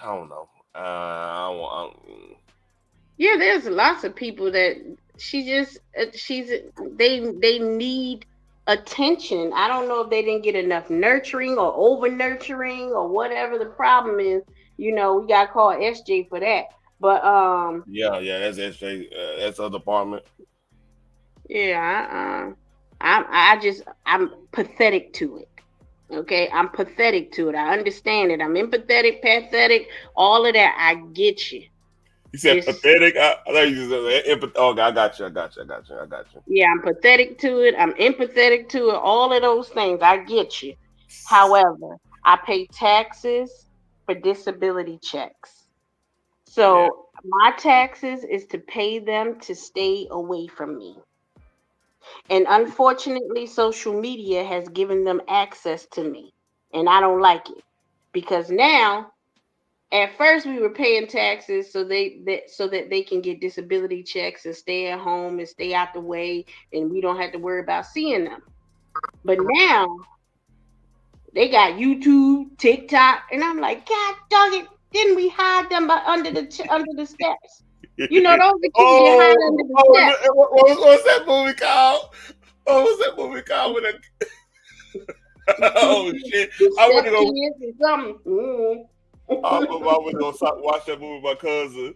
I don't know. Yeah, there's lots of people that they need attention. I don't know if they didn't get enough nurturing or over nurturing or whatever the problem is. We got to call SJ for that. But yeah, that's SJ. That's the department. Yeah, I'm pathetic to it. Okay, I'm pathetic to it. I understand it. I'm empathetic, pathetic, all of that. I get you. You said pathetic? I thought you said empathy. Oh, I got you. Yeah, I'm pathetic to it. I'm empathetic to it. All of those things. I get you. However, I pay taxes for disability checks. So my taxes is to pay them to stay away from me. And unfortunately, social media has given them access to me. And I don't like it. Because now, at first we were paying taxes so that they can get disability checks and stay at home and stay out the way, and we don't have to worry about seeing them. But now they got YouTube, TikTok, and I'm like, God dog it, didn't we hide them under the steps? Those are kids you hide under the steps. What's that movie called? What's that movie called with a oh shit! I went to go. I went to go watch that movie with my cousin.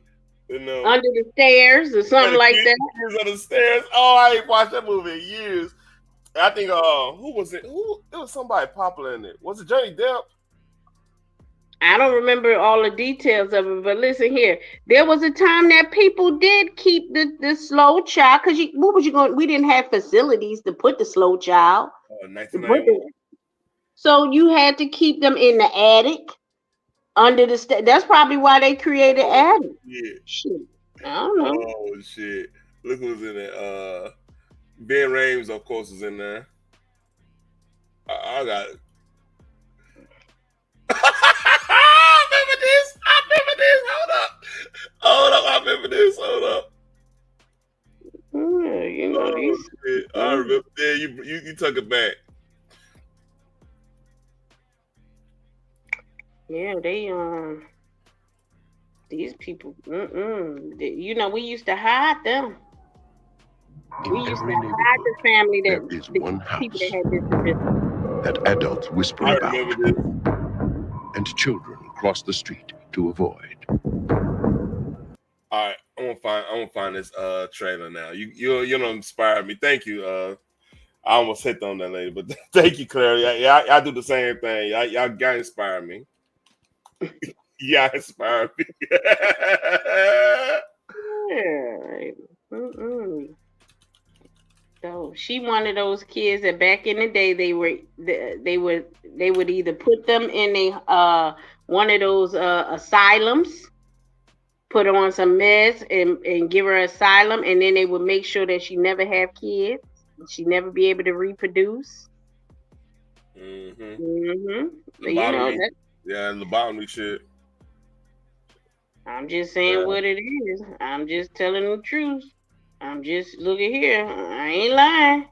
You know, Under the Stairs or something like that. Kids on the Stairs. Oh, I ain't watched that movie in years. I think who was it? It was somebody popular in it. Was it Johnny Depp? I don't remember all the details of it, but listen here. There was a time that people did keep the slow child because what was you going? We didn't have facilities to put the slow child. 1991. So you had to keep them in the attic under the. That's probably why they created attic. Yeah. Shit. I don't know. Oh shit! Look who's in it. Ben Rames, of course, is in there. I got it. I remember this. Hold up. I remember this. Hold up. Yeah, you know these. Shit. I remember. Yeah, you took it back. Yeah, they these people. You know, we used to hide them. We used to hide the family that there is one house people that had disabilities. that adults whisper about, and children cross the street to avoid. All right, I'm gonna find this trailer now. You don't inspire me. Thank you. I almost hit on that lady, but thank you, Claire. Yeah, I do the same thing. Y'all got inspire me. Yeah, inspire me. Yeah. So she one of those kids that back in the day they would either put them in a one of those asylums, put on some meds and give her asylum, and then they would make sure that she never have kids, she never be able to reproduce. You know that. Yeah, and lobotomy shit. I'm just saying what it is. I'm just telling the truth. I'm just looking here. I ain't lying.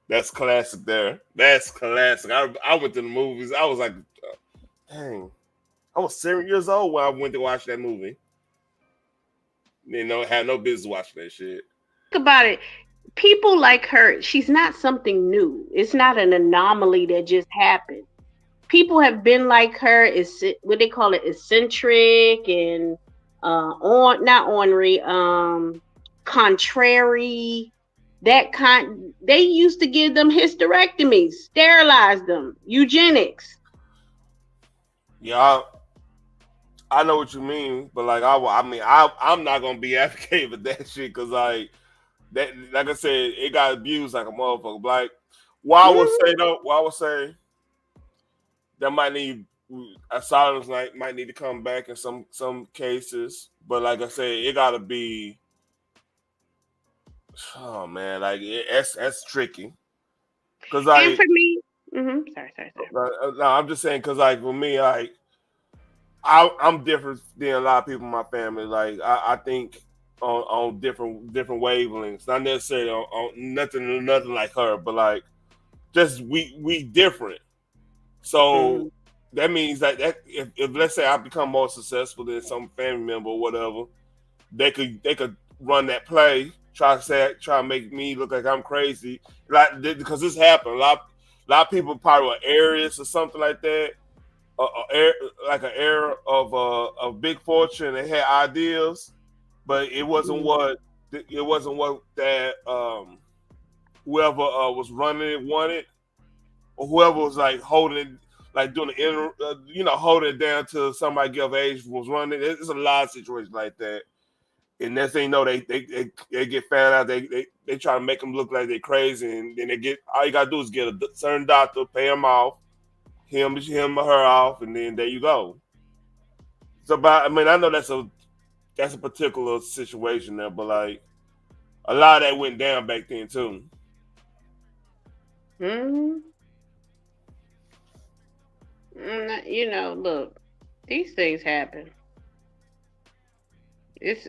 That's classic there. That's classic. I went to the movies. I was like, dang. I was 7 years old when I went to watch that movie. You know, had no business watching that shit. Think about it. People like her, she's not something new. It's not an anomaly that just happened. People have been like her, is what they call it, eccentric and not ornery, contrary. They used to give them hysterectomies, sterilize them, eugenics. Yeah, I know what you mean, but like I'm not gonna be advocating for that shit because like I said, it got abused like a motherfucker. Like, I would say that might need asylums might need to come back in some cases, but like I said, it gotta be. Oh man, like that's tricky. Cause like, and for me, sorry. No, I'm just saying because like for me, like I'm different than a lot of people in my family. Like I think on different wavelengths, not necessarily on nothing like her, but like just we different. So that means that if let's say I become more successful than some family member or whatever, they could run that play, try to make me look like I'm crazy, like because this happened. A lot of people probably were Aries or something like that, like an heir of big fortune. They had ideas, but it wasn't what that whoever was running it wanted, or whoever was like holding, like doing the holding it down till somebody of age was running. It's a lot of situations like that. And next thing you know, they get found out. They try to make them look like they're crazy, and then all you gotta do is get a certain doctor, pay him off, him or her off, and then there you go. So, I know that's a particular situation there, but like a lot of that went down back then too. You know, look, these things happen. It's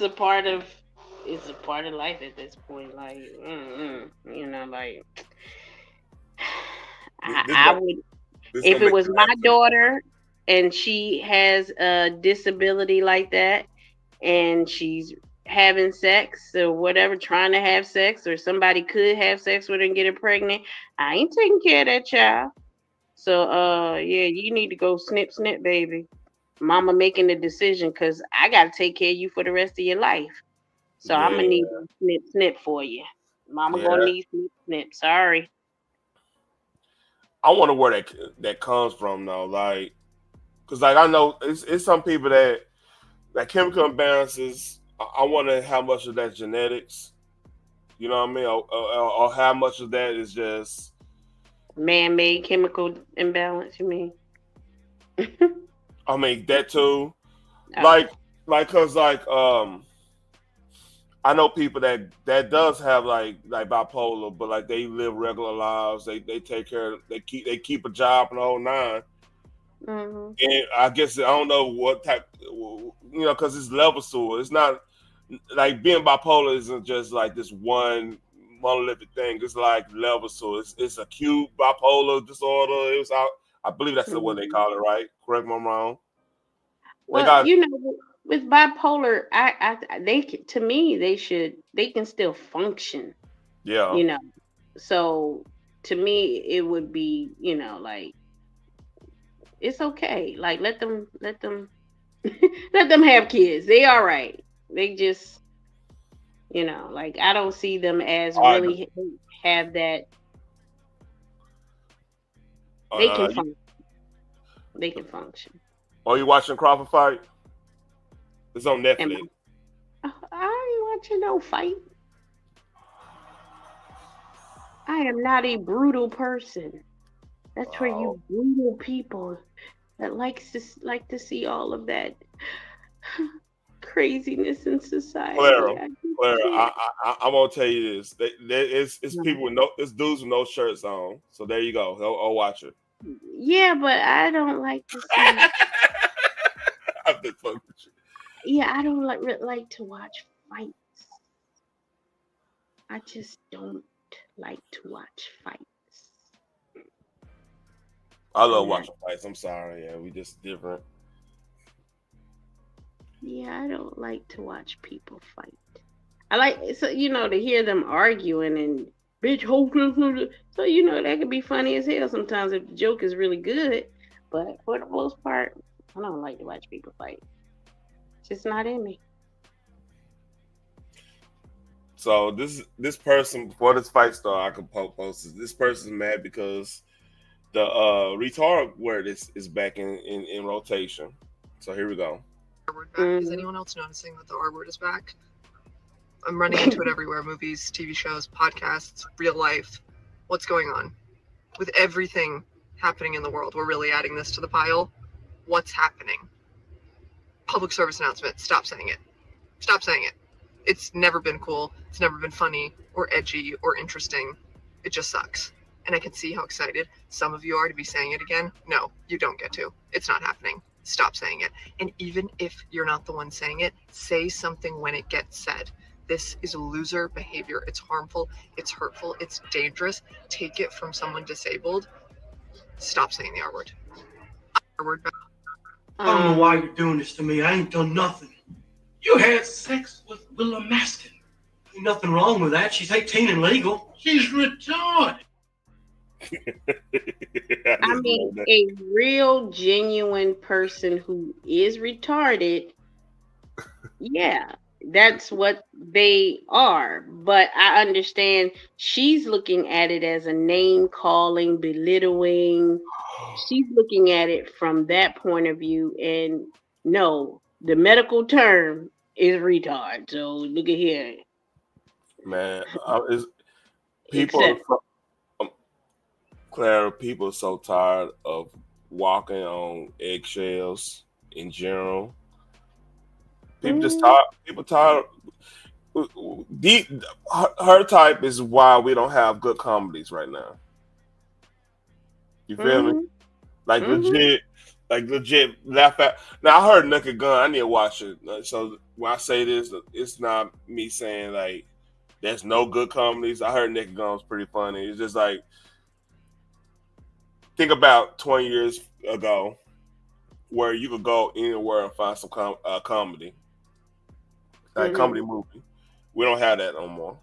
a part of life at this point. Like, you know, like I would, if it was my daughter and she has a disability like that, and she's having sex or whatever, trying to have sex, or somebody could have sex with her and get her pregnant, I ain't taking care of that child. So, yeah, you need to go snip, baby. mama making the decision because I got to take care of you for the rest of your life. So I'm going to need a snip, snip for you. Mama going to need snip, snip. Sorry. I wonder where that comes from, though. Like, because, like, I know it's some people that chemical imbalances, I wonder how much of that genetics, you know what I mean? Or how much of that is just man-made chemical imbalance, you mean? I mean, that too. Like, cause I know people that does have like bipolar, but like they live regular lives. They take care. They keep a job and the whole nine. Mm-hmm. And I guess I don't know what type, because it's levels to it. It's not like being bipolar isn't just like this one monolithic thing. It's like levels to it. It's acute bipolar disorder. I believe that's what they call it, right? Correct me if I'm wrong. Well, with bipolar, to me they can still function. Yeah. So to me it would be, like it's okay. Like let them let them have kids. They all right. They just like I don't see them as really have that. They can function. They can function. Are you watching Crawford fight? It's on Netflix. I ain't watching no fight. I am not a brutal person. That's for you brutal people that like to see all of that craziness in society. Clara, I'm gonna tell you this. It's people with it's dudes with no shirts on. So there you go. I'll watch it. Yeah, but I don't like to see. I'm just fucking with you. Yeah, I don't like to watch fights. I just don't like to watch fights. I love watching fights. I'm sorry. Yeah, we just different. Yeah, I don't like to watch people fight. I like to hear them arguing and bitch so that could be funny as hell sometimes if the joke is really good. But for the most part, I don't like to watch people fight. It's just not in me. So this person before this fight started, I could post this. This person's mad because the retard word is back in rotation. So here we go. Is anyone else noticing that the R word is back? I'm running into it everywhere. Movies, TV shows, podcasts, real life. What's going on? With everything happening in the world, we're really adding this to the pile. What's happening? Public service announcement. Stop saying it. Stop saying it. It's never been cool. It's never been funny or edgy or interesting. It just sucks. And I can see how excited some of you are to be saying it again. No, you don't get to. It's not happening. Stop saying it. And even if you're not the one saying it, say something when it gets said. This is loser behavior. It's harmful. It's hurtful. It's dangerous. Take it from someone disabled. Stop saying the R word. R word back. I don't know why you're doing this to me. I ain't done nothing. You had sex with Willa Maston. Ain't nothing wrong with that. She's 18 and legal. She's retarded. I mean, a real, genuine person who is retarded, yeah, that's what they are. But I understand she's looking at it as a name calling, belittling. She's looking at it from that point of view. And no, the medical term is retard. So look at here. Man, people. Clara, people are so tired of walking on eggshells in general. People just tired. People tired. Her type is why we don't have good comedies right now. You feel me? Like legit laugh at. Now I heard Naked Gun. I need to watch it. So when I say this, it's not me saying like there's no good comedies. I heard Naked Gun was pretty funny. It's just like. Think about 20 years ago where you could go anywhere and find some comedy, like comedy movie. We don't have that no more,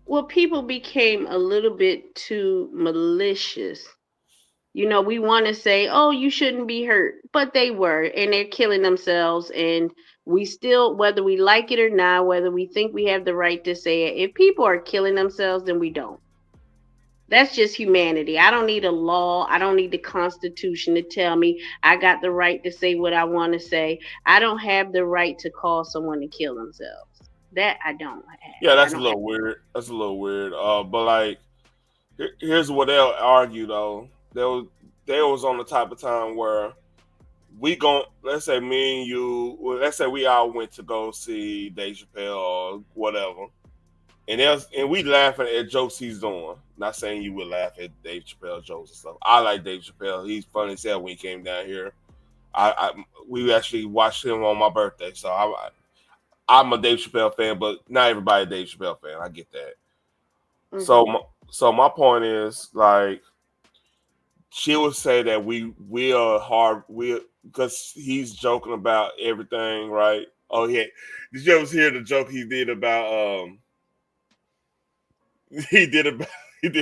Well, people became a little bit too malicious, You know, we want to say, oh, you shouldn't be hurt, but they were, and they're killing themselves. And we still, whether we like it or not, whether we think we have the right to say it, if people are killing themselves, then we don't. That's just humanity. I don't need a law. I don't need the Constitution to tell me I got the right to say what I want to say. I don't have the right to call someone to kill themselves. That I don't have. Yeah, that's a little weird. That's a little weird. But like, here's what they'll argue though. They was on the type of time where let's say me and you, well, let's say we all went to go see Dave Chappelle or whatever. And we laughing at jokes he's doing. Not saying you would laugh at Dave Chappelle jokes and stuff. I like Dave Chappelle. He's funny as hell when he came down here. We actually watched him on my birthday, so I'm a Dave Chappelle fan, but not everybody a Dave Chappelle fan. I get that. Mm-hmm. So my point is, like, she would say that we are because he's joking about everything, right? Oh yeah, did you ever hear the joke he did about He did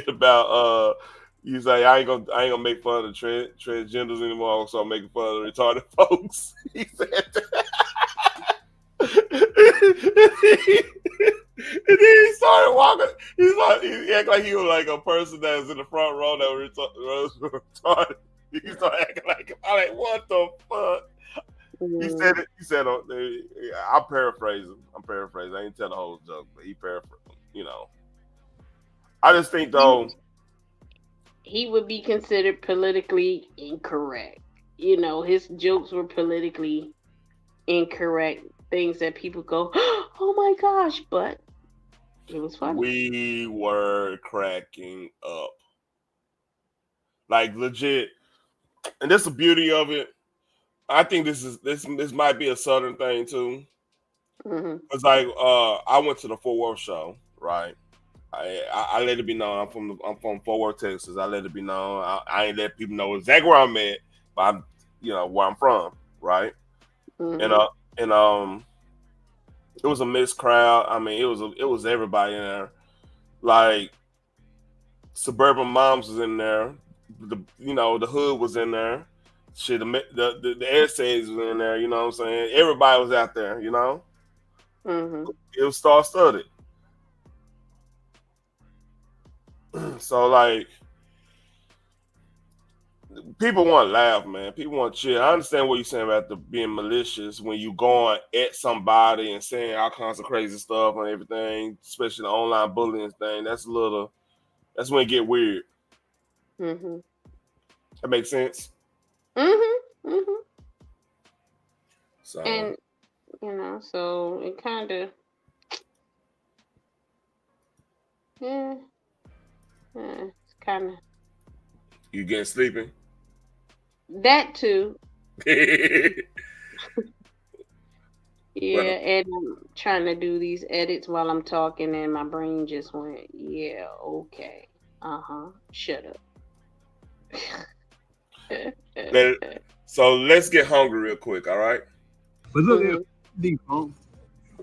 about he's like, I ain't gonna make fun of the transgenders anymore, so I'm making fun of the retarded folks. He said that. And then he started walking. He acted like he was like a person that was in the front row that was retarded. He started acting like, I'm like, what the fuck? He said it. He said, I'm paraphrasing. I ain't tell the whole joke, but he paraphrased. You know. I just think though he would be considered politically incorrect. You know, his jokes were politically incorrect. Things that people go, oh my gosh, but it was funny. We were cracking up. Like legit. And that's the beauty of it. I think this might be a Southern thing too. Mm-hmm. It's like I went to the Fort Worth show, right? I let it be known I'm from Fort Worth, Texas. I let it be known. I ain't let people know exactly where I'm at, but I'm where I'm from, right? Mm-hmm. And it was a mixed crowd. I mean, it was everybody in there. Like suburban moms was in there. The hood was in there. Shit, the essays was in there. You know what I'm saying? Everybody was out there. You know. Mm-hmm. It was star-studded. So like, people want to laugh, man. People want to cheer. I understand what you're saying about being malicious when you going at somebody and saying all kinds of crazy stuff and everything, especially the online bullying thing. That's when it get weird. Mm-hmm. That makes sense. Mm-hmm. Mm-hmm. So, and so it kind of, yeah. It's kind of. You getting sleeping? That too. Yeah, Well, and I'm trying to do these edits while I'm talking, and my brain just went, yeah, okay. Shut up. So let's get hungry real quick, all right? But look at deep home.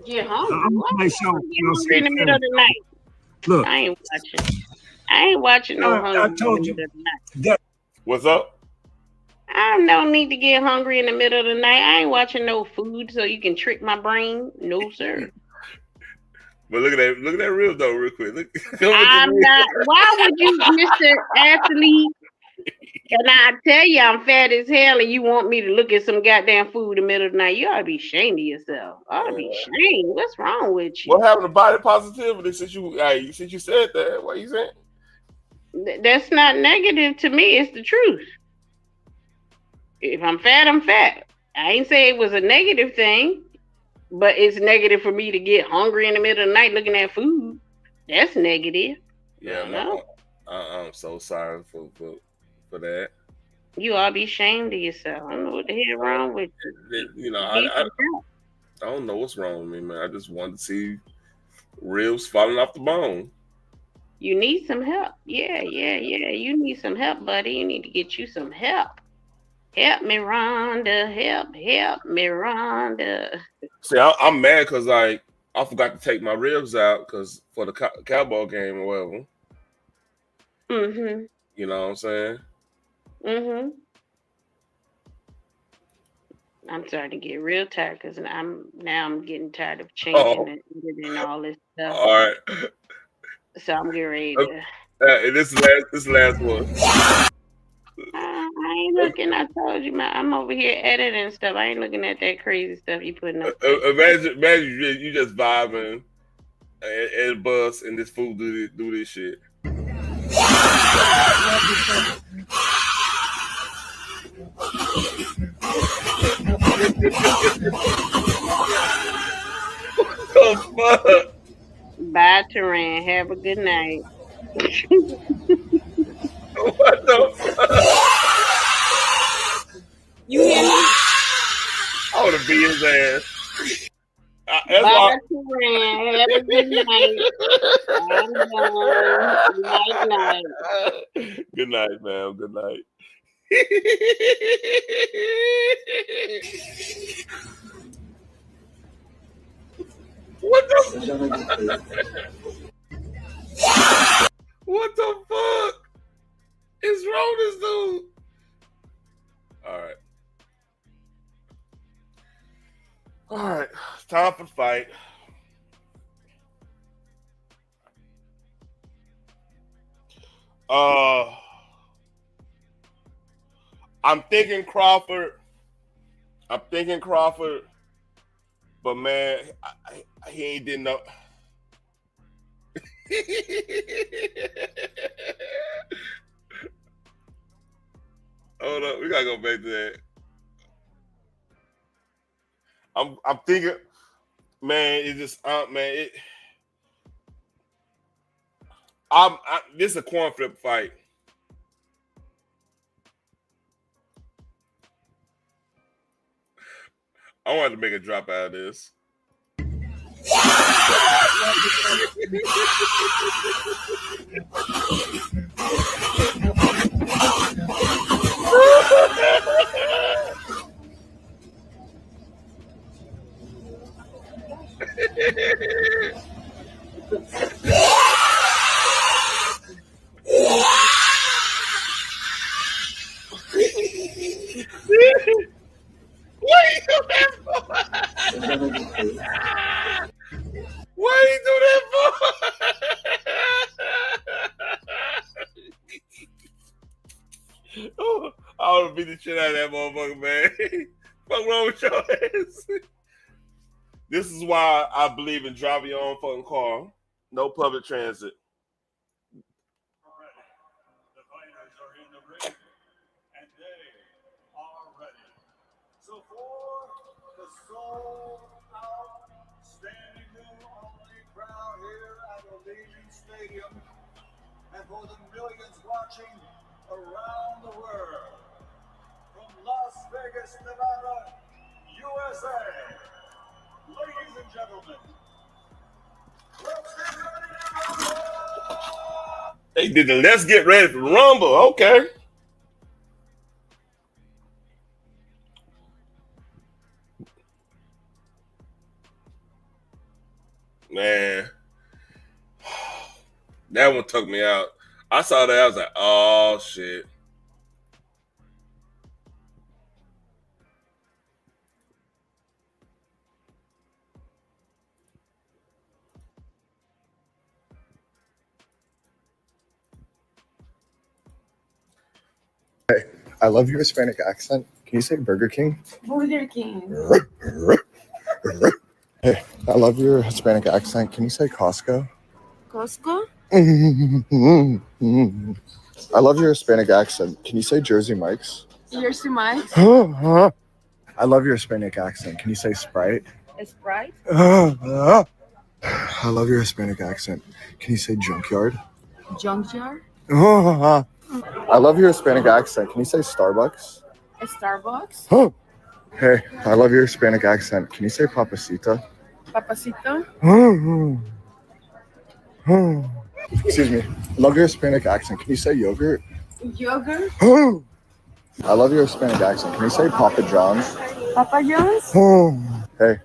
Get hungry? I'm What? gonna show Get hungry in the middle of the night. Look. I ain't watching no hungry I told you. in the middle of the night. What's up? I don't need to get hungry in the middle of the night. I ain't watching no food so you can trick my brain. No, sir. But look at that reel though, real quick. Look, I'm not. Why would you, Mr. Athlete? And I tell you, I'm fat as hell, and you want me to look at some goddamn food in the middle of the night? You ought to be ashamed of yourself. Ought to be ashamed. What's wrong with you? What happened to body positivity since you said that? What you saying? That's not negative to me. It's the truth. If I'm fat, I'm fat. I ain't say it was a negative thing, but it's negative for me to get hungry in the middle of the night looking at food. That's negative. Yeah, no. I'm so sorry for that. You ought to be ashamed of yourself. I don't know what the hell wrong with you. I don't know what's wrong with me, man. I just wanted to see ribs falling off the bone. You need some help. Yeah. You need some help, buddy. You need to get you some help. Help me, Rhonda. Help me, Rhonda. See, I'm mad because I forgot to take my ribs out for the Cowboy game or whatever. Mm-hmm. You know what I'm saying? Mm-hmm. I'm starting to get real tired because I'm getting tired of changing and all this stuff. All right. So I'm getting ready Okay. to. And this last one. I ain't looking. I told you, man. I'm over here editing stuff. I ain't looking at that crazy stuff you putting up. Imagine you just vibing and bus and this fool do this shit. What the fuck? Bye, Teran. Have a good night. What the fuck? You hear me? I would have beat his ass. That's Bye, Teran. Have a good night. I'm done. Night. Good night, ma'am. Good night. What the What the fuck is wrong with this dude? All right. It's time for the fight. I'm thinking Crawford, but man, he ain't did no. Hold up, we gotta go back to that. I'm thinking, man, it just man, this is a coin flip fight. I wanted to make a drop out of this. What you do that for? Oh, I would have beat the shit out of that motherfucker, man. What's wrong with your ass? This is why I believe in driving your own fucking car. No public transit. The fighters are in the ring, and they are ready. So for the sold-out, standing-room-only crowd here at Allegiant Stadium, and for the millions watching around the world, from Las Vegas, Nevada, USA, ladies and gentlemen, let's get ready to rumble! They did the let's get ready for Rumble. Okay. Man. That one took me out. I saw that. I was like, oh, shit. Hey, I love your Hispanic accent. Can you say Burger King? Burger King. Hey, I love your Hispanic accent. Can you say Costco? Costco. I love your Hispanic accent. Can you say Jersey Mike's? Jersey Mike's. I love your Hispanic accent. Can you say Sprite? Sprite. I love your Hispanic accent. Can you say Junkyard? Junkyard. I love your Hispanic accent. Can you say Starbucks? Starbucks. Hey, I love your Hispanic accent. Can you say Papacita? Papacito. Excuse me. I love your Hispanic accent. Can you say yogurt? Yogurt. I love your Hispanic accent. Can you say Papa John's? Papa John's. Hey,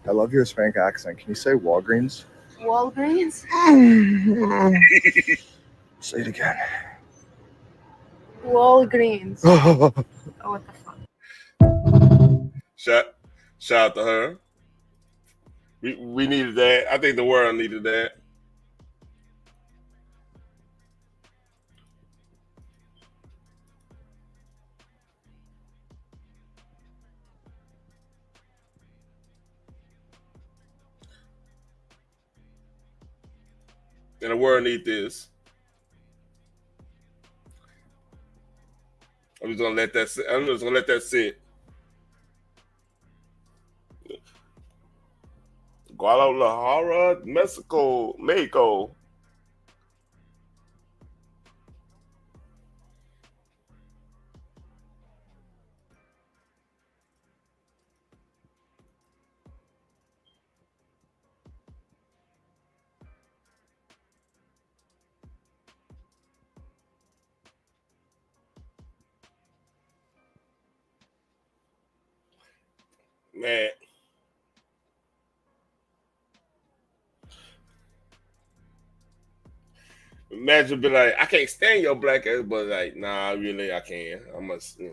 I love your Hispanic accent. Can you say Walgreens? Walgreens. Say it again. Walgreens. Oh, what the fuck? Shout out to her. We needed that. I think the world needed that. And the world need this. I'm just gonna let that sit. I'm just gonna let that sit. Guadalajara, Mexico. Man. Imagine be like, I can't stand your black ass, but like, nah, really, I can. I must, yeah.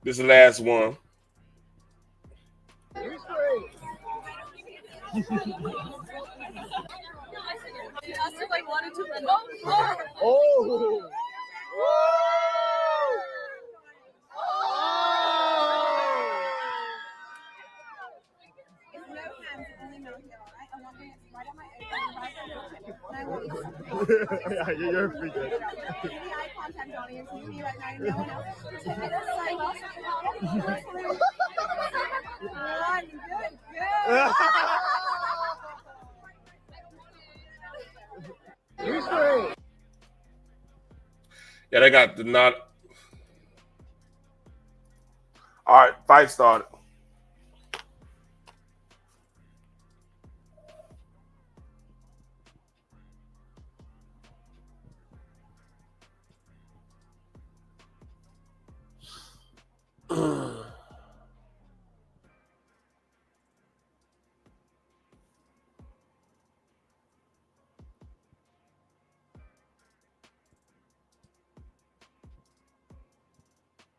This is the last one. Oh! Yeah, you're free good. Eye contact, Johnny. It's me right now. No one else. Yeah, they got the not. All right, fight started.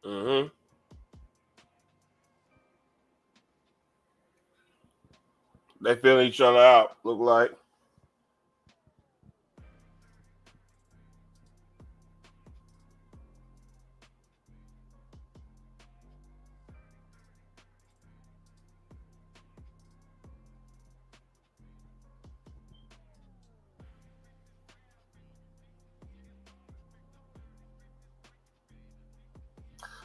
Mm-hmm. They feeling each other out, look like.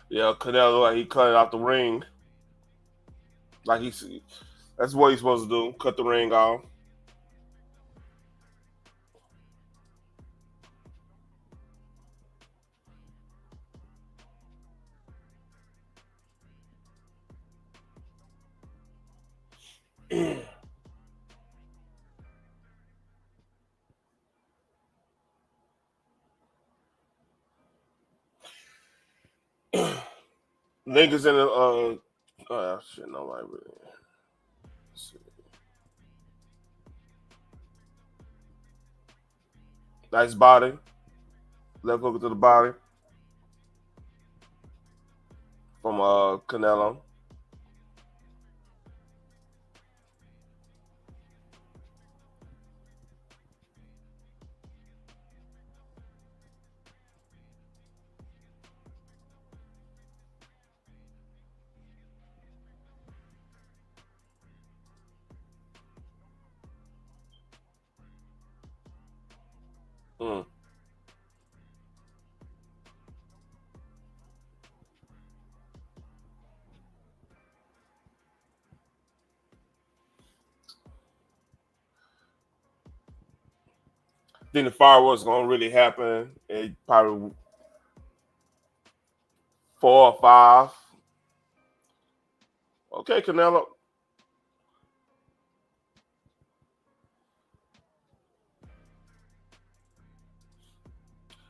Yeah, Canelo, like he cut it out the ring. Like that's what he's supposed to do. Cut the ring off. Niggas in the oh shit, nobody really. Let's see. Nice body. Left hook to the body from Canelo. I think the fireworks gonna really happen in probably 4 or 5. Okay, Canelo.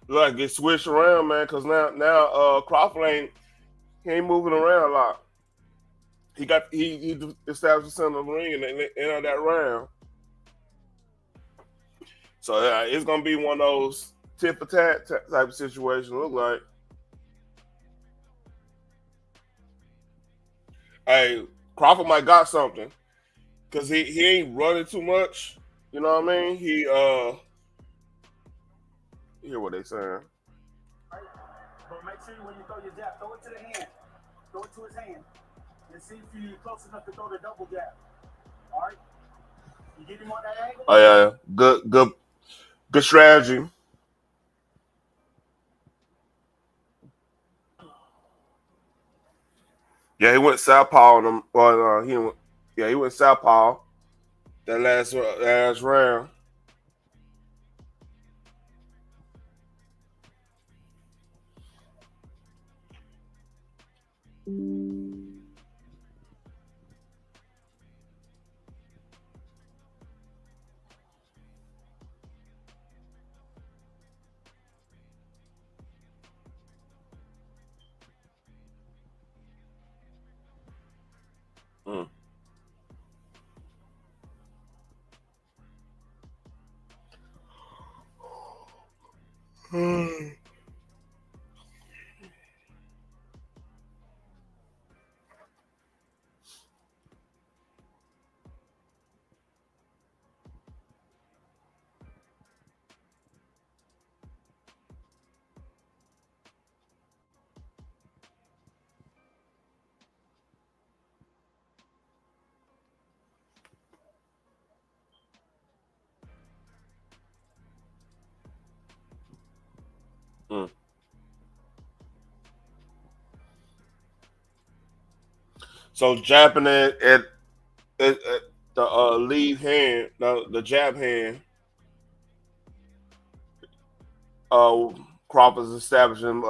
Look, get switched around, man, because now Crawford ain't moving around a lot. He established the center of the ring and entered that round. So it's gonna be one of those tit for tat type of situation. Look like, hey, Crawford might got something because he ain't running too much. You know what I mean? He you hear what they saying? But make sure when you throw your jab, throw it to the hand. Throw it to his hand. And see if you're close enough to throw the double jab. All right? You get him on that angle? Oh yeah, good strategy. Yeah, he went southpaw on him. Well, he went southpaw that last round. So jabbing it at the lead hand, the jab hand. Crawford's establishing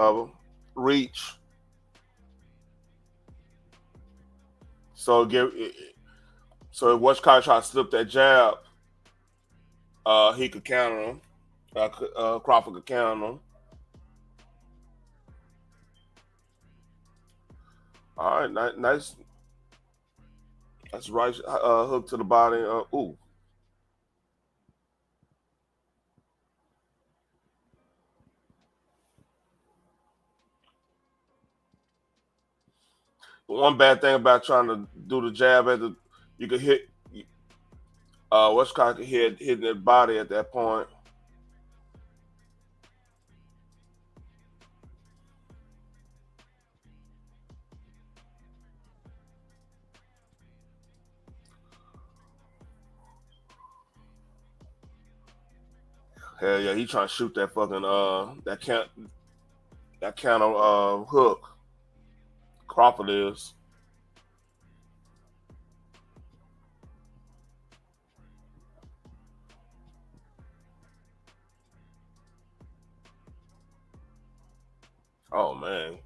reach. So if Westcott try to slip that jab, he could counter him. Crawford could counter him. All right, nice. That's right. Hook to the body. Ooh. One bad thing about trying to do the jab you could hit. Westcott could hitting that body at that point. Hell yeah, he trying to shoot that fucking that counter hook. Crawford is. Oh man.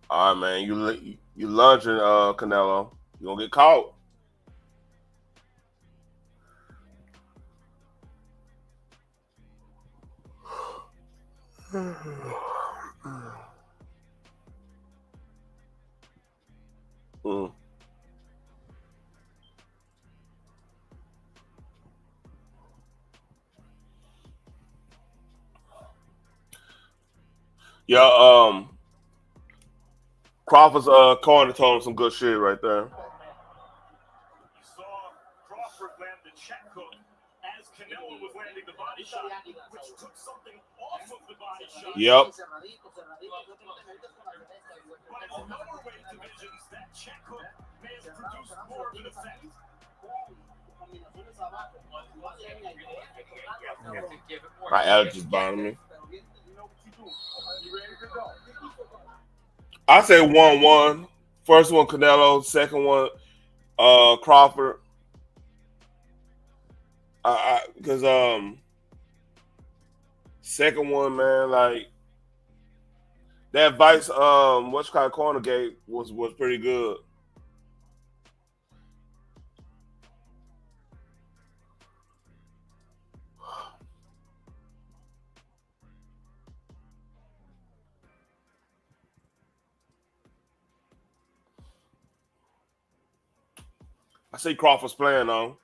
All right, man. You lunging, Canelo. You gonna get caught. Yeah, Crawford's corner told him some good shit right there. You saw Crawford land the check hook as Canelo was landing the body shot, which took something off of the body shot. Yep. But another way to this My allergies bother me. I say 1-1. First one Canelo, second one Crawford. Because second one, man, like that Vice what's kind of corner gate was pretty good. I see Crawford's playing on.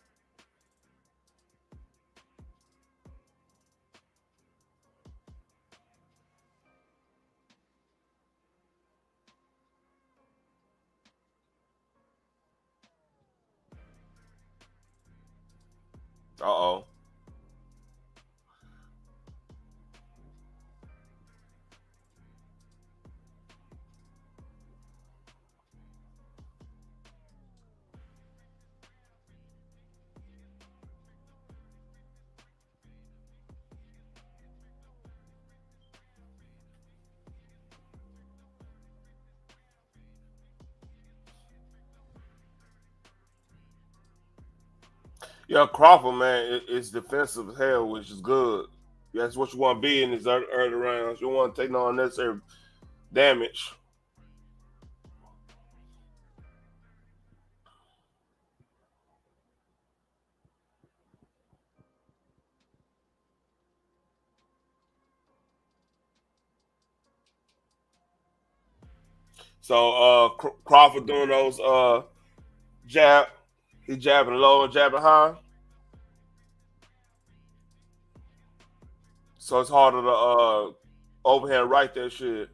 Uh-oh. Yeah, Crawford, man, is defensive as hell, which is good. That's what you want to be in these early rounds. You don't want to take no unnecessary damage. So Crawford doing those jab, he jabbing low and jabbing high. So it's harder to overhand right that shit.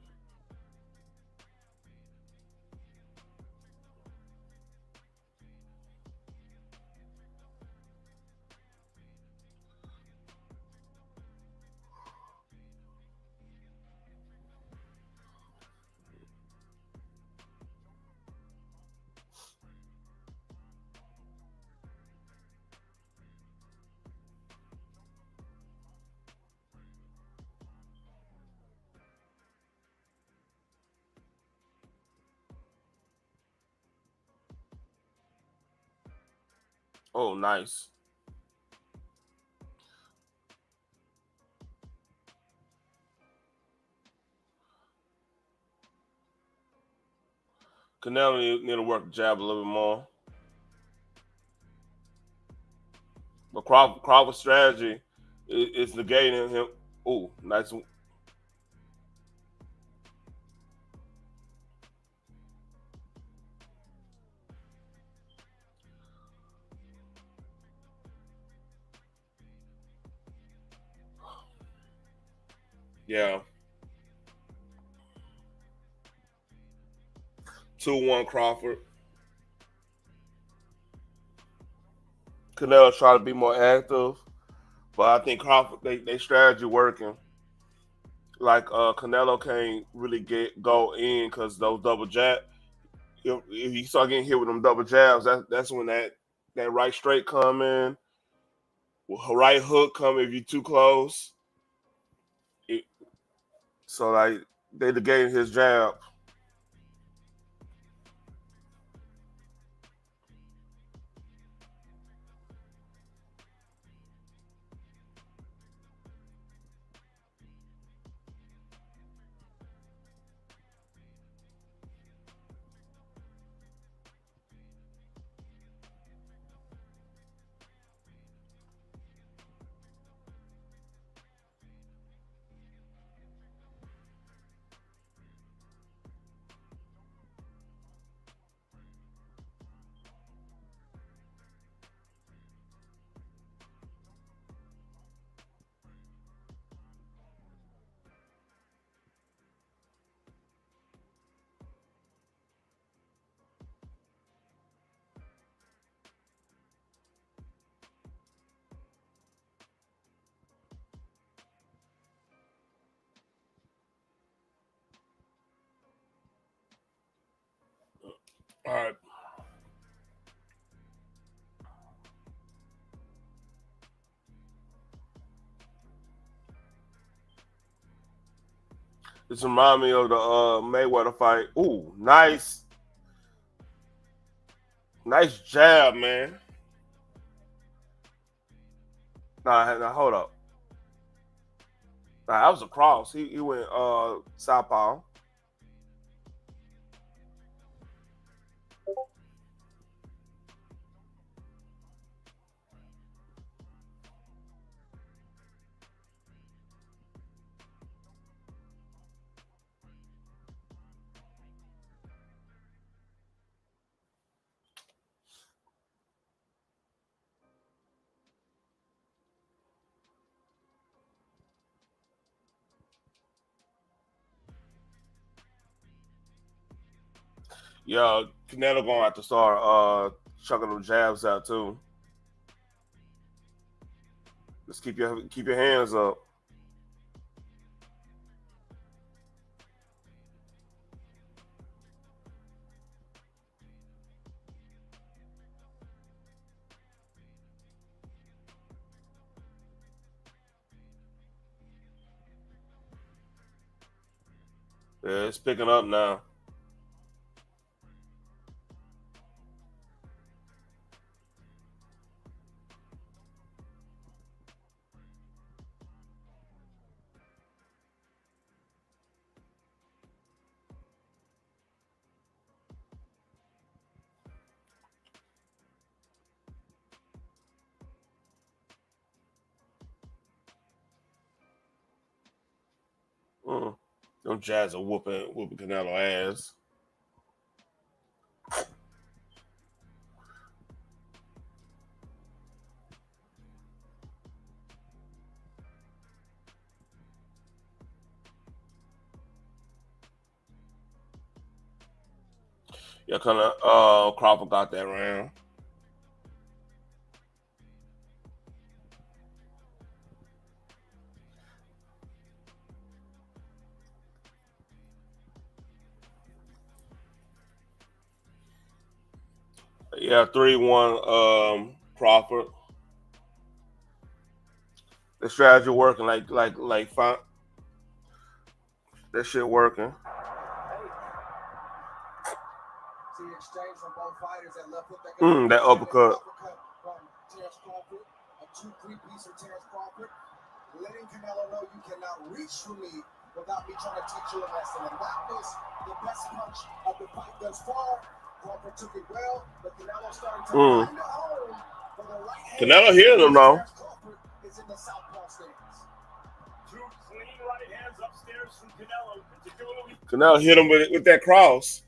Oh, nice. Canelo need to work the jab a little bit more. But Crawford's strategy is negating him. Oh, nice. Yeah. 2-1 Crawford. Canelo try to be more active, but I think Crawford they strategy working. Like Canelo can't really go in because those double jab. If you start getting hit with them double jabs, that's when that right straight come in, right hook come if you're too close. So like they negated his jab. All right. This reminds me of the Mayweather fight. Ooh, nice jab, man. Nah, hold up. Nah, that was a cross. He went southpaw. Yeah, Canelo gonna have to start chucking them jabs out too. Just keep your hands up. Yeah, it's picking up now. Them jabs are whooping Canelo ass. Yeah, kind of. Crawford got that round. Yeah, 3-1. Crawford. The strategy working like fine. That shit working. That uppercut. Crawford, a 2-3-piece of Terrence Crawford, letting Canelo know you cannot reach for me without me trying to teach you a lesson. And that was the best punch of the fight thus far. Crawford took it well, but Canelo started to find a home for the right hand. Canelo hitting him though. Crawford is in the southpaw stance. Two clean right hands upstairs from Canelo, particularly. Canelo hit him with that cross.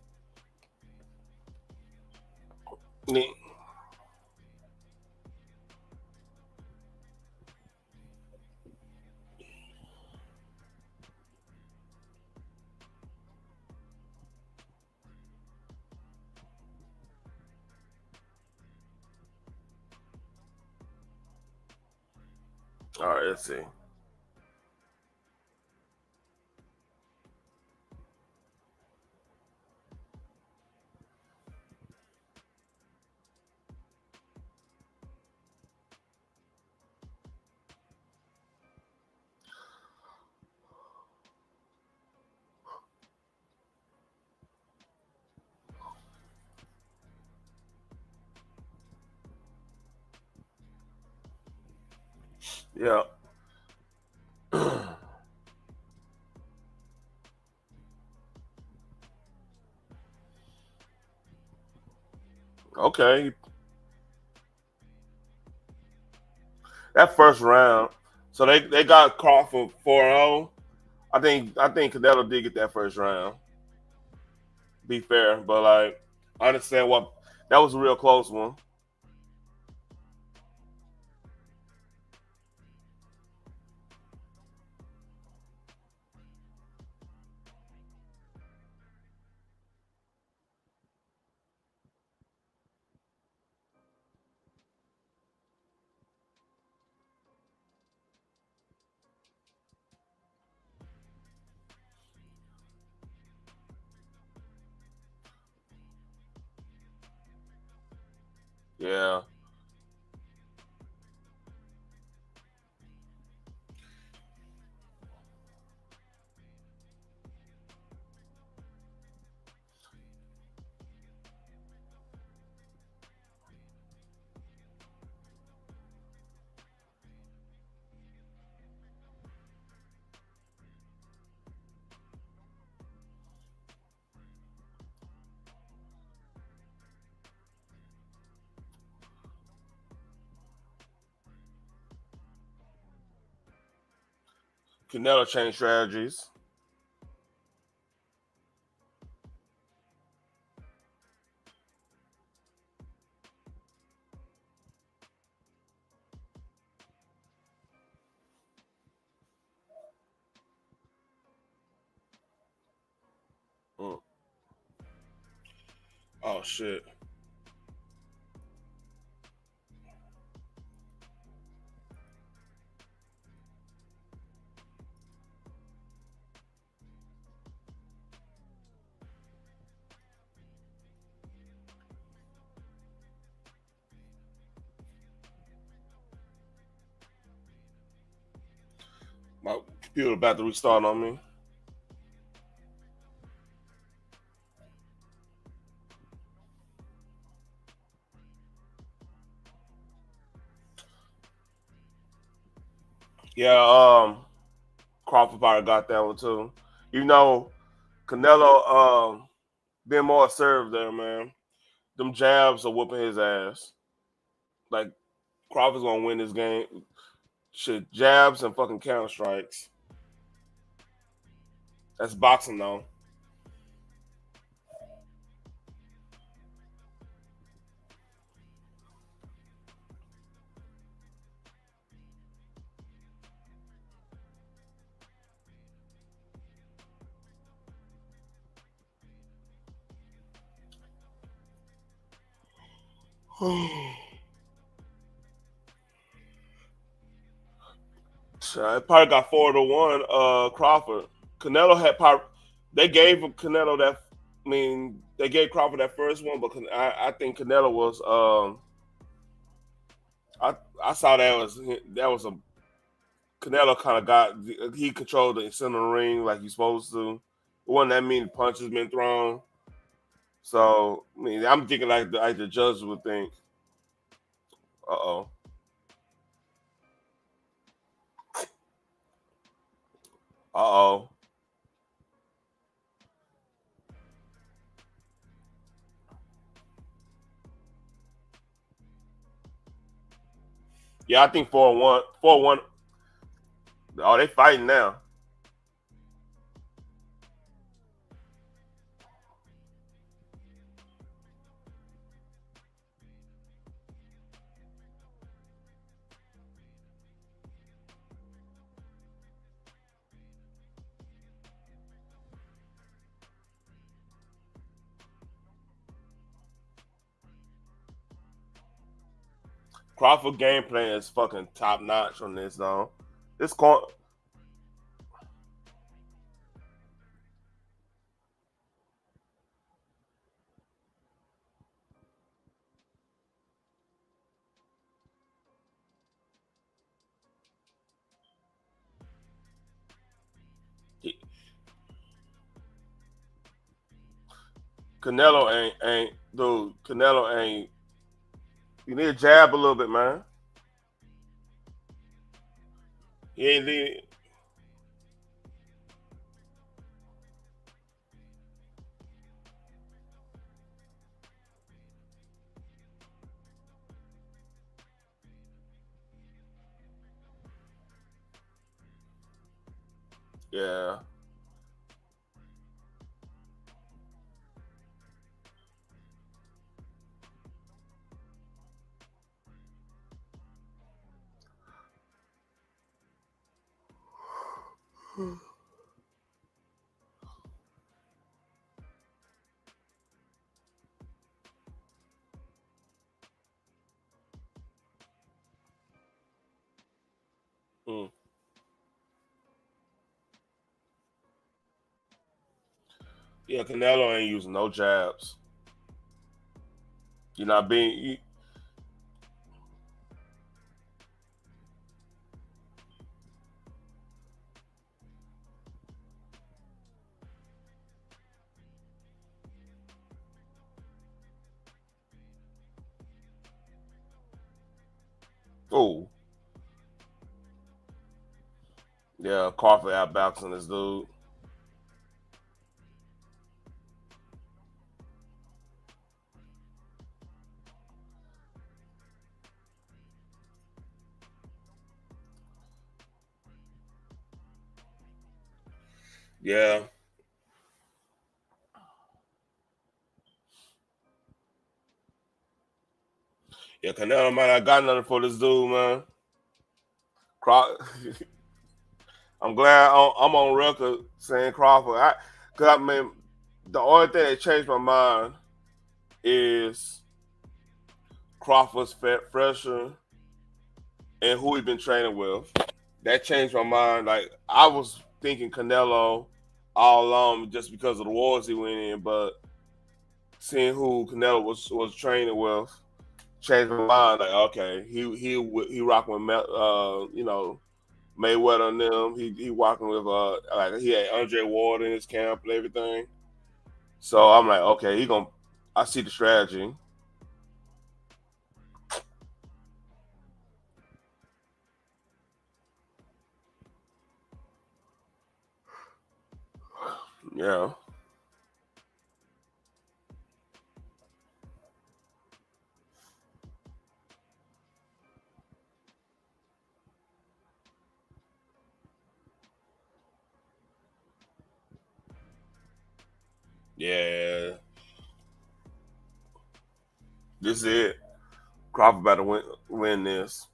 All right, let's see. Yeah. Okay. That first round. So they got Crawford 4-0. I think Canelo did get that first round. Be fair, but like I understand what that was a real close one. Yeah. Canelo changed strategies. Oh shit. My computer about to restart on me. Yeah, Crawford probably got that one too. You know, Canelo being more assertive there, man. Them jabs are whooping his ass. Like Crawford's gonna win this game. Shit, jabs and fucking counter strikes. That's boxing though. It probably got 4-1. Crawford, Canelo had probably. They gave Canelo that. I mean, they gave Crawford that first one, but I think Canelo was. I saw that was a Canelo kind of he controlled the center of the ring like he's supposed to. It wasn't that many punches been thrown. So I mean, I'm thinking like the judge would think. Uh oh. Yeah, I think 4-1. 4-1. Oh, they fighting now. Crawford game plan is fucking top notch on this though. This corner. Canelo ain't dude. Canelo ain't. You need to jab a little bit, man. He ain't leading. Yeah. Yeah, Canelo ain't using no jabs. You're not being. Oh. Yeah, Crawford outboxing this dude. Yeah. Yeah, Canelo might not got nothing for this dude, man. I'm glad I'm on record saying Crawford. Cause I mean, the only thing that changed my mind is Crawford's fresher and who he been training with. That changed my mind. Like I was thinking Canelo all along just because of the wars he went in, but seeing who Canelo was training with changed my mind. Like okay, he rocking with Mayweather and them. He walking with like he had Andre Ward in his camp and everything. So I'm like, okay, I see the strategy. Yeah. Yeah. This is it. Crawford about to win this.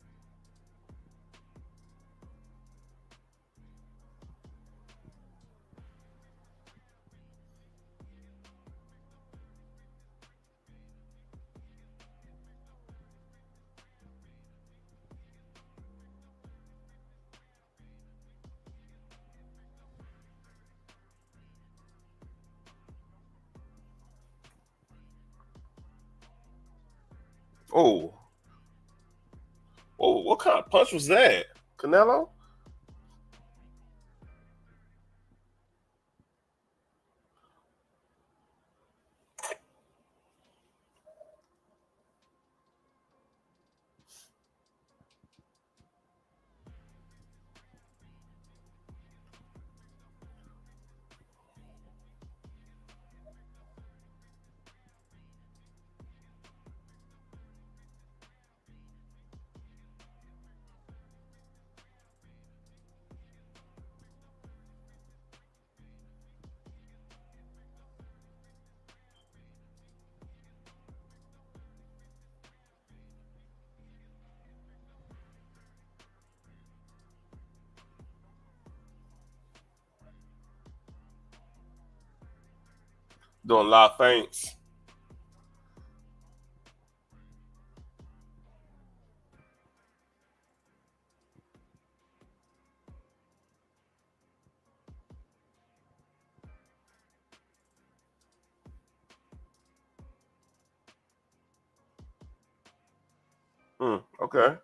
Oh. Oh, what kind of punch was that? Canelo? Doing a lot of feints. Okay.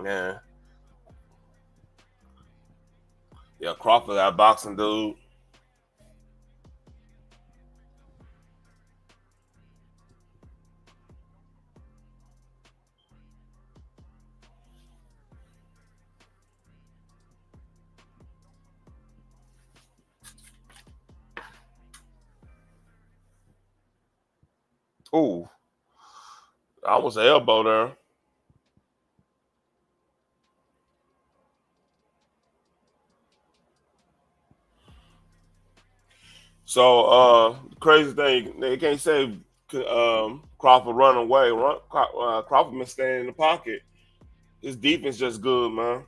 Yeah. Yeah, Crawford got boxing dude. Ooh. I was an elbow there. So the crazy thing, they can't say Crawford run away. Crawford been staying in the pocket. His defense just good, man.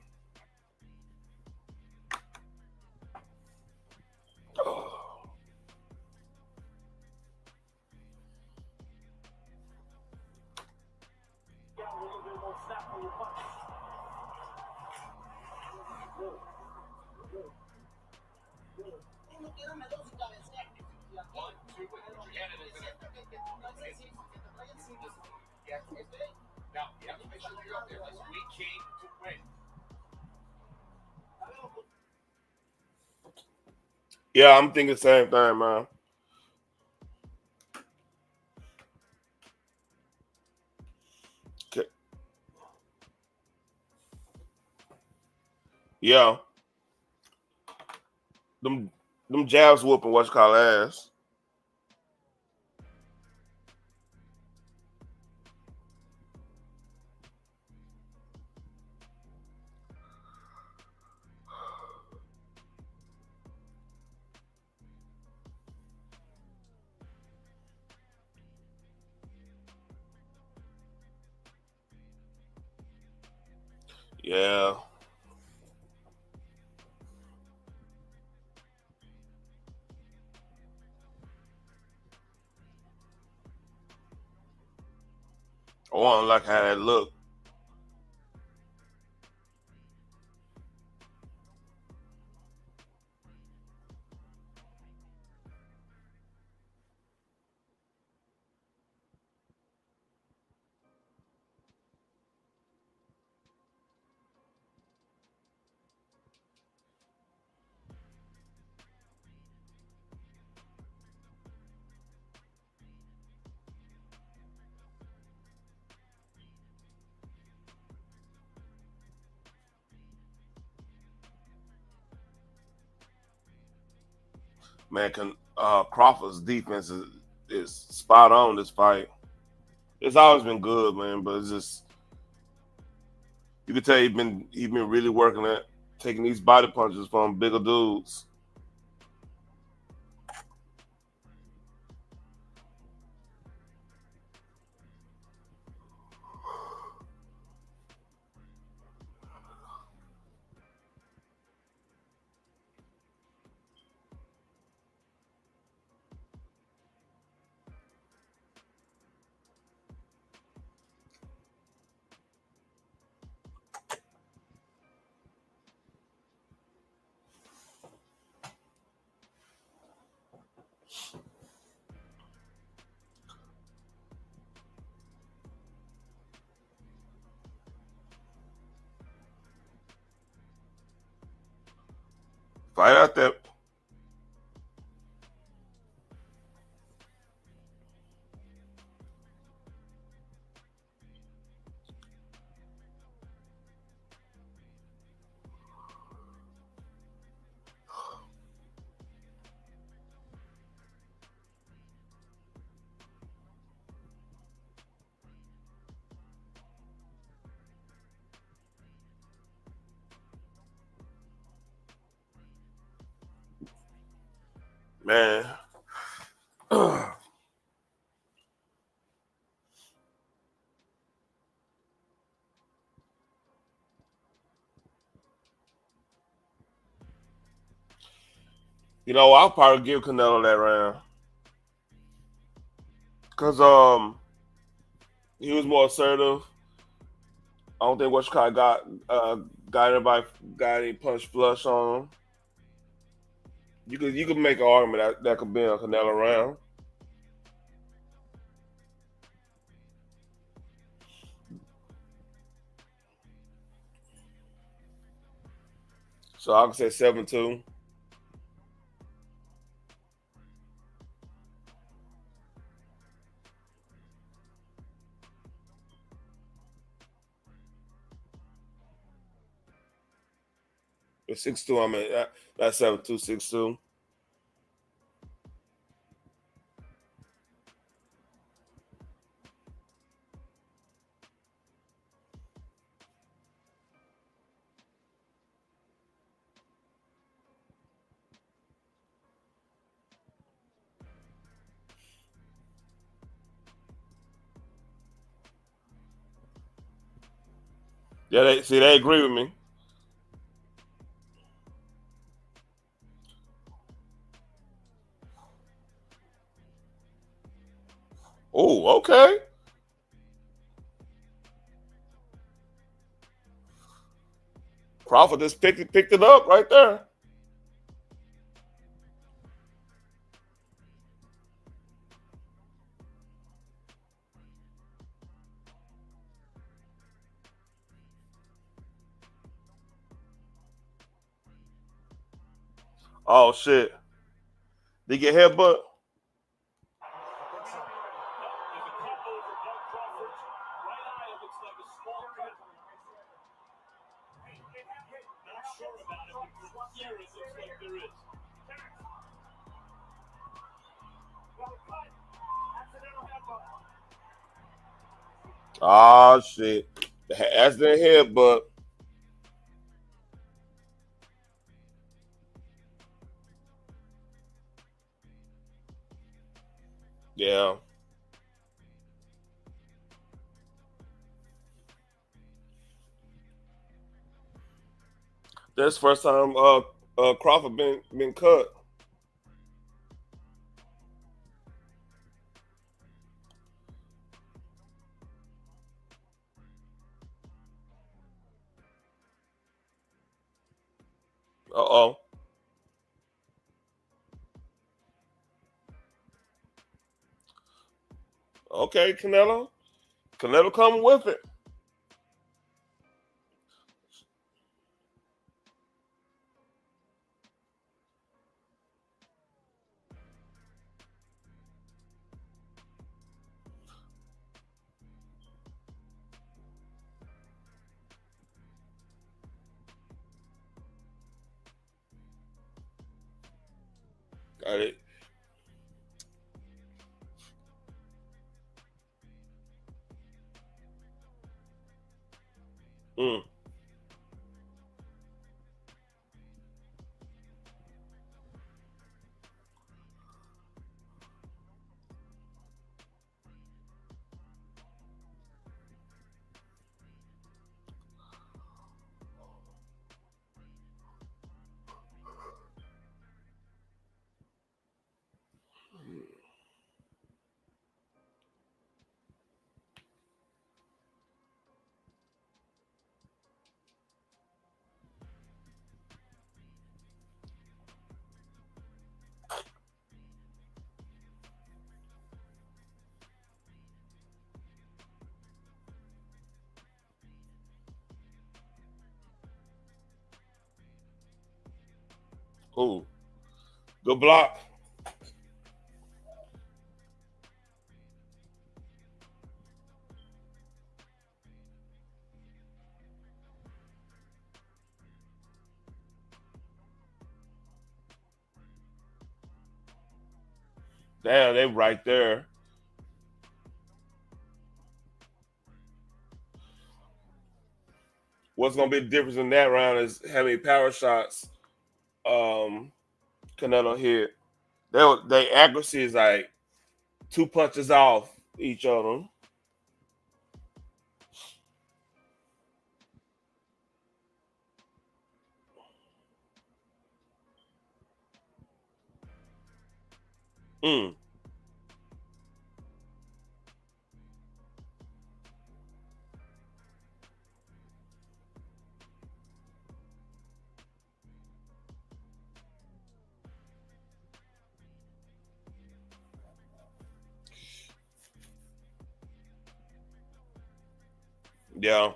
Yeah, I'm thinking the same thing, man. Okay. Yeah. Them jabs whooping what you call ass. Yeah. I want to like how that look. Man, Crawford's defense is spot on this fight. It's always been good, man, but it's just you can tell he's been really working at taking these body punches from bigger dudes. Fight out there. Man. You know, I'll probably give Canelo that round. Cause he was more assertive. I don't think Washkai got any punch flush on him. You could make an argument that could be a Canelo round. So I can say 7-2. It's 6-2. I mean that's 7-2, 6-2. Yeah, they agree with me. Oh, okay. Crawford just picked it up right there. Oh shit! Did he get headbutt? Oh shit! Accident headbutt. Yeah. That's the first time Crawford been cut. Uh-oh. Okay, Canelo. Canelo coming with it. Got it. Mm. Ooh. Good block. Damn, they right there. What's gonna be the difference in that round is how many power shots Canelo hit. Their accuracy is like 2 punches off each of them. Mm. Yeah.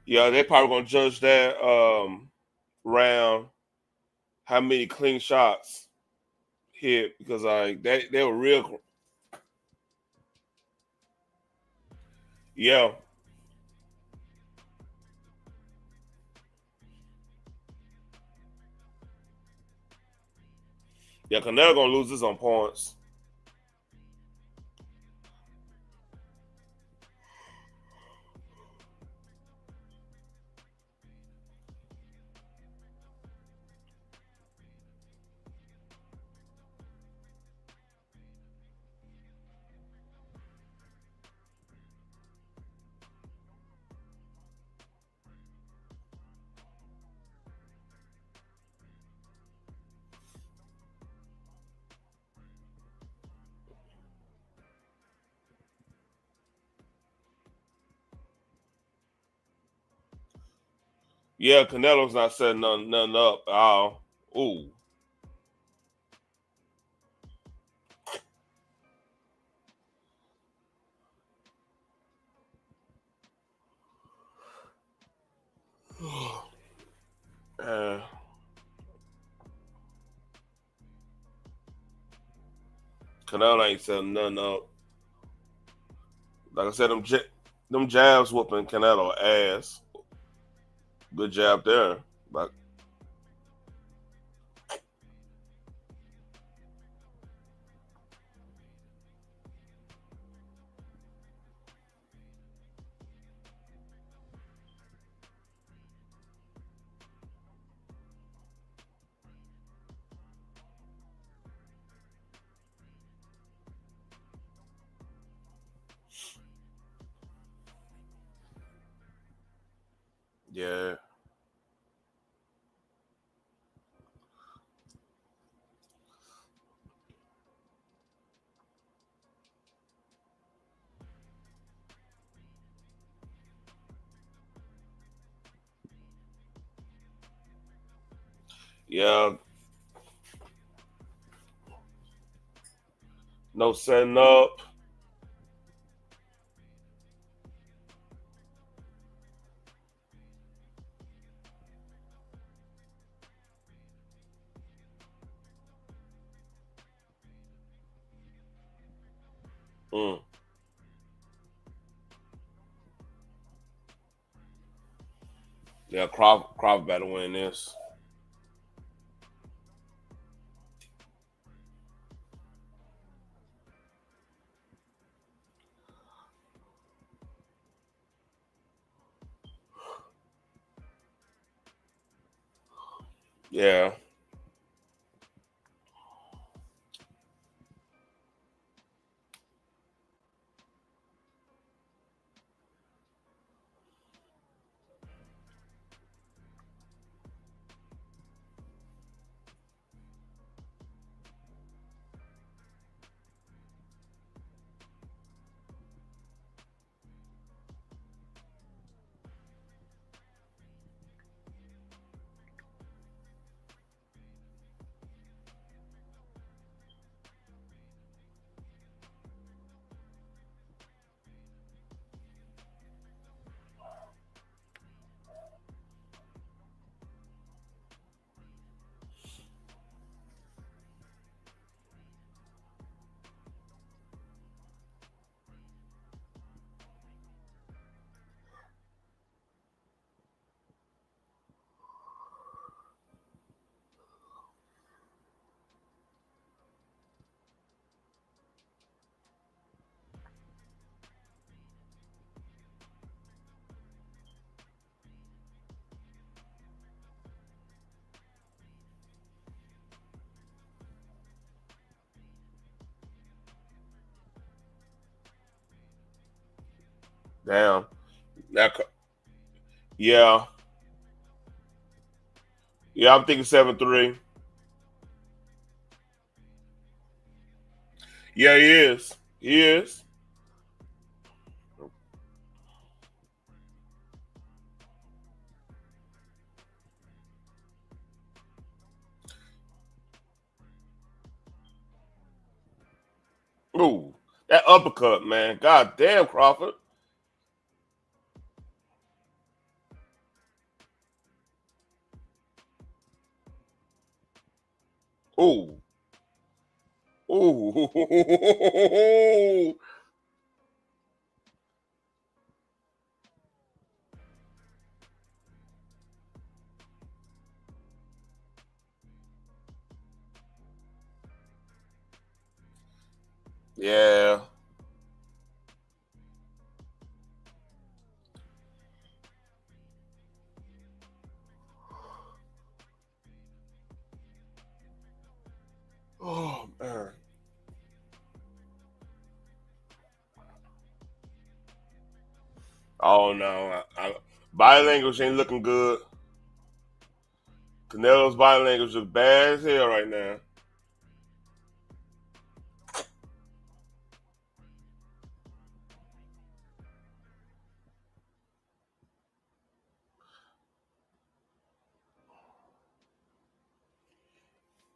Yeah, they probably gonna judge that round how many clean shots hit because like they were real. Yeah. Yeah, Canelo gonna lose this on points. Yeah, Canelo's not setting nothing up at all. Ooh. Canelo ain't setting nothing up. Like I said, them jabs whooping Canelo ass. Good jab there. But yeah. Yeah. No setting up. Yeah, Crawford better win this. Yeah. Damn. Yeah. Yeah, I'm thinking 7-3. Yeah, he is. He is. Ooh, that uppercut, man. God damn, Crawford. Ooh. Ooh. Yeah. Oh, man. Oh, no. Body language ain't looking good. Canelo's body language is bad as hell right now.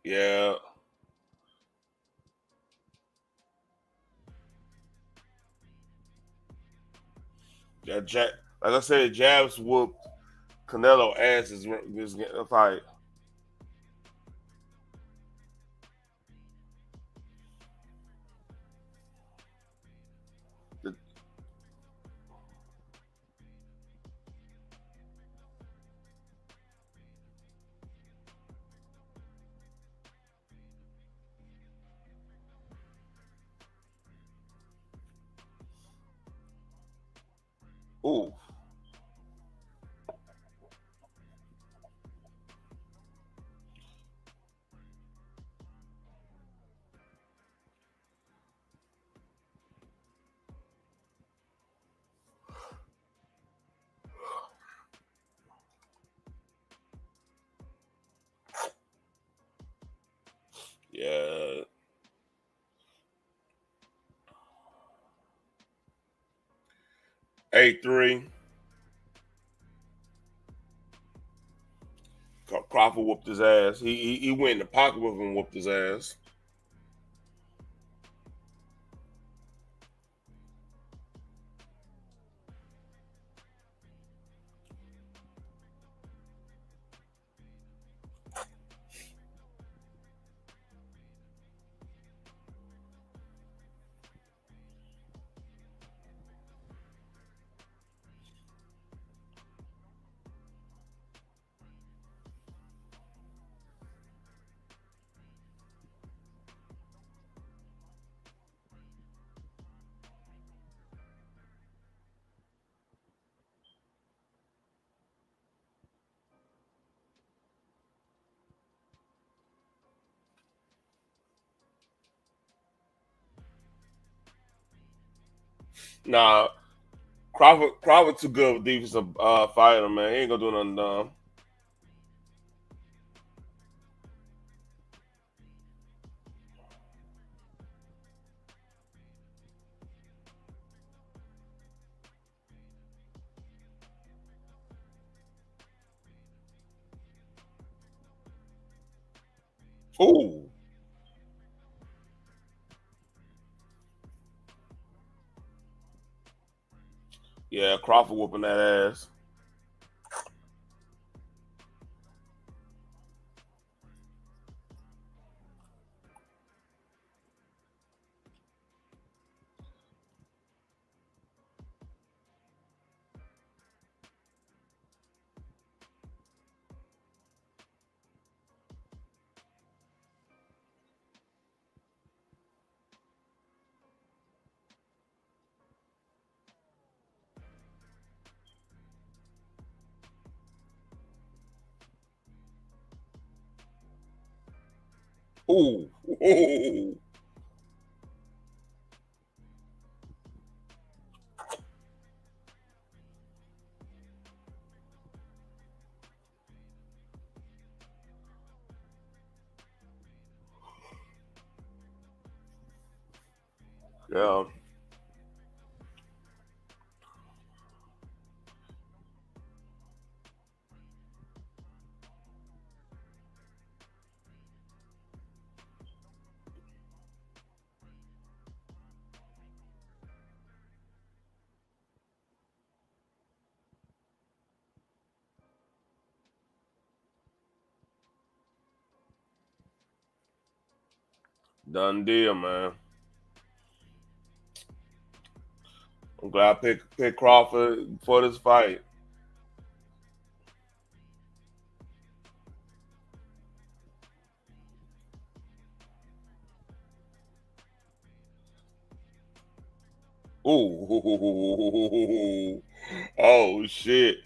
Yeah. Like I said, jabs whooped Canelo ass is getting a fight. Ooh. Yeah. A3. Crawford whooped his ass. He went in the pocket with him and whooped his ass. Nah, Crawford too good with defensive fighter, man. He ain't gonna do nothing dumb. Ooh. Yeah, Crawford whooping that ass. Ooh. Ooh. Yeah. Done deal, man. I'm glad I picked Crawford for this fight. Ooh. Oh shit.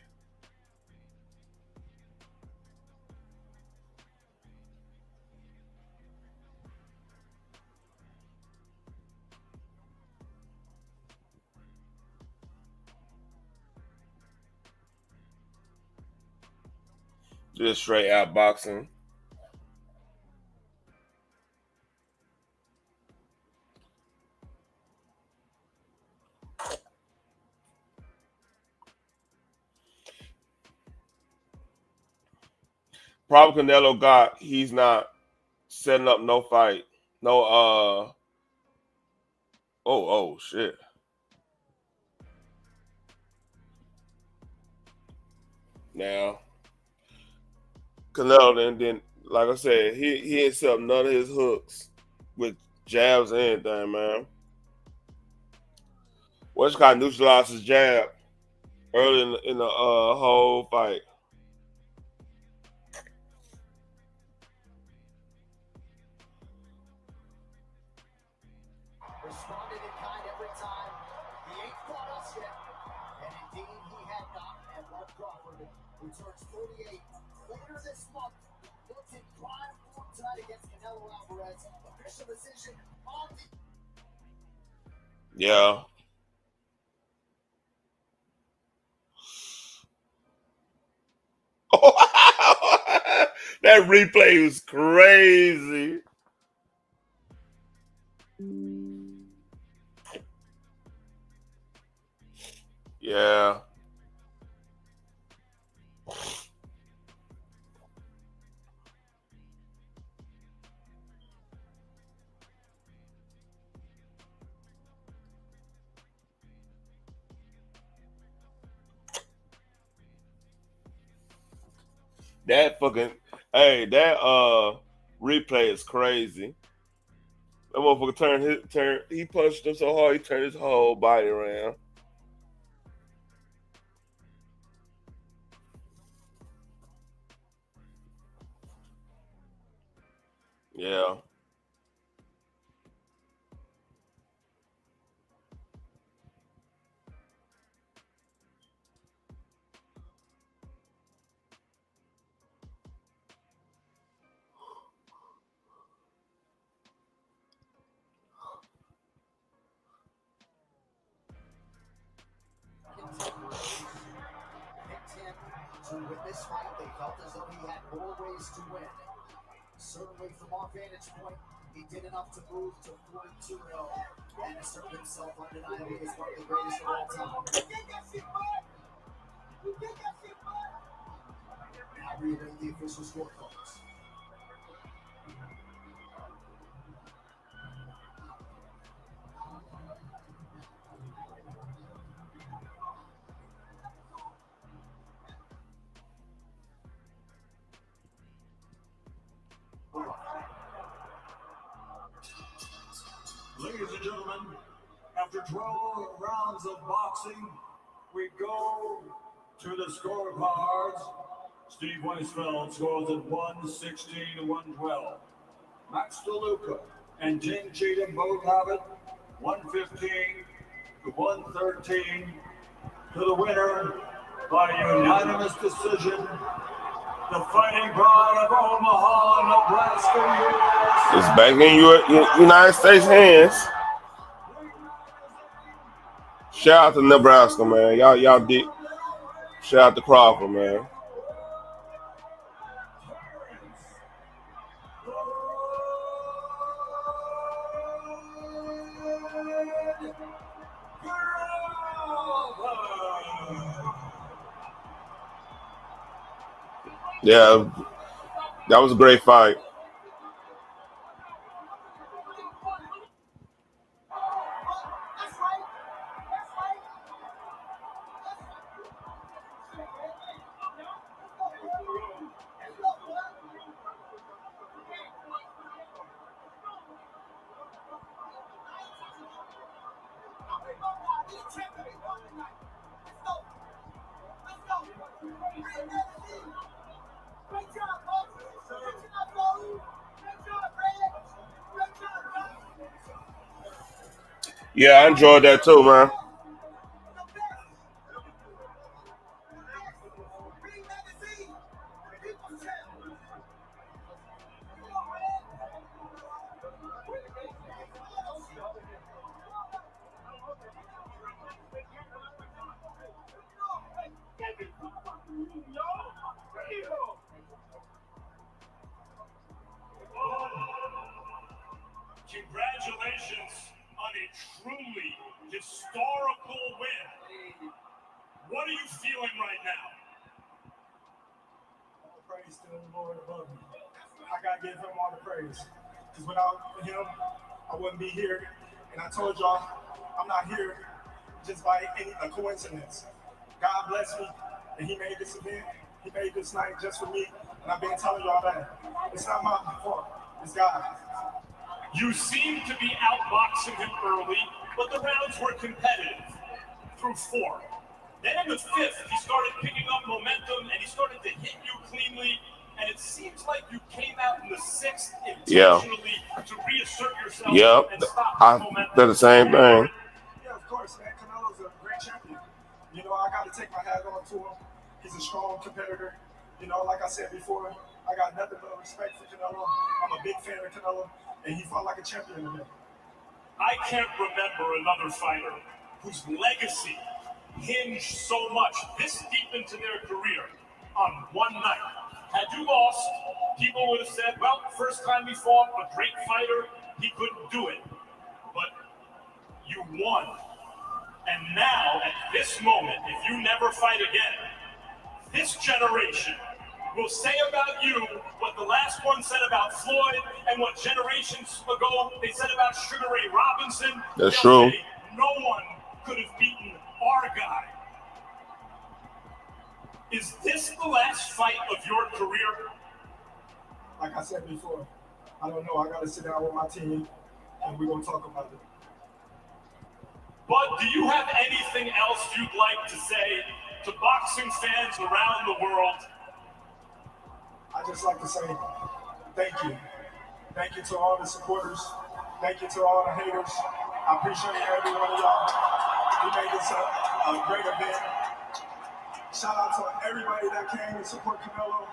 Just straight out boxing. Problem Canelo got, he's not setting up no fight. No, oh, shit. Now, Canelo then, like I said, he ain't set up none of his hooks with jabs or anything, man. What's kind of neutralized his jab early in the whole fight. Responded in kind every time. He ain't fought us yet. And indeed, he had not. And Mark Crawford, who turns 38 later this month, looks in prime form tonight against Canelo Alvarez. Official decision on the. Yeah. That replay was crazy. Yeah. That fucking that replay is crazy. That motherfucker he punched him so hard he turned his whole body around. Yeah. Picked him to win this fight. They felt as though he had more ways to win. Certainly, from our vantage point, he did enough to move to 42-0 and assert himself undeniably as one of the greatest of all time. Now reading the official scorecards. Ladies and gentlemen, after 12 rounds of boxing, we go to the scorecards. Steve Weisfeld scores at 116-112. Max DeLuca and Tim Cheatham both have it 115-113 to the winner by unanimous decision. The Fighting Pride of Omaha, Nebraska, USA. It's back in United States hands. Shout out to Nebraska, man. Y'all did. Shout out to Crawford, man. Yeah, that was a great fight. Yeah, I enjoyed that too, man. Congratulations on a truly historic give him all the praise. Because without him, I wouldn't be here. And I told y'all, I'm not here just by a coincidence. God bless me, and he made this event. He made this night just for me, and I've been telling y'all that. It's not my fault, it's God. You seem to be outboxing him early, but the rounds were competitive through 4. Then in the 5th, he started picking up momentum, and he started to hit you cleanly, and it seems like you came out in the 6th intentionally to reassert yourself and stop I momentum. did the same thing. Yeah, of course, man. Canelo's a great champion. You know, I got to take my hat on to him. He's a strong competitor. You know, like I said before, I got nothing but respect for Canelo. I'm a big fan of Canelo, and he fought like a champion today. I can't remember another fighter whose legacy hinged so much this deep into their career on one night. Had you lost, people would have said, well, first time he fought, a great fighter, he couldn't do it. But you won. And now, at this moment, if you never fight again, this generation will say about you what the last one said about Floyd and what generations ago they said about Sugar Ray Robinson. That's They'll true. say, no one could have beaten our guy. Is this the last fight of your career? Like I said before, I don't know. I got to sit down with my team, and we're going to talk about it. But do you have anything else you'd like to say to boxing fans around the world? I just like to say thank you. Thank you to all the supporters. Thank you to all the haters. I appreciate every one of y'all. We made this a great event. Shout out to everybody that came to support Canelo.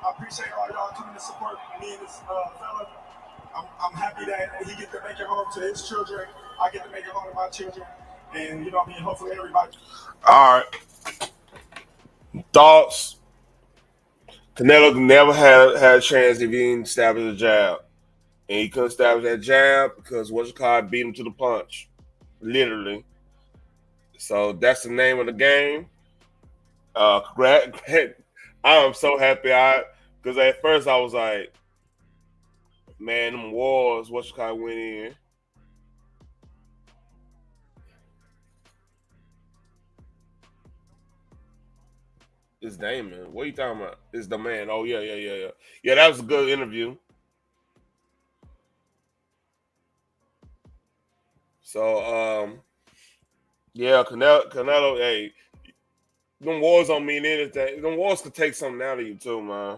I appreciate all y'all coming to support me and this fella. I'm happy that he get to make it home to his children. I get to make it home to my children. And, you know what I mean, hopefully everybody. All right. Thoughts? Canelo never had a chance if he didn't establish a jab. And he couldn't establish that jab because Washington beat him to the punch. Literally. So that's the name of the game. I am so happy. Because at first I was like, man, them wars, Washington went in. It's Damon. What are you talking about? It's the man. Oh, yeah. Yeah, that was a good interview. So, yeah, Canelo, hey, them wars don't mean anything. Them wars could take something out of you too, man.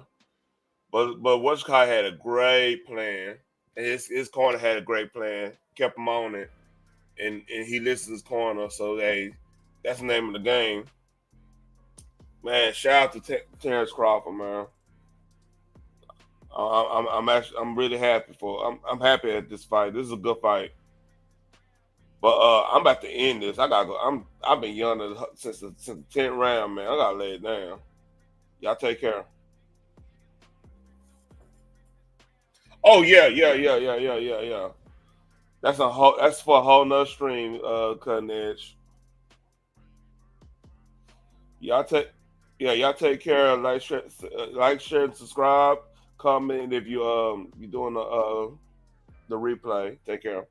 But Washington had a great plan. And his corner had a great plan. Kept him on it. And he listened to his corner. So, hey, that's the name of the game. Man, shout out to Terrence Crawford, man. I'm really happy I'm happy at this fight. This is a good fight. But I'm about to end this. I gotta go. I've been yelling since the 10th round, man. I gotta lay it down. Y'all take care. Oh yeah. That's for a whole nother stream, Cutting Edge. Y'all take care. Like, share, and subscribe. Comment if you're doing the replay. Take care.